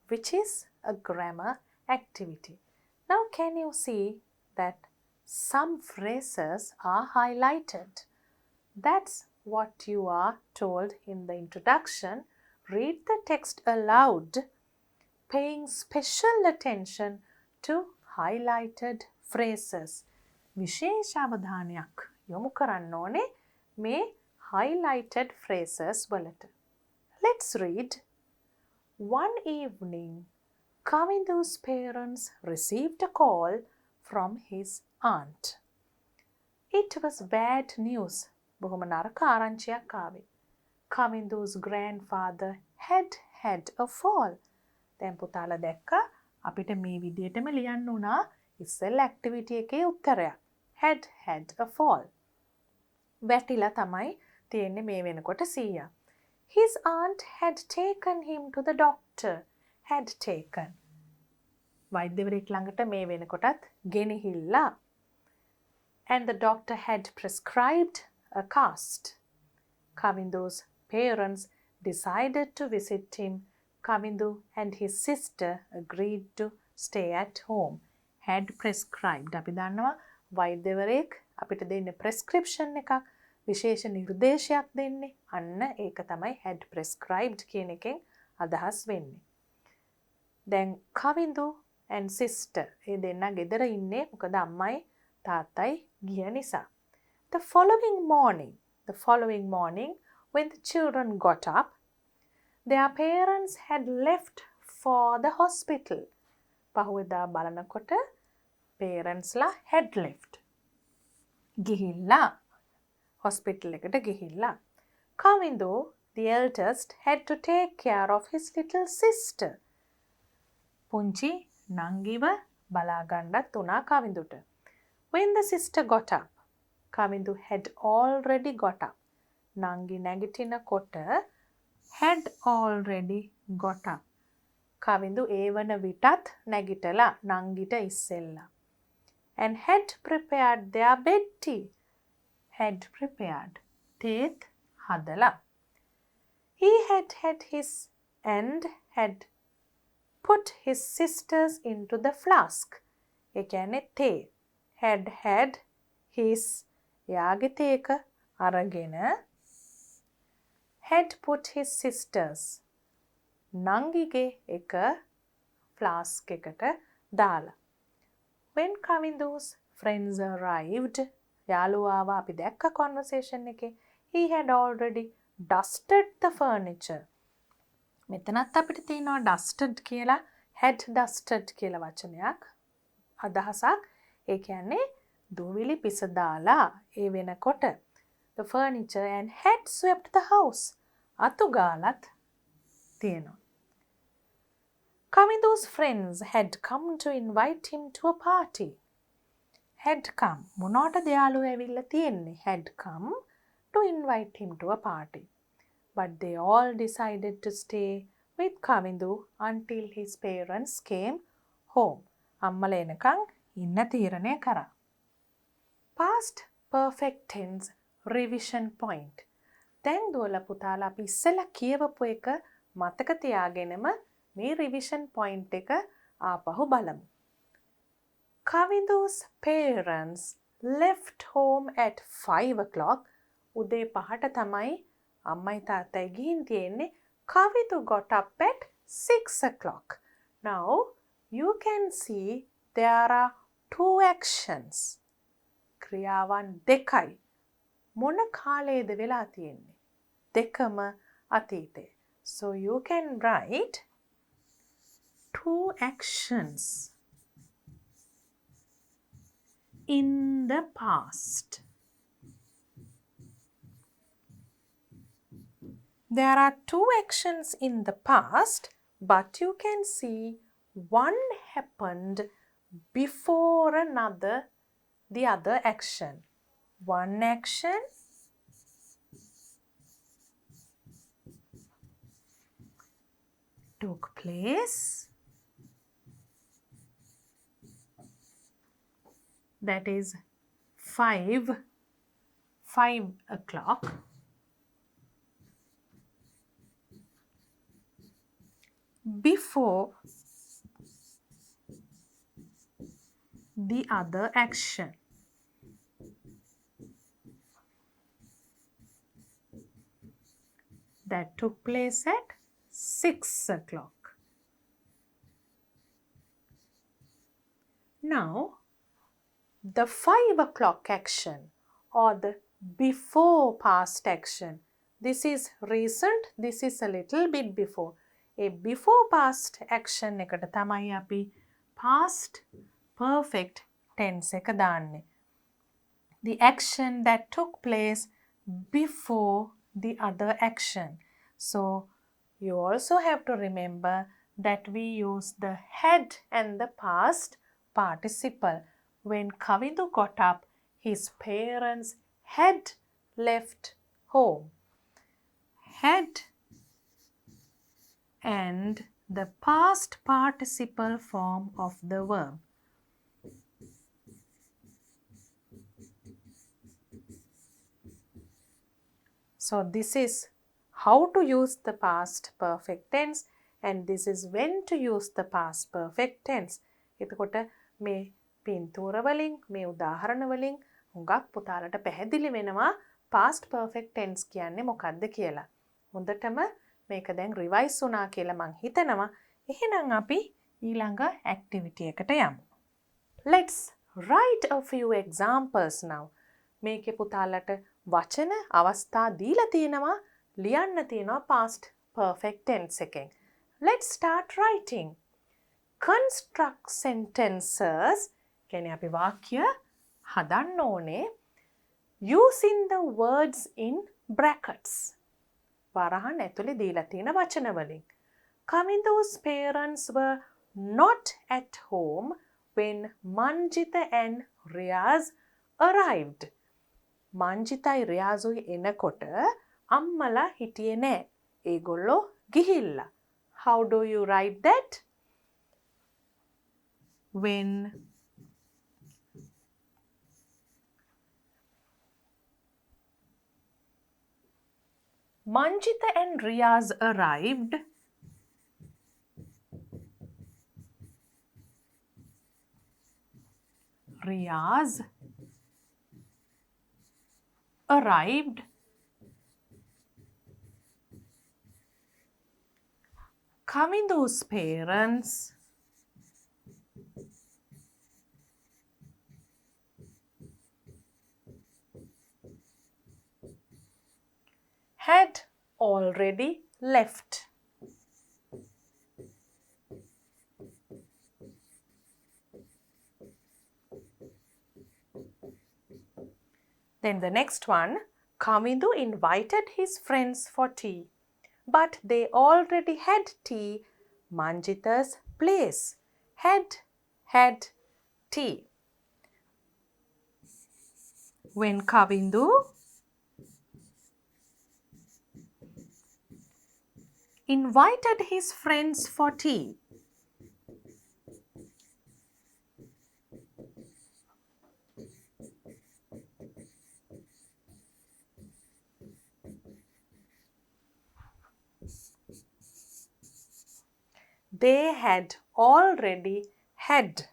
which is a grammar activity. Now, can you see that some phrases are highlighted? That's what you are told in the introduction. Read the text aloud, paying special attention to highlighted phrases. විශේෂ අවධානයක් යොමු කරන්න ඕනේ මේ highlighted phrases වලට. Let's read. One evening, Kavindu's parents received a call from his aunt. It was bad news. බොහොම නරක ආරංචියක් ආවේ. Kavindu's grandfather had had a fall. දැන් පුතාලා දැක්කා අපිට මේ විදිහටම ලියන්න උනා ඉස්සෙල් activity එකේ උත්තරයක්. Had had a fall. වැටිලා තමයි තියෙන්නේ මේ වෙනකොට 100. His aunt had taken him to the doctor. Had taken. වෛද්‍යවරයෙක් ළඟට මේ වෙනකොටත් ගෙනහිල්ලා. And the doctor had prescribed a cast. Kavindu's parents decided to visit him. Kavindu and his sister agreed to stay at home. Had prescribed. අපි දන්නවා වෛද්‍යවරයෙක් අපිට දෙන්නේ prescription එකක්. විශේෂ නිර්දේශයක් දෙන්නේ. අන්න ඒක තමයි had prescribed කියන එකෙන් අදහස් වෙන්නේ. දැන් Kavindu and sister ඒ දෙන්නා ගෙදර ඉන්නේ මොකද අම්මයි තාත්තයි ගිය නිසා. The following morning when the children got up, their parents had left for the hospital. පහුවෙදා බලනකොට parents ලා had left. ගිහිල්ලා hospital එකට ගිහිල්ලා. Kavindu, the eldest, had to take care of his little sister. පුංචි නංගිව බලා ගන්නත් උනා කවිඳුට. When the sister got up, Kavindu had already got up. නංගි නැගිටිනකොට had already got up. Kavindu ඒ වන විටත් නැගිටලා නංගිට ඉස්සෙල්ලා. And had prepared their bed tea. Had prepared. තේත් හදලා. He had had put his sisters into the flask. ඒ කියන්නේ තේ. had his එයාගේ තේක අරගෙන had put his sisters නංගිගේ එක ෆ්ලාස්ක් එකට දාලා. When Kavindu's friends arrived, යාළුවාව අපි දැක්ක conversation එකේ, he had already dusted the furniture. මෙතනත් අපිට තියෙනවා dusted කියලා, had dusted කියලා වචනයක්. අදහසක් ඒ කියන්නේ දූවිලි පිස දාලා ඒ වෙනකොට the furniture and had swept the house. අතු ගාලත් තියෙනවා. Kavindu's friends had come to invite him to a party. Had come. මොනවටද යාළුවෝ ඇවිල්ලා තියෙන්නේ? Had come to invite him to a party. But they all decided to stay with Kavindu until his parents came home. අම්මලා එනකන් ඉන්න තීරණය කරා. Past perfect tense revision point. දැන් දුවලා පුතාලා අපි ඉස්සෙල්ලා කියවපු එක මතක තියාගෙනම මේ revision point එක ආපහු බලමු. Kavindu's parents left home at 5 o'clock. උදේ 5ට තමයි අම්මයි තාත්තයි ගිහින් තියෙන්නේ. Kavindu got up at 6 o'clock. Now you can see there are two actions. ක්‍රියාවන් දෙකයි. මොන කාලයේද වෙලා තියෙන්නේ? දෙකම අතීතේ. So you can write two actions in the past. There are two actions in the past, but you can see one happened before the other action. One action took place that is 5 o'clock. Before the other action. That took place at 6 o'clock. Now, the 5 o'clock action or the before past action. This is recent, this is a little bit before. A before past action එකට තමයි අපි past perfect tense එක දාන්නේ. The action that took place before the other action. So you also have to remember that we use the had and the past participle. When Kavindu got up, his parents had left home. Had and the past participle form of the verb. So this is how to use the past perfect tense and this is when to use the past perfect tense. එතකොට මේ පින්තූර වලින් මේ උදාහරණ වලින් හුඟක් පුතාලට පැහැදිලි වෙනවා past perfect tense කියන්නේ මොකක්ද කියලා. හොඳටම මේක දැන් රිවයිස් වුණා කියලා මං හිතනවා. එහෙනම් අපි ඊළඟ ඇක්ටිවිටි එකට යමු. Let's write a few examples now. මේකේ පුතාලට වචන අවස්ථා දීලා තියෙනවා. ලියන්න තියෙනවා past perfect tense එකෙන්. Let's start writing. Construct sentences. කියන්නේ අපි වාක්‍ය හදන්න ඕනේ using the words in brackets. වරහන් ඇතුලේ දීලා තියෙන වචන වලින්. Kavindu's parents were not at home when Manjita and Riaz arrived. මංජිතයි රියාසුයි එනකොට අම්මලා හිටියේ නෑ. ඒගොල්ලෝ ගිහිල්ලා. How do you write that? When Manjitha and Riyaz arrived. Riyaz arrived. Kavindu's parents had already left. Then the next one, Kavindu invited his friends for tea, but they already had tea Manjitha's place. Had tea. When Kavindu invited his friends for tea, they had already had.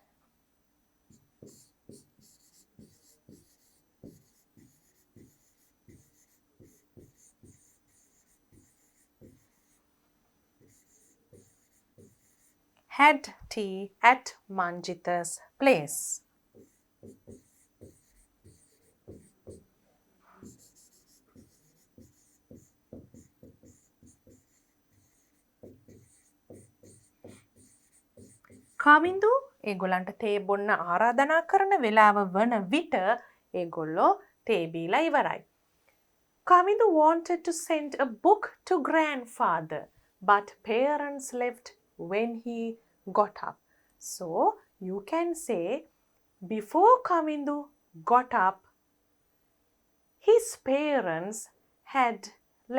Had tea at Manjitha's place. කවින්දු ඒගොල්ලන්ට තේ බොන්න ආරාධනා කරන වෙලාව වන විට ඒගොල්ලෝ තේ බීලා ඉවරයි. Kavindu wanted to send a book to grandfather, but parents left when he got up. So you can say, before Kavindu got up, his parents had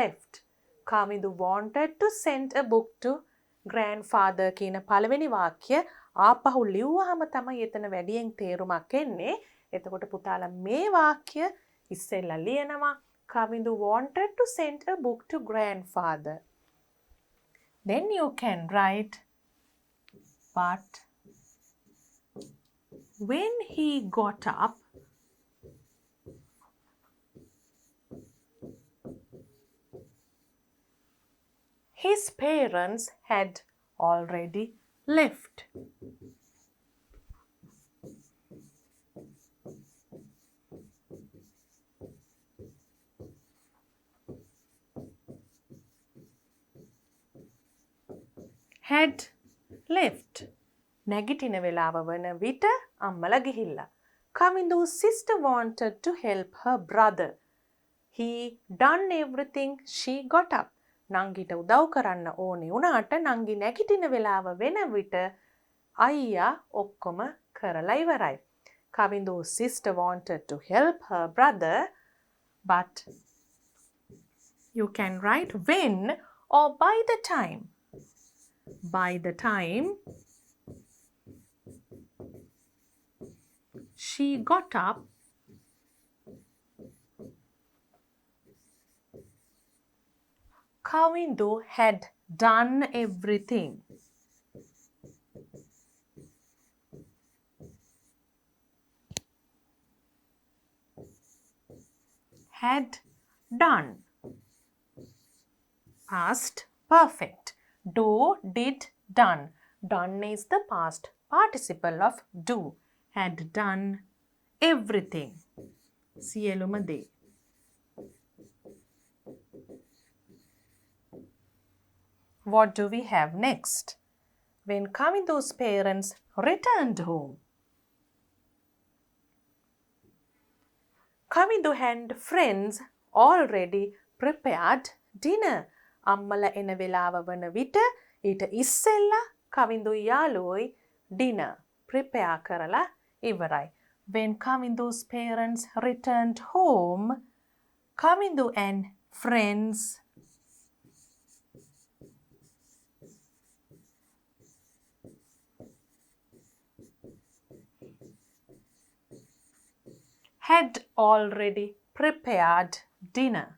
left. Kavindu wanted to send a book to grandfather කියන පළවෙනි වාක්‍ය ආපහු ලිව්වහම තමයි එතන වැඩියෙන් තේරුමක් එන්නේ. එතකොට පුතාලා මේ වාක්‍ය ඉස්සෙල්ලා ලියනවා. Kavindu wanted to send a book to grandfather. Then you can write, but when he got up, his parents had already left. Had left. නැගිටින වෙලාව වන විට අම්මලා ගිහිල්ලා. Kavindu's sister wanted to help her brother. He done everything she got up. නංගිට උදව් කරන්න ඕනේ වුණාට නංගි නැගිටින වෙලාව වෙන විට අයියා ඔක්කොම කරලා ඉවරයි. Kavindu's sister wanted to help her brother, but you can write when or by the time. By the time she got up, Kavindu had done everything. Had done. Past perfect. Do, did, done. Done is the past participle of do. Had done everything. සියලුම දේ. What do we have next? When Kavindu's parents returned home, Kavindu and friends already prepared dinner. අම්මලා එන වෙලාව වන විට ඊට ඉස්සෙල්ලා කවින්දු යාළුවෝයි dinner prepare කරලා ඉවරයි. When Kavindu's parents returned home, Kavindu and friends had already prepared dinner.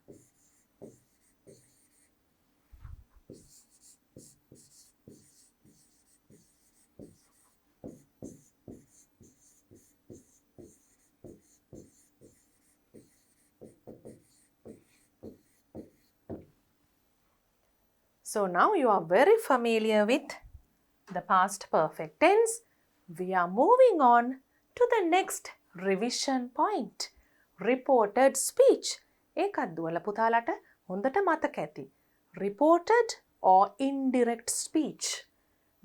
So now you are very familiar with the past perfect tense. We are moving on to the next revision point. Reported speech. ඒකත් දුවල පුතාලට හොඳට මතක ඇති. Reported or indirect speech.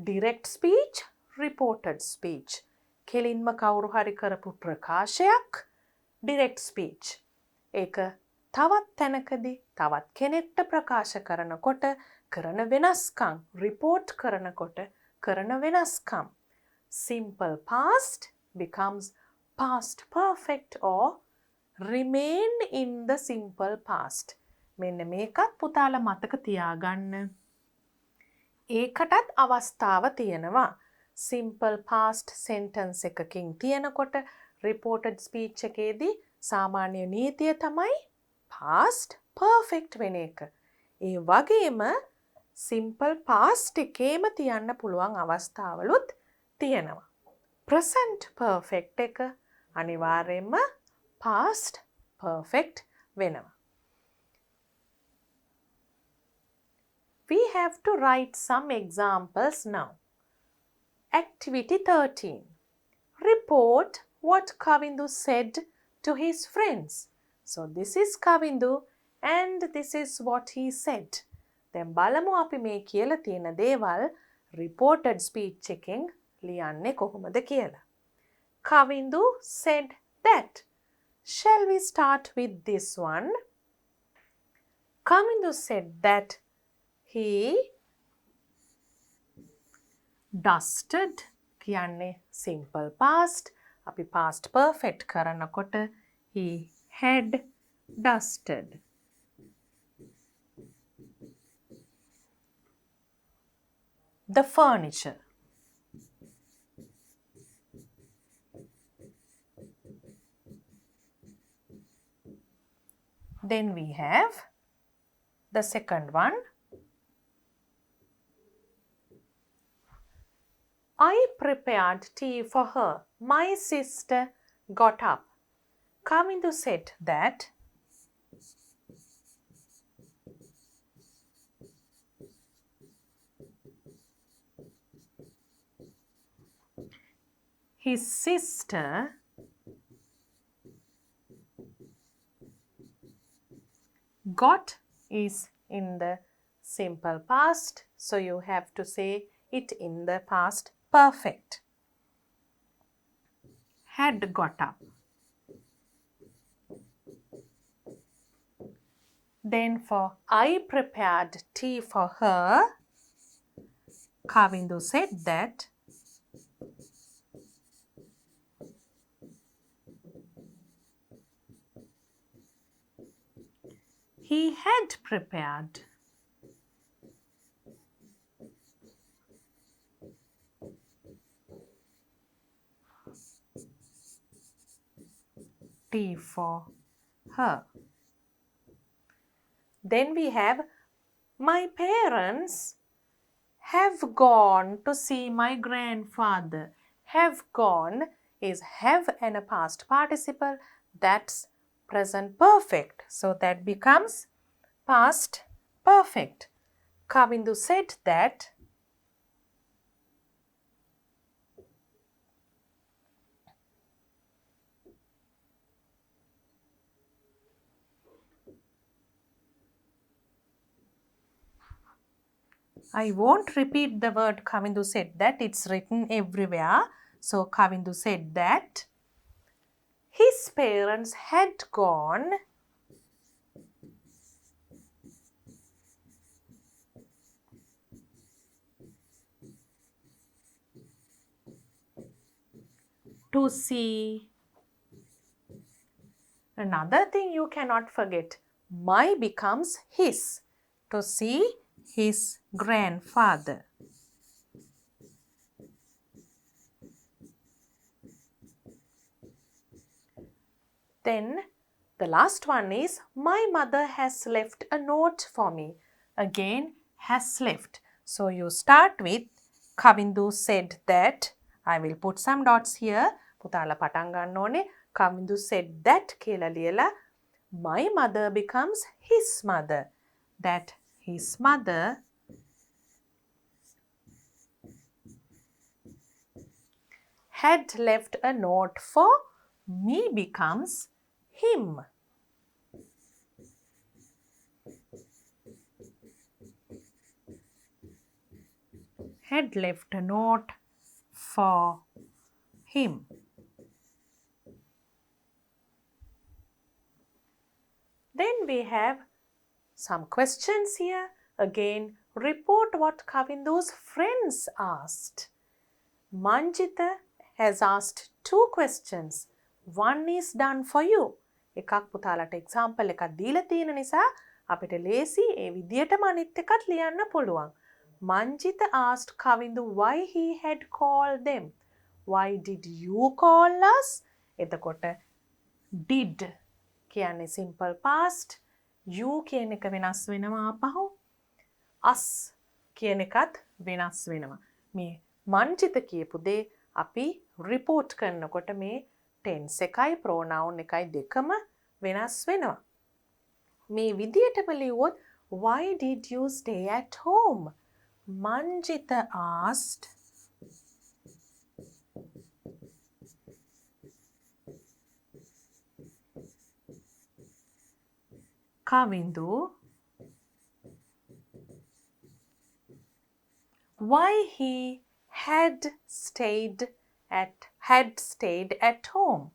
Direct speech, reported speech. කෙලින්ම කවුරු හරි කරපු ප්‍රකාශයක් direct speech. ඒක තවත් තැනකදී තවත් කෙනෙක්ට ප්‍රකාශ කරනකොට කරන වෙනස්කම් report කරනකොට කරන වෙනස්කම්. Simple past becomes past perfect or remain in the simple past. මෙන්න මේකත් පුතාලා මතක තියාගන්න. ඒකටත් අවස්ථාව තියෙනවා. Simple past sentence එකකින් තියෙනකොට reported speech එකේදී සාමාන්‍ය නීතිය තමයි past perfect වෙන එක. ඒ වගේම simple past එකේම තියන්න පුළුවන් අවස්ථාවලුත් තියෙනවා. present perfect එක අනිවාර්යයෙන්ම past perfect වෙනවා. We have to write some examples now. Activity 13. Report what Kavindu said to his friends. So this is Kavindu and this is what he said. දැන් බලමු අපි මේ කියලා තියෙන දේවල් reported speech එකෙන් ලියන්නේ කොහොමද කියලා. Kavindu said that. Shall we start with this one? Kavindu said that he dusted කියන්නේ simple past. අපි past perfect කරනකොට he had dusted. The furniture. Then we have the second one. I prepared tea for her. My sister got up. Kavindu said that his sister got is in the simple past, so you have to say it in the past perfect. Had got up. Then for I prepared tea for her, Kavindu said that he had prepared. Tea for her. Then we have my parents have gone to see my grandfather. Have gone is have and a past participle. That's present perfect. So that becomes past perfect. Kavindu said that I won't repeat the word Kavindu said that. It's written everywhere. So Kavindu said that his parents had gone to see. Another thing you cannot forget, my becomes his. To see his grandfather. Then the last one is my mother has left a note for me. Again, has left. So you start with Kavindu said that. I will put some dots here. පුතාලා පටන් ගන්න ඕනේ. Kavindu said that කියලා ලියලා my mother becomes his mother. That his mother had left a note for me becomes him. Had left a note for him. Then we have some questions here. Again, report what Kavindu's friends asked. Manjita has asked 2 questions. One is done for you. එකක් පුතාලට example එකක් දීලා තියෙන නිසා අපිට ලේසි ඒ විදියටම අනිත් එකත් ලියන්න පුළුවන්. Manjita asked Kavindu why he had called them. Why did you call us? එතකොට did කියන්නේ simple past. You කියන එක වෙනස් වෙනවා ආපහු. us කියන එකත් වෙනස් වෙනවා. මේ මංජිත කියපු දේ අපි report කරනකොට මේ tense එකයි pronoun එකයි දෙකම වෙනස් වෙනවා. මේ විදියටම ලියුවොත් why did you stay at home? Manjita asked Kavindu why he had stayed at home.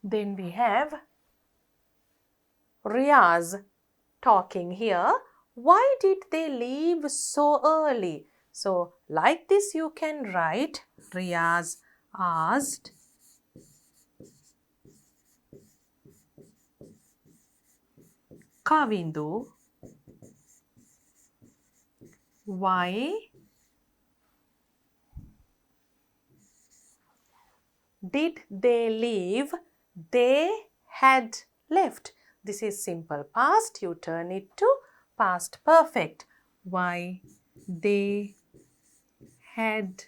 Then we have Riaz talking here. Why did they leave so early? So like this you can write Riaz asked Kavindu why did they leave? They had left. This is simple past. You turn it to past perfect. Why they had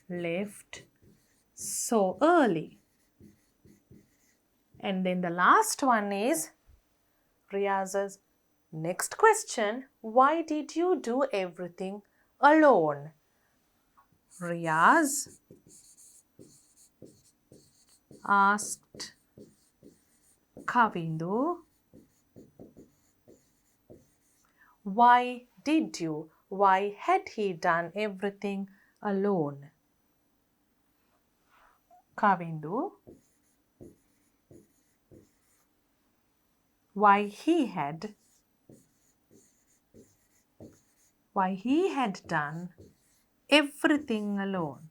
left so early. And then the last one is Riyaz's next question. Why did you do everything alone? Riyaz asked Kavindu why did you? Why had he done everything alone? Kavindu why he had done everything alone.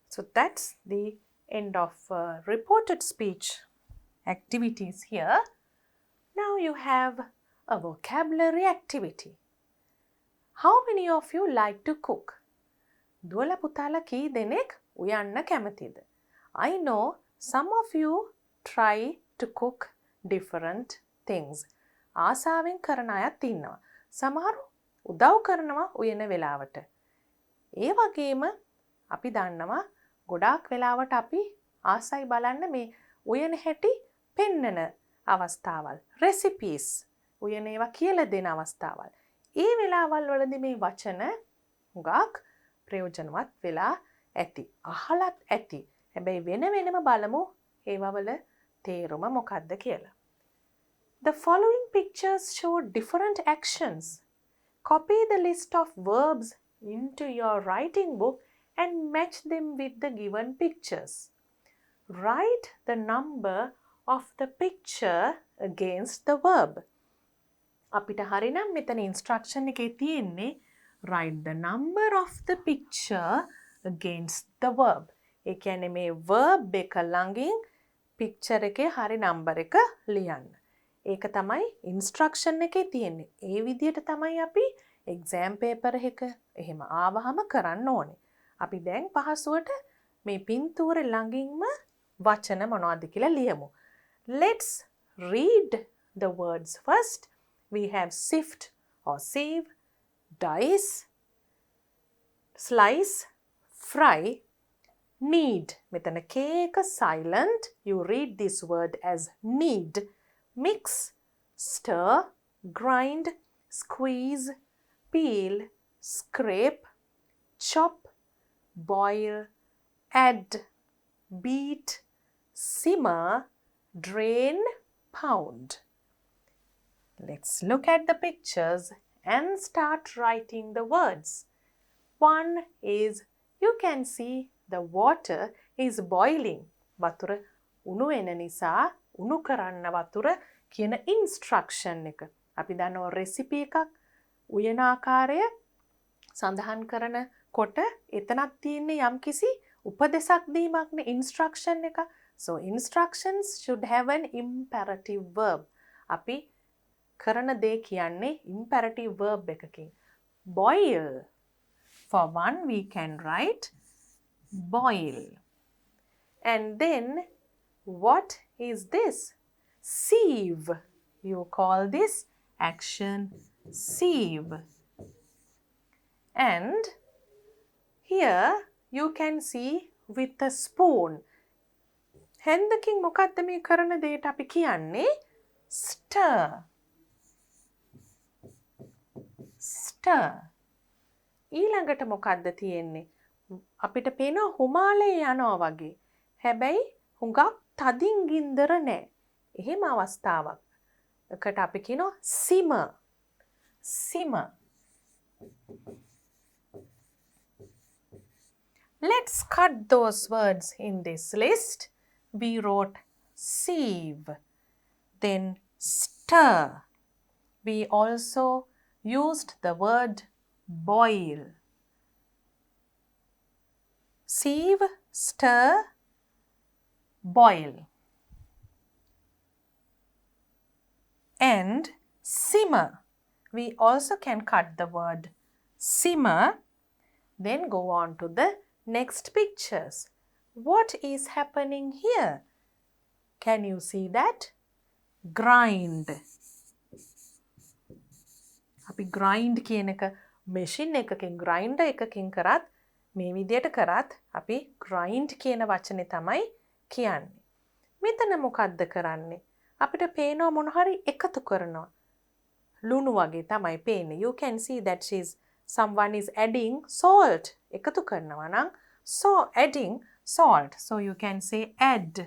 So that's the end of reported speech activities here. Now you have a vocabulary activity. How many of you like to cook? දුවලා පුතාලා කී දෙනෙක් උයන්න කැමතිද? I know some of you try to cook different things. ආසාවෙන් කරන අයත් ඉන්නවා. සමහරු උදව් කරනවා උයන වෙලාවට. ඒ වගේම අපි දන්නවා ගොඩාක් වෙලාවට අපි ආසයි බලන්න මේ උයන හැටි පෙන්නන අවස්ථාවල්. recipes උයන ඒවා කියලා දෙන අවස්ථාවල්. ඒ වෙලාවල් වලදී මේ වචන හුඟක් ප්‍රයෝජනවත් වෙලා ඇති. අහලත් ඇති. හැබැයි වෙන වෙනම බලමු ඒවා වල තේරුම මොකක්ද කියලා. The following pictures show different actions. Copy the list of verbs into your writing book and match them with the given pictures. Write the number of the picture against the verb. අපිට හරිනම් මෙතන instruction එකේ තියෙන්නේ write the number of the picture against the verb. ඒ කියන්නේ මේ verb එක ළඟින් picture එකේ හරි number එක ලියන්න. ඒක තමයි instruction එකේ තියෙන්නේ. ඒ විදිහට තමයි අපි exam paper එක එහෙම ආවහම කරන්න ඕනේ. අපි දැන් පහසුවට මේ පින්තූරේ ළඟින්ම වචන මොනවද කියලා ලියමු. Let's read the words first we have sift or sieve, dice, slice, fry, knead. මෙතන K එක silent. You read this word as knead. Mix, stir, grind, squeeze, peel, scrape, chop, boil, add, beat, simmer, drain, pound. Let's look at the pictures and start writing the words. One is, you can see the water is boiling. වතුර උණු වෙන නිසා උණු කරන්න වතුර කියන instruction එක. අපි දන්නවා recipe එකක් උයන ආකාරය සඳහන් කරනකොට එතනක් තියෙන්නේ යම්කිසි උපදෙසක් දීමක්නේ instruction එක. So instructions should have an imperative verb. අපි කරන දේ කියන්නේ imperative verb එකකින්. Boil. For one we can write boil. And then what is this? Sieve. You call this action sieve. And here you can see with a spoon. හැන්දකින් මොකක්ද මේ කරන දේට අපි කියන්නේ? Stir. Stir. ඊළඟට මොකක්ද තියෙන්නේ? අපිට පේනවා හුමාලේ යනවා වගේ. හැබැයි හුඟක් තදින් ගින්දර නැහැ. එහෙම අවස්ථාවක්. එකට අපි කියනවා simmer. Simmer. Let's cut those words in this list. We wrote sieve, then stir. We also used the word boil. Sieve, stir, boil. And simmer. We also can cut the word simmer. Then go on to the next pictures. What is happening here? Can you see that? Grind. අපි grind කියන එක machine එකකින් grinder එකකින් කරත් මේ විදියට කරත් අපි grind කියන වචනේ තමයි කියන්නේ. මෙතන මොකද්ද කරන්නේ? අපිට පේනවා මොන හරි එකතු කරනවා. ලුණු වගේ තමයි පේන්නේ. You can see that someone is adding salt. එකතු කරනවා නම් so adding salt. So you can say add.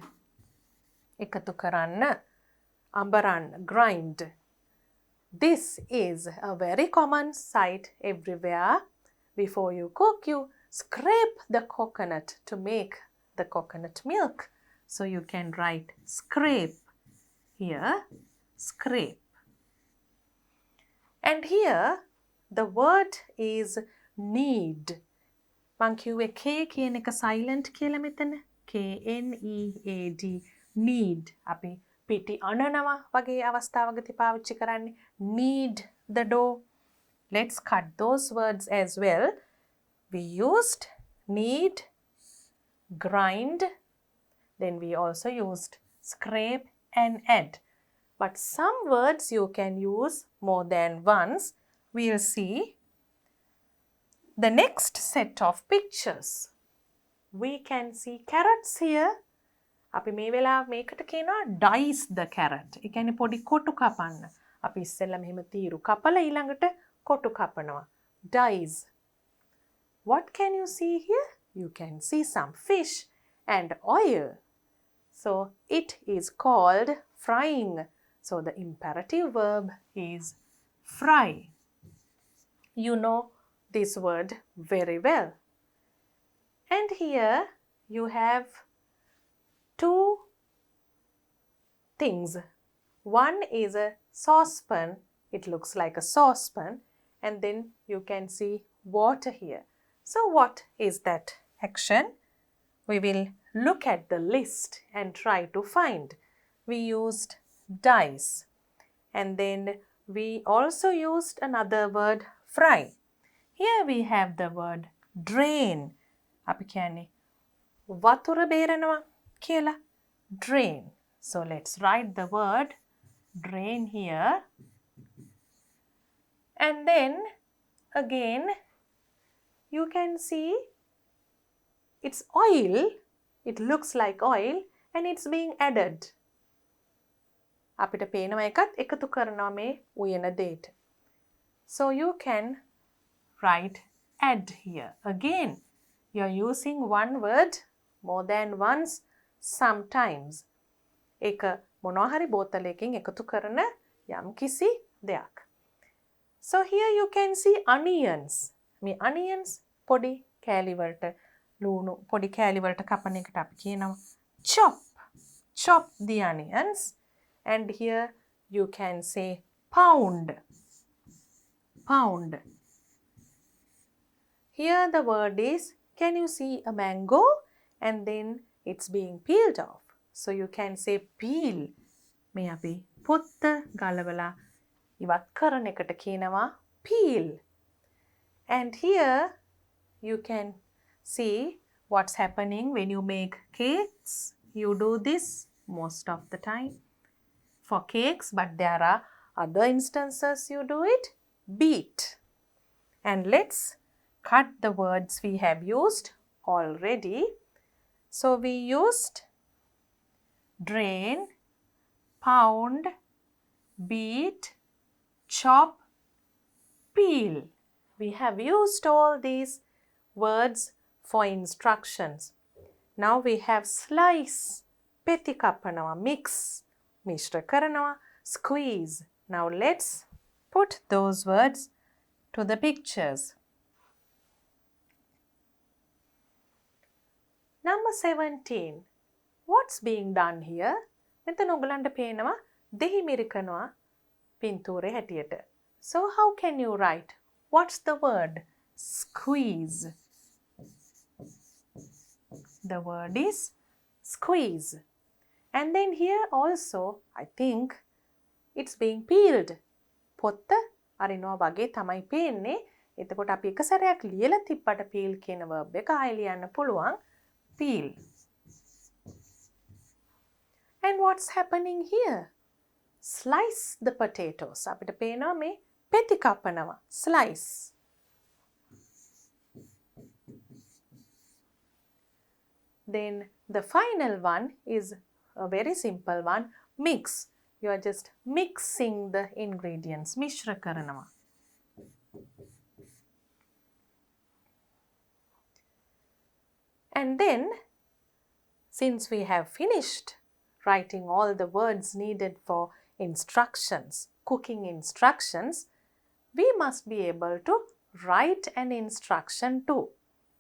එකතු කරන්න, අඹරන්න, grind. This is a very common sight everywhere. Before you cook, you scrape the coconut to make the coconut milk. So you can write scrape here, scrape. And here the word is knead. මං කිව්වේ K කියන එක silent කියලා මෙතන. K-N-E-A-D. Knead. අපි පිටි අනනවා වගේ අවස්ථාවකදී පාවිච්චි කරන්නේ. Knead the dough. Let's cut those words as well. We used knead, grind, then we also used scrape and add. But some words you can use more than once. We'll see the next set of pictures. We can see carrots here. අපි මේ වෙලාව මේකට කියනවා dice the carrot. ඒ කියන්නේ පොඩි කොටු කපන්න. අපි ඉස්සෙල්ලා මෙහෙම තීරු කපලා ඊළඟට කොටු කපනවා. Dice. What can you see here? You can see some fish and oil. So it is called frying. So the imperative verb is fry. You know this word very well. And here you have two things. One is a saucepan. It looks like a saucepan. And then you can see water here. So what is that action? We will look at the list and try to find. We used dice. And then we also used another word, fry. Here we have the word drain. අපි කියන්නේ වතුර බේරනවා කියලා. Drain. So let's write the word drain here. And then again you can see it's oil. It looks like oil and it's being added. අපිට පේනවා එකත් එකතු කරනවා මේ උයන දෙයට. So you can write add here. Again, you're using one word more than once sometimes. එක මොනවා හරි බෝතලයකින් එකතු කරන යම් කිසි දෙයක්. So here you can see onions. මේ onions පොඩි කෑලි වලට ලුණු පොඩි කෑලි වලට කපන එකට අපි කියනවා chop. Chop the onions. And here you can say pound. Pound. Here the word is, can you see a mango? And then it's being peeled off. So you can say peel. මේ අපි පොත්ත ගලවලා ඉවත් කරන එකට කියනවා peel. And here you can see what's happening when you make cakes. You do this most of the time for cakes, but there are other instances you do it. Beat. And let's cut the words we have used already. So we used drain, pound, beat, chop, peel. We have used all these words for instructions. Now we have slice, peti kapanawa, mix, mishra karanawa, squeeze. Now let's put those words to the pictures. Number 17. What's being done here? මෙතන ඔයගලන්ට පේනවා දෙහි මිරිකනවා පින්තූරේ හැටියට. So how can you write? What's the word? Squeeze. The word is squeeze. And then here also, I think it's being peeled. පොත්ත අරිනවා වගේ තමයි පේන්නේ. එතකොට අපි එක සැරයක් ලියලා තිබ්බට peel කියන verb එක ආයෙ ලියන්න පුළුවන්. Peel. And what's happening here? Slice the potatoes. අපිට පේනවා මේ පෙති කපනවා. Slice. Then the final one is a very simple one. Mix. You are just mixing the ingredients. Mishra karanawa. And then, since we have finished writing all the words needed for instructions, cooking instructions, we must be able to write an instruction too.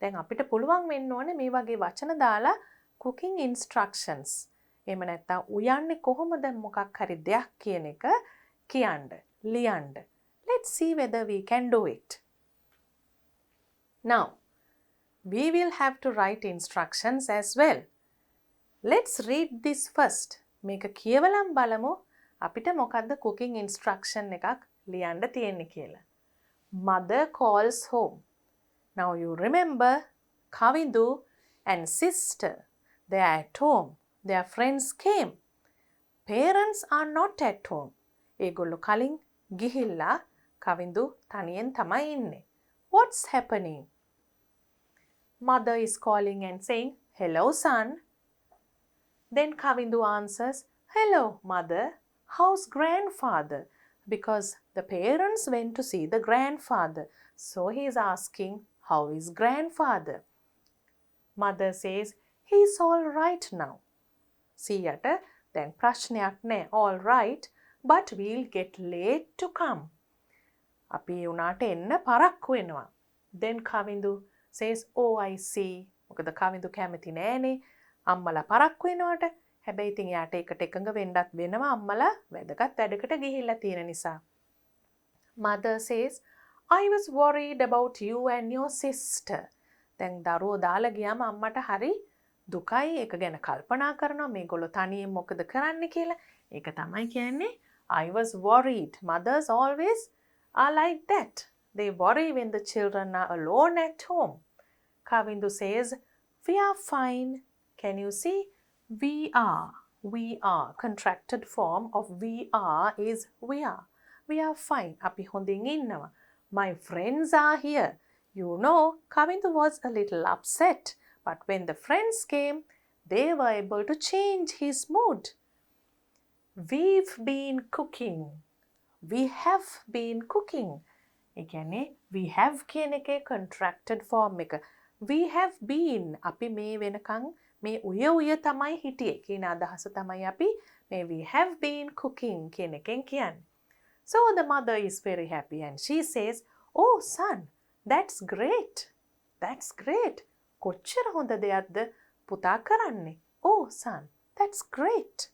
දැන් අපිට පුළුවන් වෙන්න ඕනේ මේ වගේ වචන දාලා cooking instructions. එහෙම නැත්නම් උයන්නේ කොහොමද මොකක් හරි දෙයක් කියන එක කියන්න, ලියන්න. Let's see whether we can do it. Now, we will have to write instructions as well. Let's read this first. මේක කියවලම් බලමු අපිට මොකද්ද cooking instruction එකක් ලියන්න තියෙන්නේ කියලා. Mother calls home. Now you remember Kavindu and sister. They are at home. Their friends came. Parents are not at home. ඒගොල්ලෝ කලින් ගිහිල්ලා Kavindu තනියෙන් තමයි ඉන්නේ. What's happening? Mother is calling and saying, "Hello, son." Then Kavindu answers, "Hello, mother. How's grandfather?" Because the parents went to see the grandfather. So he is asking, "How is grandfather?" Mother says, "He's all right now." See යට දැන් ප්‍රශ්නයක් නෑ. All right, but we'll get late to come. අපි උනාට එන්න පරක්කු වෙනවා. Then Kavindu says, "Oh, I see." මොකද Kavindu කැමති නෑනේ අම්මලා පරක්කු වෙනවට. හැබැයි ඉතින් යාට ඒකට එකඟ වෙන්නත් වෙනවා අම්මලා වැදගත් වැඩකට ගිහිල්ලා තියෙන නිසා. Mother says, "I was worried about you and your sister." දැන් දරුවෝ දාලා ගියාම අම්මට හරි දුකයි ඒක ගැන කල්පනා කරනවා මේගොල්ලෝ තනියෙන් මොකද කරන්න කියලා. ඒක තමයි කියන්නේ I was worried. Mothers always are like that. They worry when the children are alone at home. Kavindu says, "We are fine." Can you see? We are. We are. Contracted form of we are is we are. We are fine. අපි හොඳින් ඉන්නවා. My friends are here. You know, Kavindu was a little upset. But when the friends came, they were able to change his mood. We've been cooking. We have been cooking. ඒ කියන්නේ we have කියන එකේ contracted form එක. We have been අපි මේ වෙනකන් මේ උය තමයි හිටියේ කියන අදහස තමයි අපි මේ we have been cooking කියන එකෙන් කියන්නේ. So the mother is very happy and she says, "Oh son, that's great. That's great. කොච්චර හොඳ දෙයක්ද පුතා කරන්නේ. Oh son, that's great."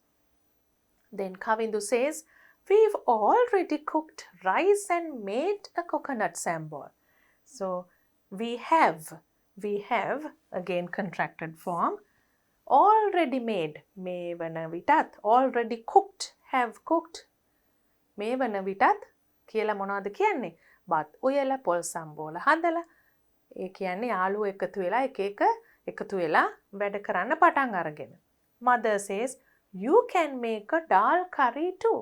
Then Kavindu says, "We've already cooked rice and made a coconut sambal." So we have, again contracted form, already made, මේ වන විටත්, already cooked, have cooked, මේ වන විටත් කියලා මොනවද කියන්නේ? බත් උයලා පොල් සම්බෝල හදලා ඒ කියන්නේ යාළුවෝ එකතු වෙලා එකතු වෙලා වැඩ කරන්න පටන් අරගෙන. Mother says, "You can make a dal curry too."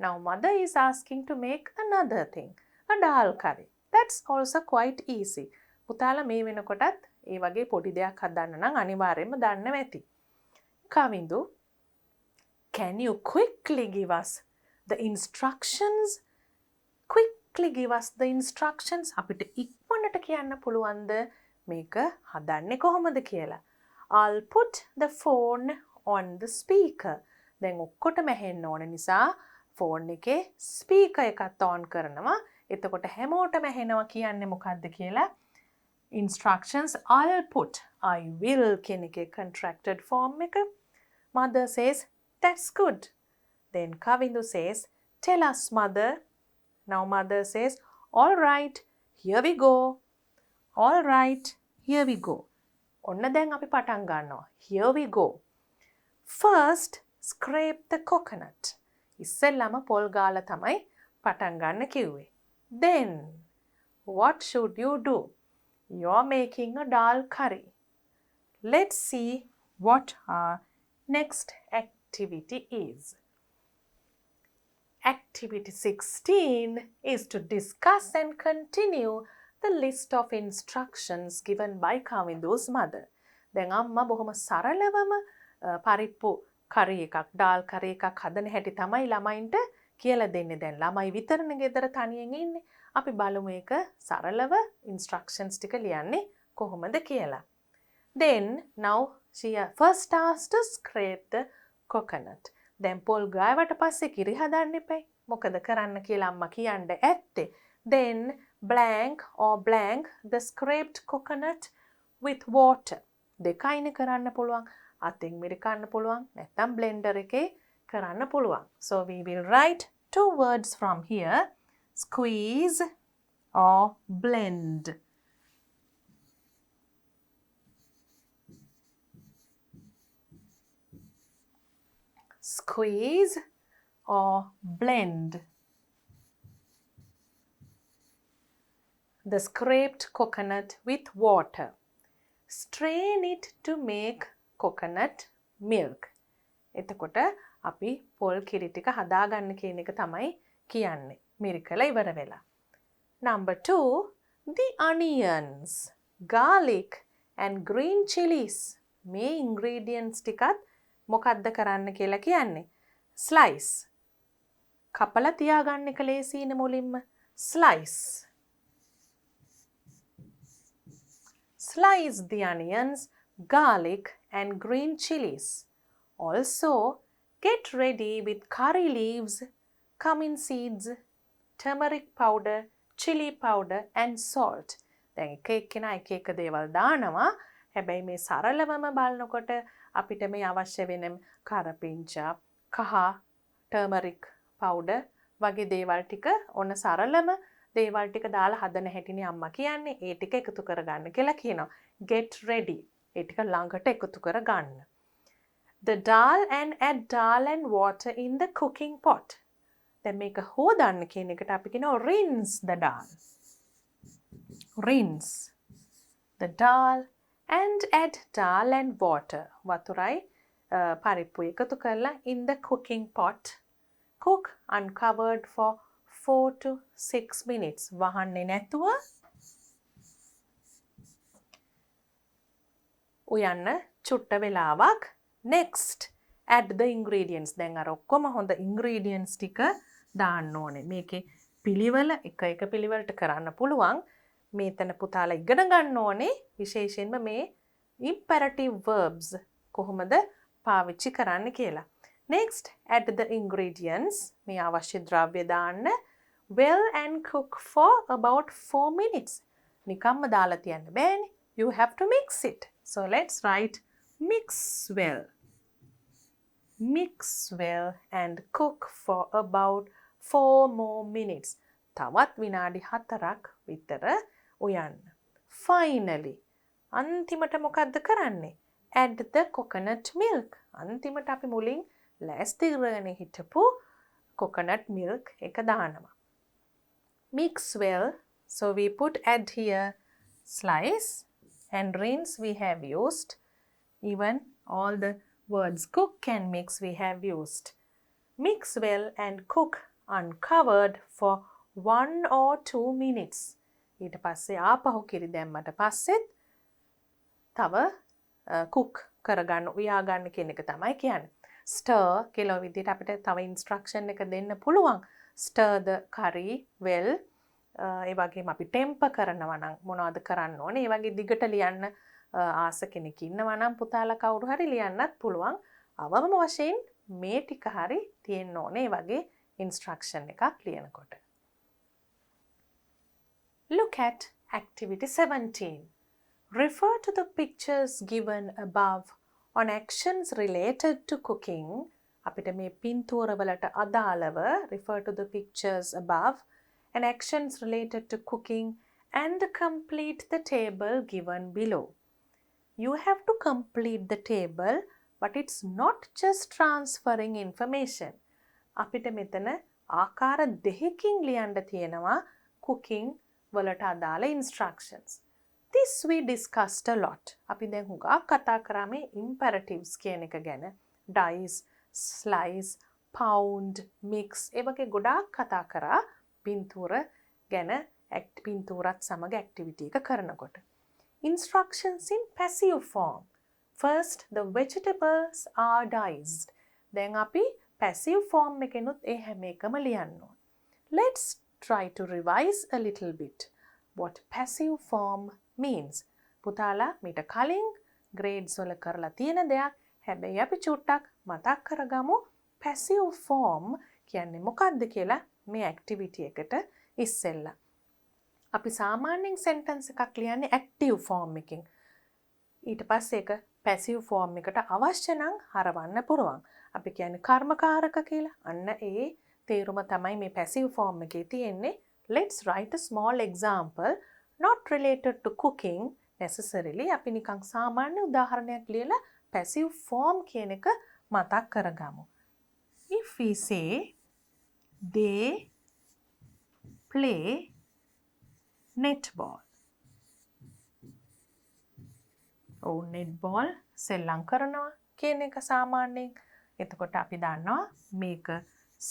Now mother is asking to make another thing, a dal curry. That's also quite easy. පුතාලා මේ වෙනකොටත් ඒ වගේ පොඩි දෙයක් හදන්න නම් අනිවාර්යයෙන්ම දන්නව ඇති. Kavindu, can you quickly give us the instructions? Quickly give us the instructions. අපිට ඉක්මනට කියන්න පුළුවන්ද මේක හදන්නේ කොහොමද කියලා. I'll put the phone on the speaker. දැන් ඔක්කොටම ඇහෙන්න ඕන නිසා ෆෝන් එකේ ස්පීකර් එකත් on කරනවා. එතකොට හැමෝටම ඇහෙනවා කියන්නේ මොකක්ද කියලා. Instructions I'll put. I will කියන එකේ contracted form එක. Mother says, "That's good." Then Kavindu says, "Tell us, mother." Now mother says, "All right, here we go." All right, here we go. ඔන්න දැන් අපි පටන් ගන්නවා. Here we go. First, scrape the coconut. ඉස්සෙල්ලාම පොල් ගාලා තමයි පටන් ගන්න කිව්වේ. Then, what should you do? You're making a dal curry. Let's see what our next activity is. Activity 16 is to discuss and continue the list of instructions given by Kavindu's mother. දැන් අම්මා බොහොම සරලවම පරිප්පු කරි එකක් ඩාල් කරි එකක් හදන හැටි තමයි ළමයින්ට කියලා දෙන්නේ. දැන් ළමයි විතරනේ ගෙදර තනියෙන් ඉන්නේ. අපි බලමු ඒක සරලව instructions ටික ලියන්නේ කොහොමද කියලා. Then now she first asked to scrape the coconut. දැන් පොල් ගාවට පස්සේ කිරි හදන්න එපයි. මොකද කරන්න කියලා අම්මා කියන්න ඇත්තේ. Then blank or blank the scraped coconut with water. දෙකයිනේ කරන්න පුළුවන්. අතින් මිරිකන්න පුළුවන්. නැත්නම් blender එකේ කරන්න පුළුවන්. So we will write two words from here. Squeeze or blend. Squeeze or blend. The scraped coconut with water. Strain it to make coconut milk. එතකොට අපි පොල් කිරි ටික හදාගන්න කියන එක තමයි කියන්නේ. මිරිකලා ඉවර වෙලා. Number 2, the onions, garlic and green chilies. මේ ingredients ටිකත් මොකක්ද කරන්න කියලා කියන්නේ? Slice. කපලා තියාගන්න එක ලේසියිනේ මුලින්ම. Slice. Slice the onions, garlic and green chilies. Also, get ready with curry leaves, cumin seeds, turmeric powder, chili powder and salt. දැන් එක එක්කෙනා එක එක දේවල් දානවා. හැබැයි මේ සරලවම බලනකොට අපිට මේ අවශ්‍ය වෙන කරපිංචා, කහ, turmeric powder වගේ දේවල් ටික ඔන්න සරලම දේවල් ටික දාලා හදන හැටිනේ අම්මා කියන්නේ. ඒ ටික එකතු කරගන්න කියලා කියනවා. Get ready. ඒ ටික ළඟට එකතු කරගන්න. The dal and add dal and water in the cooking pot. දැන් මේක හොදන්න කියන එකට අපි කියනවා rinse the dal. Rinse the dal and add dal and water. වතුරයි පරිප්පු එකතු කරලා in the cooking pot. Cook uncovered for 4 to 6 minutes. වහන්නේ නැතුව උයන්න චුට්ට වෙලාවක්. Next, add the ingredients. දැන් අර ඔක්කොම හොඳ ingredients ටික දාන්න ඕනේ. මේකේ පිළිවෙල එක පිළිවෙලට කරන්න පුළුවන්. මේතන පුතාලා ඉගෙන ගන්න ඕනේ විශේෂයෙන්ම මේ imperative verbs කොහොමද පාවිච්චි කරන්න කියලා. Next, add the ingredients. මේ අවශ්‍ය ද්‍රව්‍ය දාන්න. Well and cook for about 4 minutes. නිකම්ම දාලා තියන්න බෑනේ. You have to mix it. So let's write mix well. Mix well and cook for about 4 more minutes. තවත් විනාඩි 4ක් විතර උයන්න. Finally, අන්තිමට මොකද්ද කරන්නේ? Add the coconut milk. අන්තිමට අපි මුලින් ලෑස්ති කරගෙන හිටපු coconut milk එක දානවා. Mix well. So we put add here slice and rinse we have used. Even all the words cook and mix we have used. Mix well and cook uncovered for 1 or 2 minutes. ඊට පස්සේ ආපහු කිරි දැම්මට පස්සෙත් තව cook කරගන්න උයා ගන්න කියන එක තමයි කියන්නේ. Stir කියලා විදිහට අපිට තව instruction එක දෙන්න පුළුවන්. Stir the curry well. ඒ වගේම අපි temper කරනවා නම් මොනවද කරන්න ඕනේ? ඒ වගේ දිගට ලියන්න ආස කෙනෙක් ඉන්නවා නම් පුතාලා කවුරු හරි ලියන්නත් පුළුවන්. අවම වශයෙන් මේ ටික හරි තියෙන්න ඕනේ ඒ වගේ instruction එකක් ලියනකොට. Look at activity 17. Refer to the pictures given above on actions related to cooking. අපිට මේ පින්තූර වලට අදාළව refer to the pictures above and actions related to cooking and complete the table given below. You have to complete the table, but it's not just transferring information. අපිට මෙතන ආකාර දෙකකින් ලියන්න තියෙනවා cooking වලට අදාළ instructions. This we discussed a lot. අපි දැන් හුඟක් කතා කරා මේ imperatives කියන එක ගැන. Dice, slice, pound, mix ඒ වගේ ගොඩාක් කතා කරා පින්තූර ගැන පින්තූරත් සමග activity එක කරනකොට. Instructions in passive form. First, the vegetables are diced. දැන් අපි passive form එකෙනුත් ඒ හැම එකම ලියන්න ඕන. Let's try to revise a little bit what passive form means. පුතාලා මීට කලින් grades වල කරලා තියෙන දෙයක්. හැබැයි අපි චුට්ටක් මතක් කරගමු passive form කියන්නේ මොකක්ද කියලා මේ activity එකට ඉස්සෙල්ලා. අපි සාමාන්‍යයෙන් sentence එකක් ලියන්නේ active form එකකින්. ඊට පස්සේ ඒක passive form එකට අවශ්‍ය නම් හරවන්න පුළුවන්. අපි කියන්නේ කර්මකාරක කියලා. අන්න ඒ තේරුම තමයි මේ passive form එකේ තියෙන්නේ. Let's write a small example not related to cooking necessarily. අපි නිකන් සාමාන්‍ය උදාහරණයක් ලියලා passive form කියන එක මතක් කරගමු. If we say they play netball. netball සෙල්ලම් කරනවා කියන එක සාමාන්‍යයෙන්. එතකොට අපි දන්නවා මේක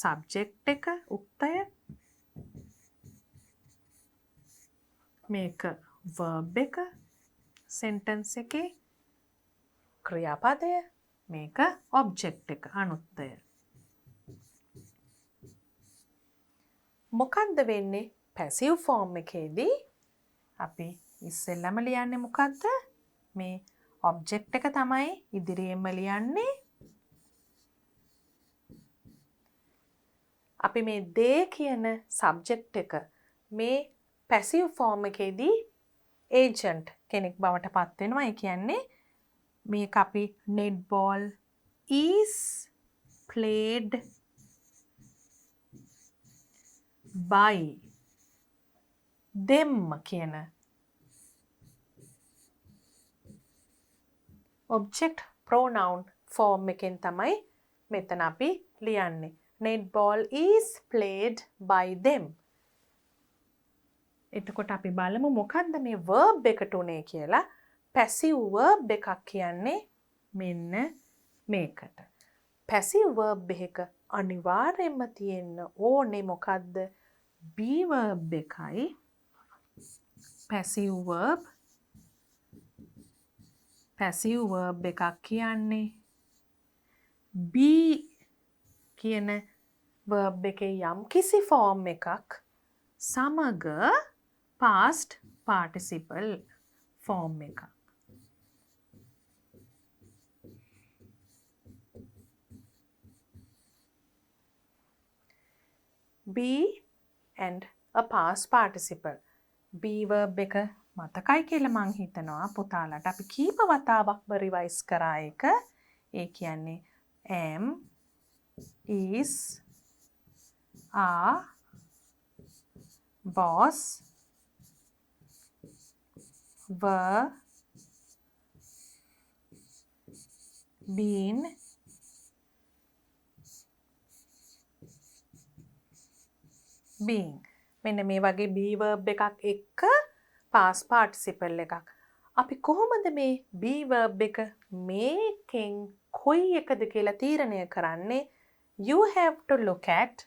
subject එක උක්තය. මේක verb එක sentence එකේ ක්‍රියාපදය. මේක object එක අනුත්තය. මොකක්ද වෙන්නේ passive form එකේදී? අපි ඉස්සෙල්ලම ලියන්නේ මොකක්ද? මේ object එක තමයි ඉදිරියෙන්ම ලියන්නේ. අපි මේ they කියන subject එක මේ passive form එකේදී agent කෙනෙක් බවට පත් වෙනවා. ඒ කියන්නේ මේක අපි netball is played by them කියන object pronoun form එකෙන් තමයි මෙතන අපි ලියන්නේ. netball is played by them. එතකොට අපි බලමු මොකක්ද මේ verb එකට උනේ කියලා. passive verb එකක් කියන්නේ මෙන්න මේකට. passive verb එක අනිවාර්යයෙන්ම තියෙන්න ඕනේ මොකද්ද? be verb එකයි passive verb එකක් කියන්නේ be කියන verb එකේ යම් කිසි form එකක් සමග past participle form එකක්. be and a past participle. be verb එක මතකයි කියලා මං හිතනවා පුතාලට. අපි කීප වතාවක්ම රිවයිස් කරා එක. ඒ කියන්නේ am, is, are, was, were, been, being. මෙන්න මේ වගේ be verb එකක් එක්ක past participle එකක්. අපි කොහොමද මේ be verb එක මේකෙන් කොයි එකද කියලා තීරණය කරන්නේ? You have to look at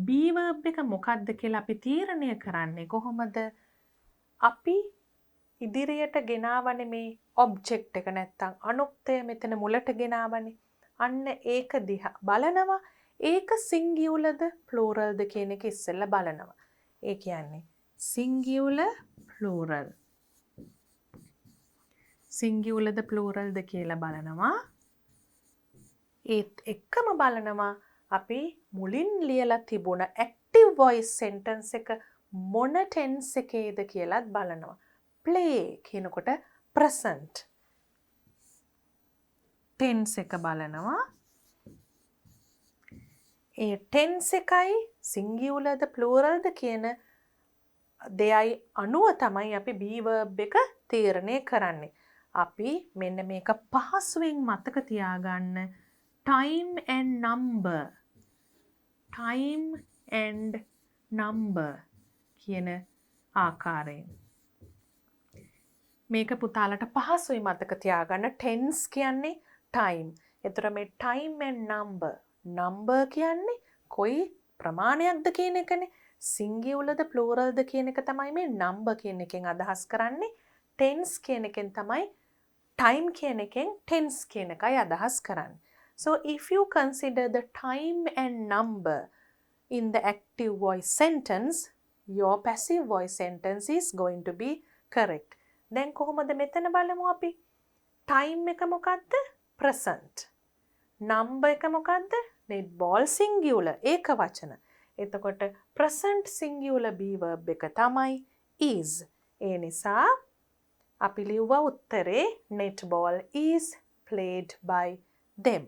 be verb එක මොකක්ද කියලා අපි තීරණය කරන්නේ කොහොමද? අපි ඉදිරියට ගෙනාවනේ මේ object එක නැත්තම් අනුක්තය මෙතන මුලට ගෙනාවනේ. අන්න ඒක දිහා බලනවා. ඒක singularද pluralද කියන එක ඉස්සෙල්ලා බලනවා. ඒ කියන්නේ singular plural. singularද pluralද කියලා බලනවා. ඒත් එක්කම බලනවා අපි මුලින් ලියලා තිබුණ active voice sentence එක මොන tense එකේද කියලාත් බලනවා. play කියනකොට present tense එක බලනවා. ඒ tense එකයි singularද pluralද කියන දෙයයි අනුව තමයි අපි be verb එක තීරණය කරන්නේ. අපි මෙන්න මේක පහසුවෙන් මතක තියාගන්න time and number කියන ආකාරයෙන්. මේක පුතාලට පහසුයි මතක තියාගන්න. tense කියන්නේ time. එතකොට මේ time and number කියන්නේ කොයි ප්‍රමාණයක්ද කියන එකනේ. singularද pluralද කියන එක තමයි මේ number කියන එකෙන් අදහස් කරන්නේ. tense කියන එකෙන් තමයි time කියන එකෙන් tense කියන එකයි අදහස් කරන්නේ. So if you consider the time and number in the active voice sentence, your passive voice sentence is going to be correct. දැන් කොහොමද මෙතන බලමු අපි. time එක මොකක්ද? present. number එක මොකක්ද? netball singular ඒක වචන. එතකොට present singular be verb එක තමයි is. ඒ නිසා අපි ලිව්වා උත්තරේ netball is played by them.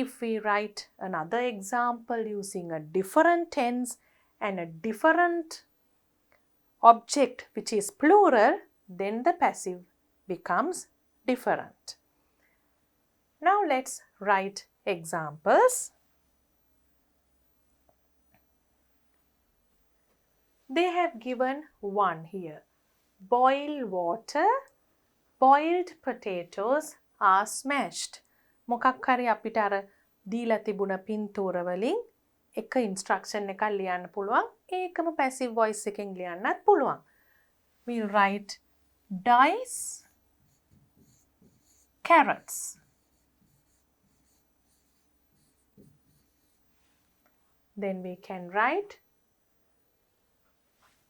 If we write another example using a different tense and a different object which is plural, then the passive becomes different. Now let's write examples. They have given one here. Boil water, boiled potatoes are smashed. මොකක් හරි අපිට අර දීලා තිබුණ පින්තූර වලින් එක instruction එකක් ලියන්න පුළුවන්. ඒකම passive voice එකෙන් ලියන්නත් පුළුවන්. We'll write dice carrots. Then we can write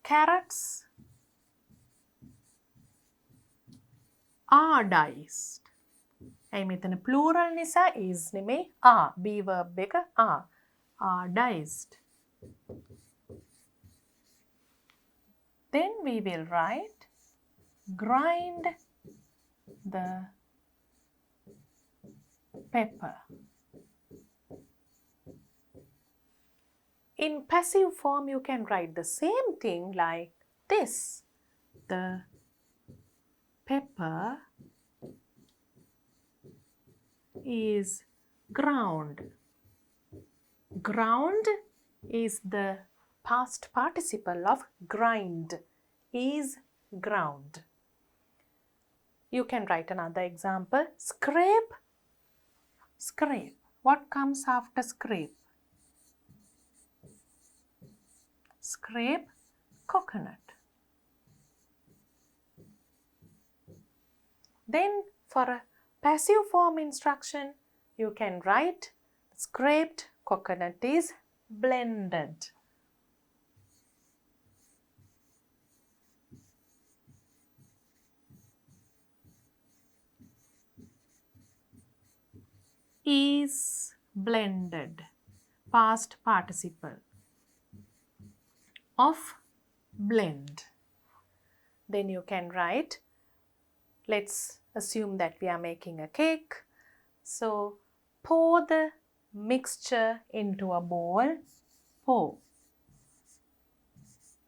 carrots are diced. ඇයි මෙතන plural නිසා is නෙමෙයි are. be verb එක are diced. Then we will write grind the pepper. In passive form you can write the same thing like this. The pepper is ground. Ground is the past participle of grind. Is ground. You can write another example. Scrape. What comes after scrape? Scrape coconut. Then for a passive form instruction, you can write scraped coconut is blended. Is blended. Past participle of blend. Then you can write, let's assume that we are making a cake. So pour the mixture into a bowl.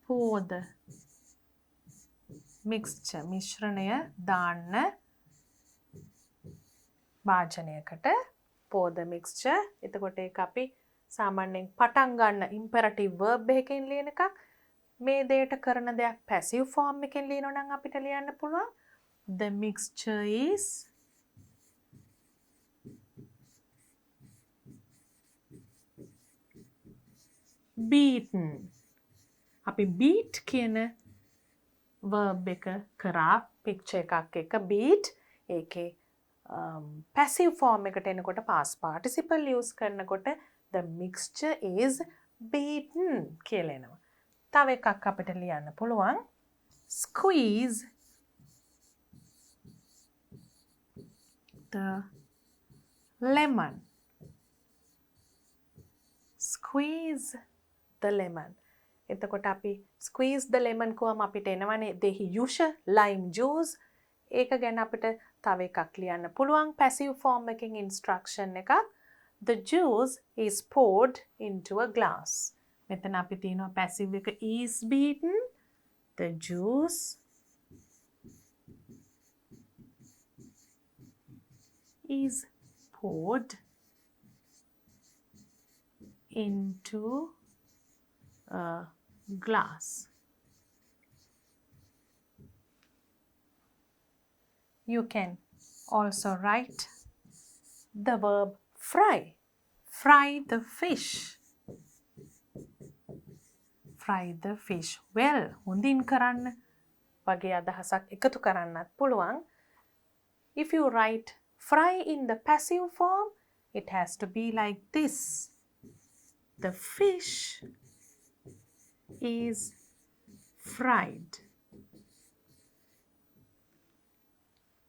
Pour the mixture. මිශ්‍රණය දාන්න භාජනයකට. Pour the mixture. එතකොට ඒක අපි සාමාන්‍යයෙන් පටන් ගන්න imperative verb එකකින් ලියන එකක්. මේ දෙයට කරන දෙයක් passive form එකෙන් ලියනවා නම් අපිට ලියන්න පුළුවන්. The mixture is beaten. අපි beat කියන verb එක කරා picture එකක් එක beat ඒකේ passive form එකට එනකොට past participle use කරනකොට the mixture is beaten කියලා එනවා. තව එකක් අපිට ලියන්න පුළුවන් squeeze the lemon. Squeeze the lemon. එතකොට අපි squeeze the lemon කොහම අපිට එනවනේ they use lime juice. ඒක ගැන අපිට තව එකක් ලියන්න පුළුවන් passive form එකකින් instruction එකක්. The juice is poured into a glass. මෙතන අපි තියෙනවා passive එක is beaten. The juice is poured into a glass. You can also write the verb fry. Fry the fish. Fry the fish well. හොඳින් කරන්න වගේ අදහසක් එකතු කරන්නත් පුළුවන්. If you write fry in the passive form, it has to be like this. The fish is fried.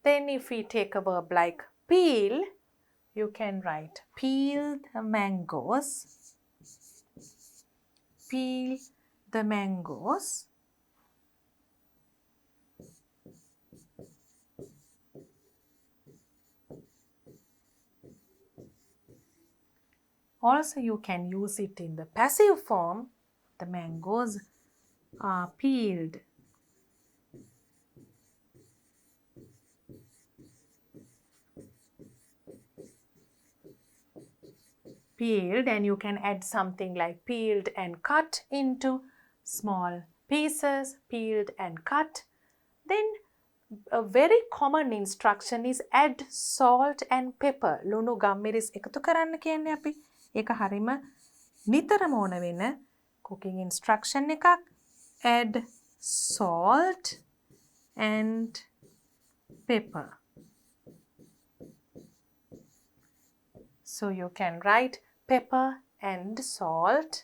Then if we take a verb like peel, you can write peel the mangoes. Peel the mangoes. Also, you can use it in the passive form. The mangoes are peeled. Peeled, and you can add something like peeled and cut into small pieces. Peeled and cut. Then a very common instruction is add salt and pepper. ලුණු ගම්මිරිස් එකතු කරන්න කියන්නේ අපි. ඒක හරිම නිතරම ඕන වෙන cooking instruction එකක්. Add salt and pepper. So you can write pepper and salt.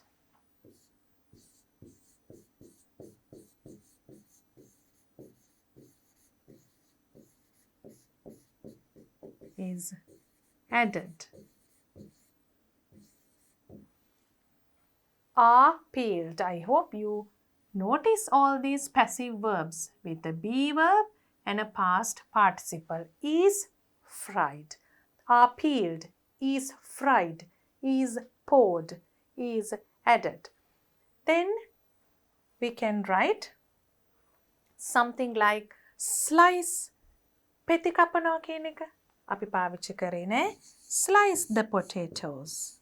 Is added. Are peeled. I hope you notice all these passive verbs with a be verb and a past participle. Is fried. Are peeled. Is fried. Is poured. Is added. Then we can write something like slice. පෙති කපනවා කියන එක අපි පාවිච්චි කරේ නෑ. Slice the potatoes.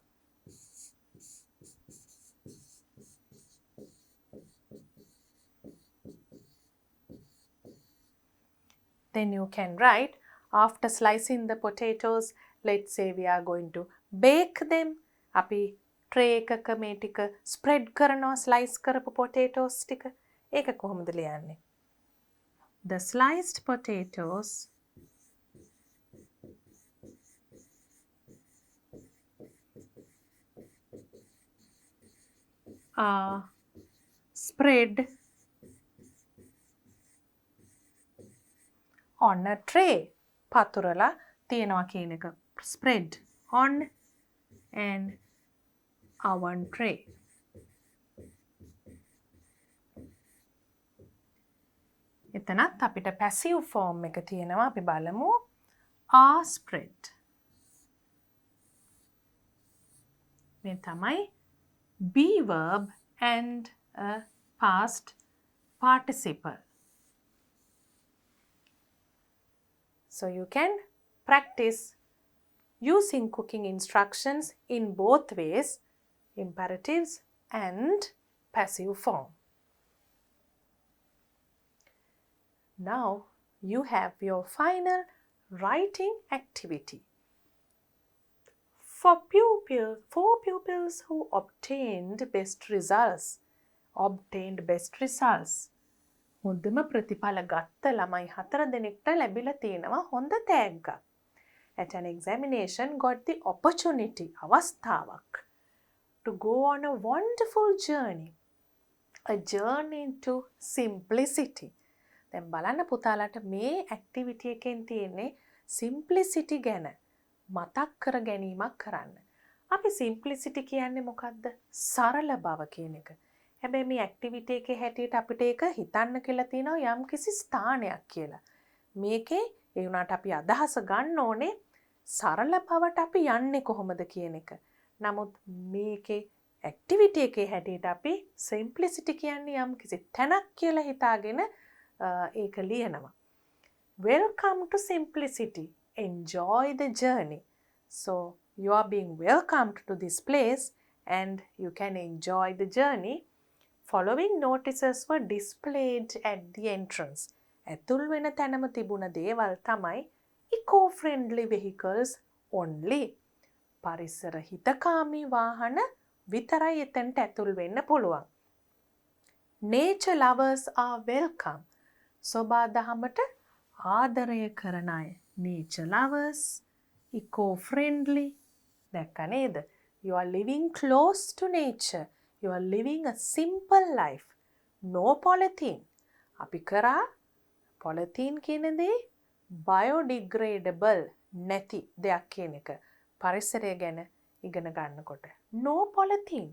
Then you can write after slicing the potatoes, let's say we are going to bake them. අපි tray එකක මේ ටික spread කරනවා slice කරපු potatoes ටික. ඒක කොහොමද ලියන්නේ? The sliced potatoes are spread on a tray. පතුරලා තියනවා කියන එක. Spread on an oven tray. එතනත් අපිට passive form එක තියෙනවා. අපි බලමු. are spread. මේ තමයි be verb and a past participle. So you can practice using cooking instructions in both ways, imperatives and passive form. Now you have your final writing activity. For pupils who obtained best results. හොඳම ප්‍රතිඵල ගත්ත ළමයි 4 දෙනෙක්ට ලැබිලා තියෙනවා හොඳ තෑග්ගක්. At an examination got the opportunity, අවස්ථාවක්, to go on a wonderful journey. A journey to simplicity. දැන් බලන්න පුතාලට මේ activity එකෙන් තියෙන්නේ simplicity ගැන මතක් කර ගැනීමක් කරන්න. අපි simplicity කියන්නේ මොකක්ද? සරල බව කියන එක. හැබැයි මේ ඇක්ටිවිටි එකේ හැටියට අපිට ඒක හිතන්න කියලා තියෙනවා යම් කිසි ස්ථානයක් කියලා. මේකේ ඒ වුණාට අපි අදහස ගන්න ඕනේ සරල බවට අපි යන්නේ කොහොමද කියන එක. නමුත් මේකේ ඇක්ටිවිටි එකේ හැටියට අපි simplicity කියන්නේ යම් කිසි තැනක් කියලා හිතාගෙන ඒක ලියනවා. Welcome to simplicity. Enjoy the journey. So you are being welcomed to this place and you can enjoy the journey. Following notices were displayed at the entrance. ඇතුල් වෙන තැනම තිබුණ දේවල් තමයි eco-friendly vehicles only. පරිසර හිතකාමී වාහන විතරයි එතනට ඇතුල් වෙන්න පුළුවන්. Nature lovers are welcome. සෝබා දහමට ආදරය කරන අය. Nature lovers, eco-friendly. දැක්ක නේද? You are living close to nature. You are living a simple life. No polythene. අපි කරා polythene කියන දේ biodegradable නැති දෙයක් කියන එක. පරිසරය ගැන ඉගෙන ගන්නකොට. No polythene.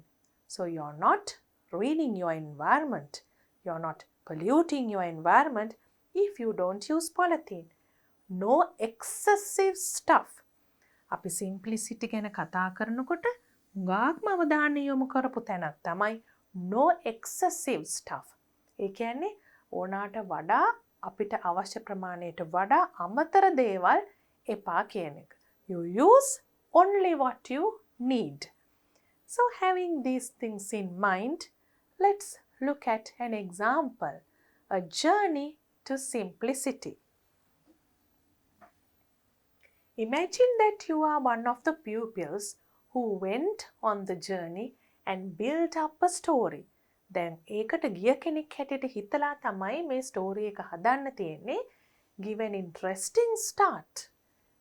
So you are not ruining your environment. You are not polluting your environment if you don't use polythene. No excessive stuff. අපි simplicity ගැන කතා කරනකොට ගාක්ම අවධානය යොමු කරපු තැනක් තමයි no excessive stuff. ඒ කියන්නේ ඕනාට වඩා අපිට අවශ්‍ය ප්‍රමාණයට වඩා අමතර දේවල් එපා කියන එක. You use only what you need. So having these things in mind, let's look at an example. A journey to simplicity. Imagine that you are one of the pupils who went on the journey and built up a story. දැන් ඒකට ගිය කෙනෙක් හැටියට හිතලා තමයි මේ story එක හදන්න තියෙන්නේ. Give an interesting start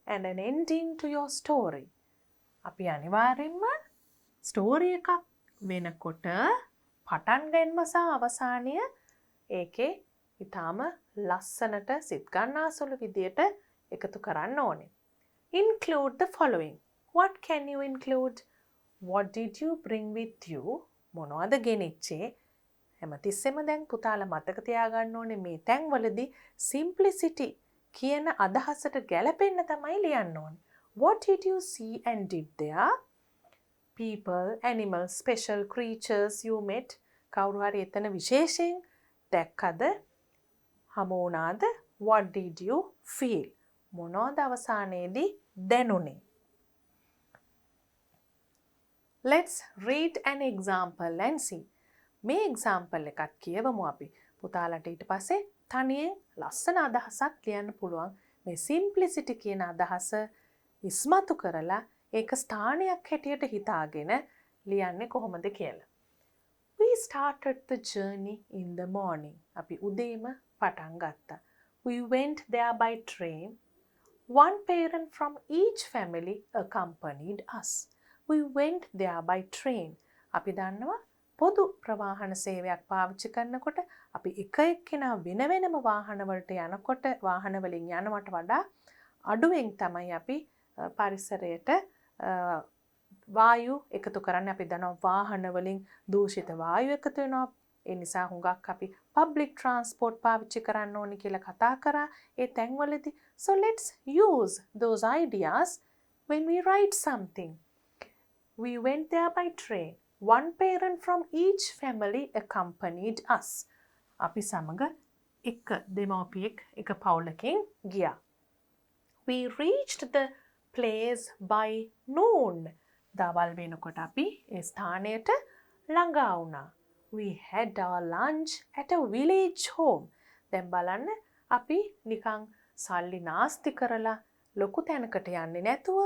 and an ending to your story. අපි අනිවාර්යෙන්ම ස්ටෝරි එකක් වෙනකොට පටන් ගැනීම සහ අවසානය ඒකේ ඊටාම ලස්සනට සිත් ගන්නාසුළු විදියට එකතු කරන්න ඕනේ. Include the following. What can you include? What did you bring with you? මොනවද ගෙනිච්චේ? හැමතිස්සෙම දැන් පුතාලා මතක තියාගන්න ඕනේ මේ තැන්වලදී simplicity කියන අදහසට ගැලපෙන්න තමයි ලියන්න ඕනේ. What did you see and did there? People, animals, special creatures you met. කවුරු හරි එතන විශේෂයෙන් දැක්කද? හමු වුණාද? What did you feel? මොනවද අවසානයේදී දැනුනේ? Let's read an example and see. මේ example එකක් කියවමු අපි. පුතාලට ඊට පස්සේ තනියෙන් ලස්සන අදහසක් ලියන්න පුළුවන්. මේ simplicity කියන අදහස ඉස්මතු කරලා ඒක ස්ථානයක් හැටියට හිතාගෙන ලියන්නේ කොහොමද කියලා. We started the journey in the morning. අපි උදේම පටන් ගත්තා. We went there by train. One parent from each family accompanied us. We went there by train. අපි දන්නවා පොදු ප්‍රවාහන සේවයක් පාවිච්චි කරනකොට අපි එක එක්කෙනා වෙන වෙනම වාහනවලට යනකොට වාහන වලින් යනවට වඩා අඩුවෙන් තමයි අපි පරිසරයට වායු එකතු කරන්නේ. අපි දන්නවා වාහන වලින් දූෂිත වායු එකතු වෙනවා. ඒ නිසා හුඟක් අපි public transport පාවිච්චි කරන්න ඕනි කියලා කතා කරා ඒ තැන්වලදී. So let's use those ideas when we write something. We went there by train. One parent from each family accompanied us. අපි සමග එක දෙමව්පියෙක් එක පවුලකින් ගියා. We reached the place by noon. දවල් වෙනකොට අපි ඒ ස්ථානයට ළඟා වුණා. We had our lunch at a village home. දැන් බලන්න අපි නිකන් සල්ලි නාස්ති කරලා ලොකු තැනකට යන්නේ නැතුව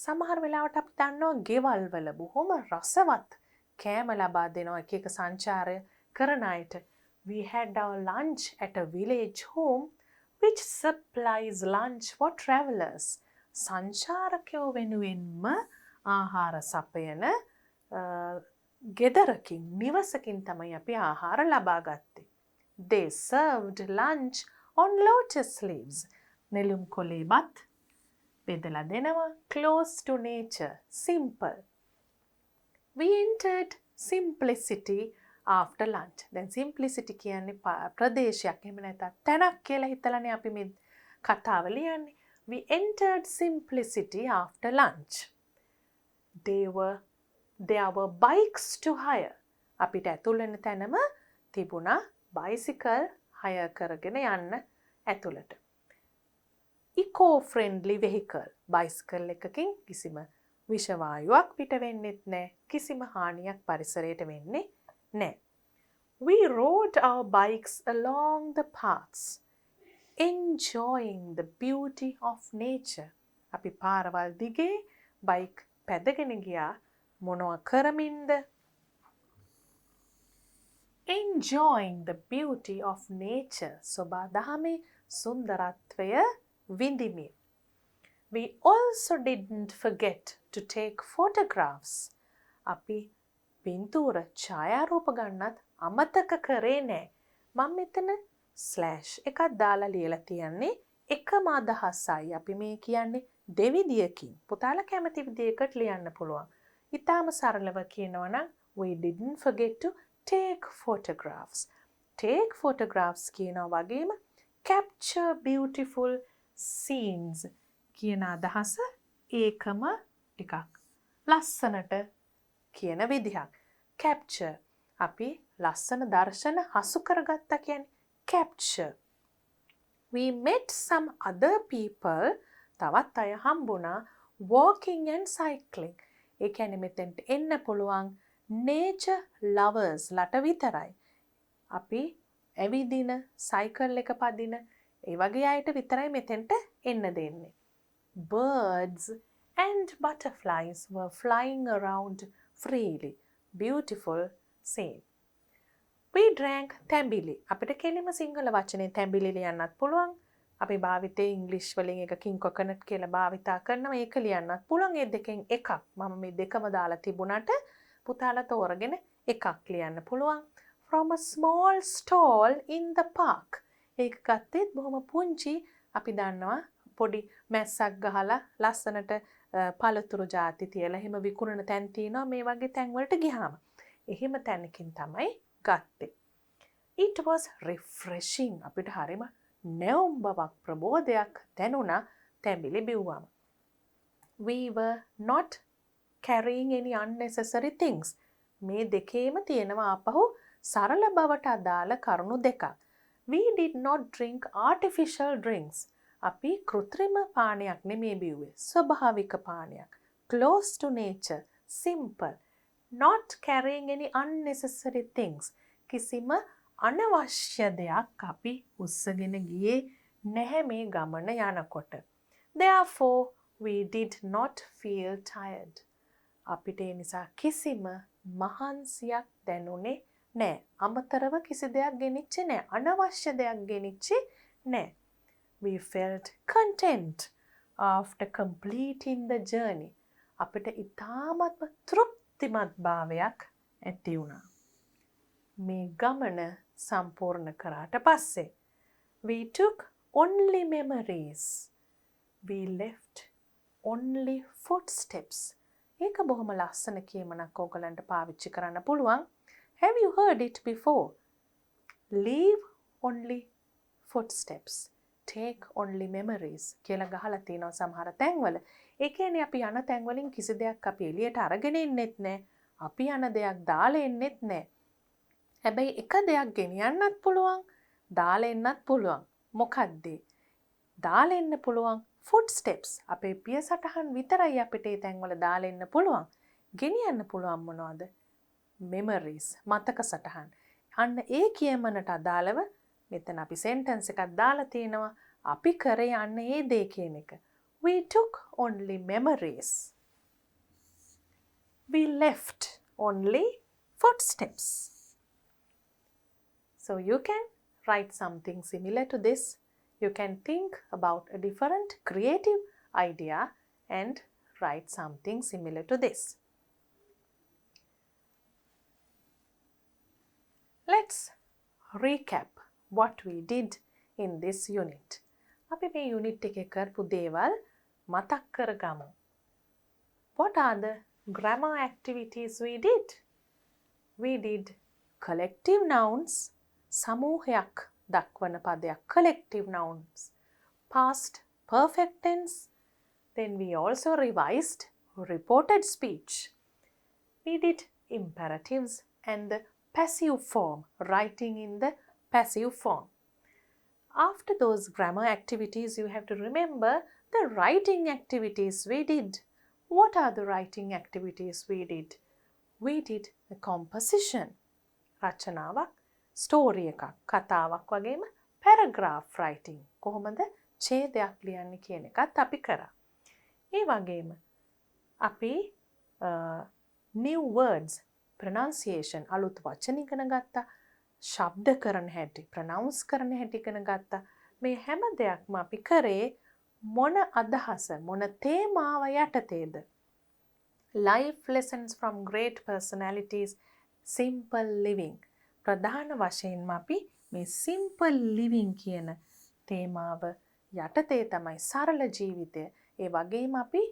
සමහර වෙලාවට අපි දන්නවා ගෙවල් වල බොහොම රසවත් කෑම ලබා දෙනවා එක එක සංචාරය කරන අයට. We had our lunch at a village home which supplies lunch for travelers. සංචාරකයෝ වෙනුවෙන්ම ආහාර සපයන ගෙදරකින් නිවසකින් තමයි අපි ආහාර ලබා ගත්තේ. They served lunch on lotus leaves. නෙළුම් කොළේපත් බෙදලා දෙනවා. Close to nature. Simple. We entered simplicity after lunch. දැන් simplicity කියන්නේ ප්‍රදේශයක් එහෙම නැත්නම් තැනක් කියලා හිතලානේ අපි මේ කතාව ලියන්නේ. We entered simplicity after lunch. There were bikes to hire. අපිට ඇතුල් වෙන තැනම තිබුණා bicycle hire කරගෙන යන්න ඇතුළට. Eco-friendly vehicle. bicycle එකකින් කිසිම විෂ වායුවක් පිට වෙන්නෙත් නැහැ. කිසිම හානියක් පරිසරයට වෙන්නේ නැහැ. We rode our bikes along the paths, enjoying the beauty of nature. අපි පාරවල් දිගේ බයික් පැදගෙන ගියා. මොනවා කරමින්ද? Enjoying the beauty of nature. සෝබා දහමේ සුන්දරත්වය විඳිමින්. We also didn't forget to take photographs. අපි පින්තූර ඡායාරූප ගන්නත් අමතක කරේ නෑ. මම මෙතන ස්ලෑෂ් එකක් දාලා ලියලා තියන්නේ එකම අදහසයි. අපි මේ කියන්නේ දෙවිදියකින්. පුතාලා කැමති විදියකට ලියන්න පුළුවන්. ඉතාලම සරලව කියනවා නම් we didn't forget to take photographs. Take photographs කියනවා වගේම capture beautiful scenes කියන අදහස ඒකම ටිකක් ලස්සනට කියන විදිහක්. capture අපි ලස්සන දර්ශන හසු කරගත්තා කියන්නේ capture. We met some other people. තවත් අය හම්බුණා walking and cycling. ඒ කියන්නේ මෙතෙන්ට එන්න පුළුවන් nature lovers ලට විතරයි. අපි ඇවිදින සයිකල් එක පදින ඒ වගේ අයට විතරයි මෙතෙන්ට එන්න දෙන්නේ. Birds and butterflies were flying around freely. Beautiful scene. We drank තැඹිලි. අපිට කෙලිම සිංහල වචනේ තැඹිලි ලියන්නත් පුළුවන්. අපි භාවිතේ ඉංග්‍රීසි වලින් එක king coconut කියලා භාවිතා කරනවා. ඒක ලියන්නත් පුළුවන්. ඒ දෙකෙන් එකක්. මම මේ දෙකම දාලා තිබුණාට පුතාලා තෝරගෙන එකක් ලියන්න පුළුවන්. From a small stall in the park. ඒක ගත්තෙත් බොහොම පුංචි. අපි දන්නවා පොඩි මැස්සක් ගහලා ලස්සනට පළතුරු ಜಾති තියලා එහෙම විකුණන තැන් තියෙනවා මේ වගේ තැන් වලට ගියාම. එහෙම තැනකින් තමයි ගත්තේ. It was refreshing. අපිට හරිම නැවුම් බවක් ප්‍රබෝධයක් දැනුණා තැඹිලි බිව්වම. We were not carrying any unnecessary things. මේ දෙකේම තියෙනවා ආපහු සරල බවට අදාළ කරුණු දෙකක්. We did not drink artificial drinks. අපි කෘත්‍රිම පානයක් නෙමේ බිව්වේ. ස්වභාවික පානයක්. Close to nature. Simple. Not carrying any unnecessary things. කිසිම අනවශ්‍ය දෙයක් අපි උස්සගෙන ගියේ නැහැ මේ ගමන යනකොට. Therefore, We did not feel tired. අපිට ඒ නිසා කිසිම මහන්සියක් දැනුනේ නෑ. අමතරව කිසි දෙයක් ගෙනිච්චේ නෑ. අනවශ්‍ය දෙයක් ගෙනිච්චේ නෑ. We felt content after completing the journey. අපිට ඉතාමත්ම තෘප්තිමත් භාවයක් ඇති වුණා. මේ ගමන සම්පූර්ණ කරාට පස්සේ we took only memories. We left only footsteps. ඒක බොහොම ලස්සන කියමනක් ඕගලන්ට පාවිච්චි කරන්න පුළුවන්. Have you heard it before? Leave only footsteps. Take only memories. කියලා ගහලා තියෙනවා සමහර තැන්වල. ඒ කියන්නේ අපි යන තැන්වලින් කිසි දෙයක් අපි එළියට අරගෙන එන්නෙත් නැහැ. අපි යන දෙයක් දාලා එන්නෙත් නැහැ. හැබැයි එක දෙයක් ගෙනියන්නත් පුළුවන්, දාලා එන්නත් පුළුවන්. මොකක්ද? දාලා එන්න පුළුවන් footsteps. අපේ පිය සටහන් විතරයි අපිට ඒ තැන්වල දාලා එන්න පුළුවන්. ගෙනියන්න පුළුවන් මොනවද? memories, මතක සටහන්. අන්න ඒ කියමනට අදාළව මෙතන අපි sentence එකක් දාලා තියෙනවා. අපි කරේ අන්න ඒ දේ කියන එක. We took only memories. We left only footsteps. So you can write something similar to this. You can think about a different creative idea and write something similar to this. Let's recap what we did in this unit. අපි මේ unit එකේ කරපු දේවල් මතක් කරගමු. What are the grammar activities we did? We did collective nouns, සමූහයක් දක්වන පදයක්, collective nouns, past perfect tense. Then we also revised reported speech. We did imperatives and the passive form, writing in the passive form. After those grammar activities, you have to remember the writing activities we did. What are the writing activities we did? We did the composition, රචනාවක්, story එකක්, කතාවක් වගේම paragraph writing. කොහොමද ඡේදයක් ලියන්නේ කියන එකත් අපි කරා. ඒ වගේම අපි new words, pronunciation, අලුත් වචන ඉගෙන ගත්තා. ශබ්ද කරන හැටි, ප්‍රනවුන්ස් කරන හැටි ඉගෙන ගත්තා. මේ හැම දෙයක්ම අපි කරේ මොන අදහස, මොන තේමාව යටතේද? Life lessons from great personalities, simple living. ප්‍රධාන වශයෙන්ම අපි මේ simple living කියන තේමාව යටතේ තමයි සරල ජීවිතය. ඒ වගේම අපි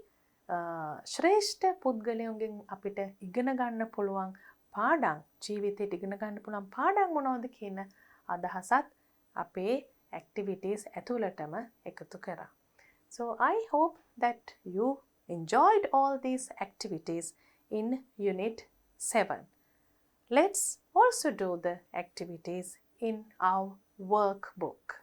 ශ්‍රේෂ්ඨ පුද්ගලයන්ගෙන් අපිට ඉගෙන ගන්න පුළුවන් පාඩම්, ජීවිතයට ඉගෙන ගන්න පුළුවන් පාඩම් මොනවද කියන අදහසත් අපේ activities ඇතුළටම එකතු කරා. So I hope that you enjoyed all these activities in Unit 7. Let's also do the activities in our workbook.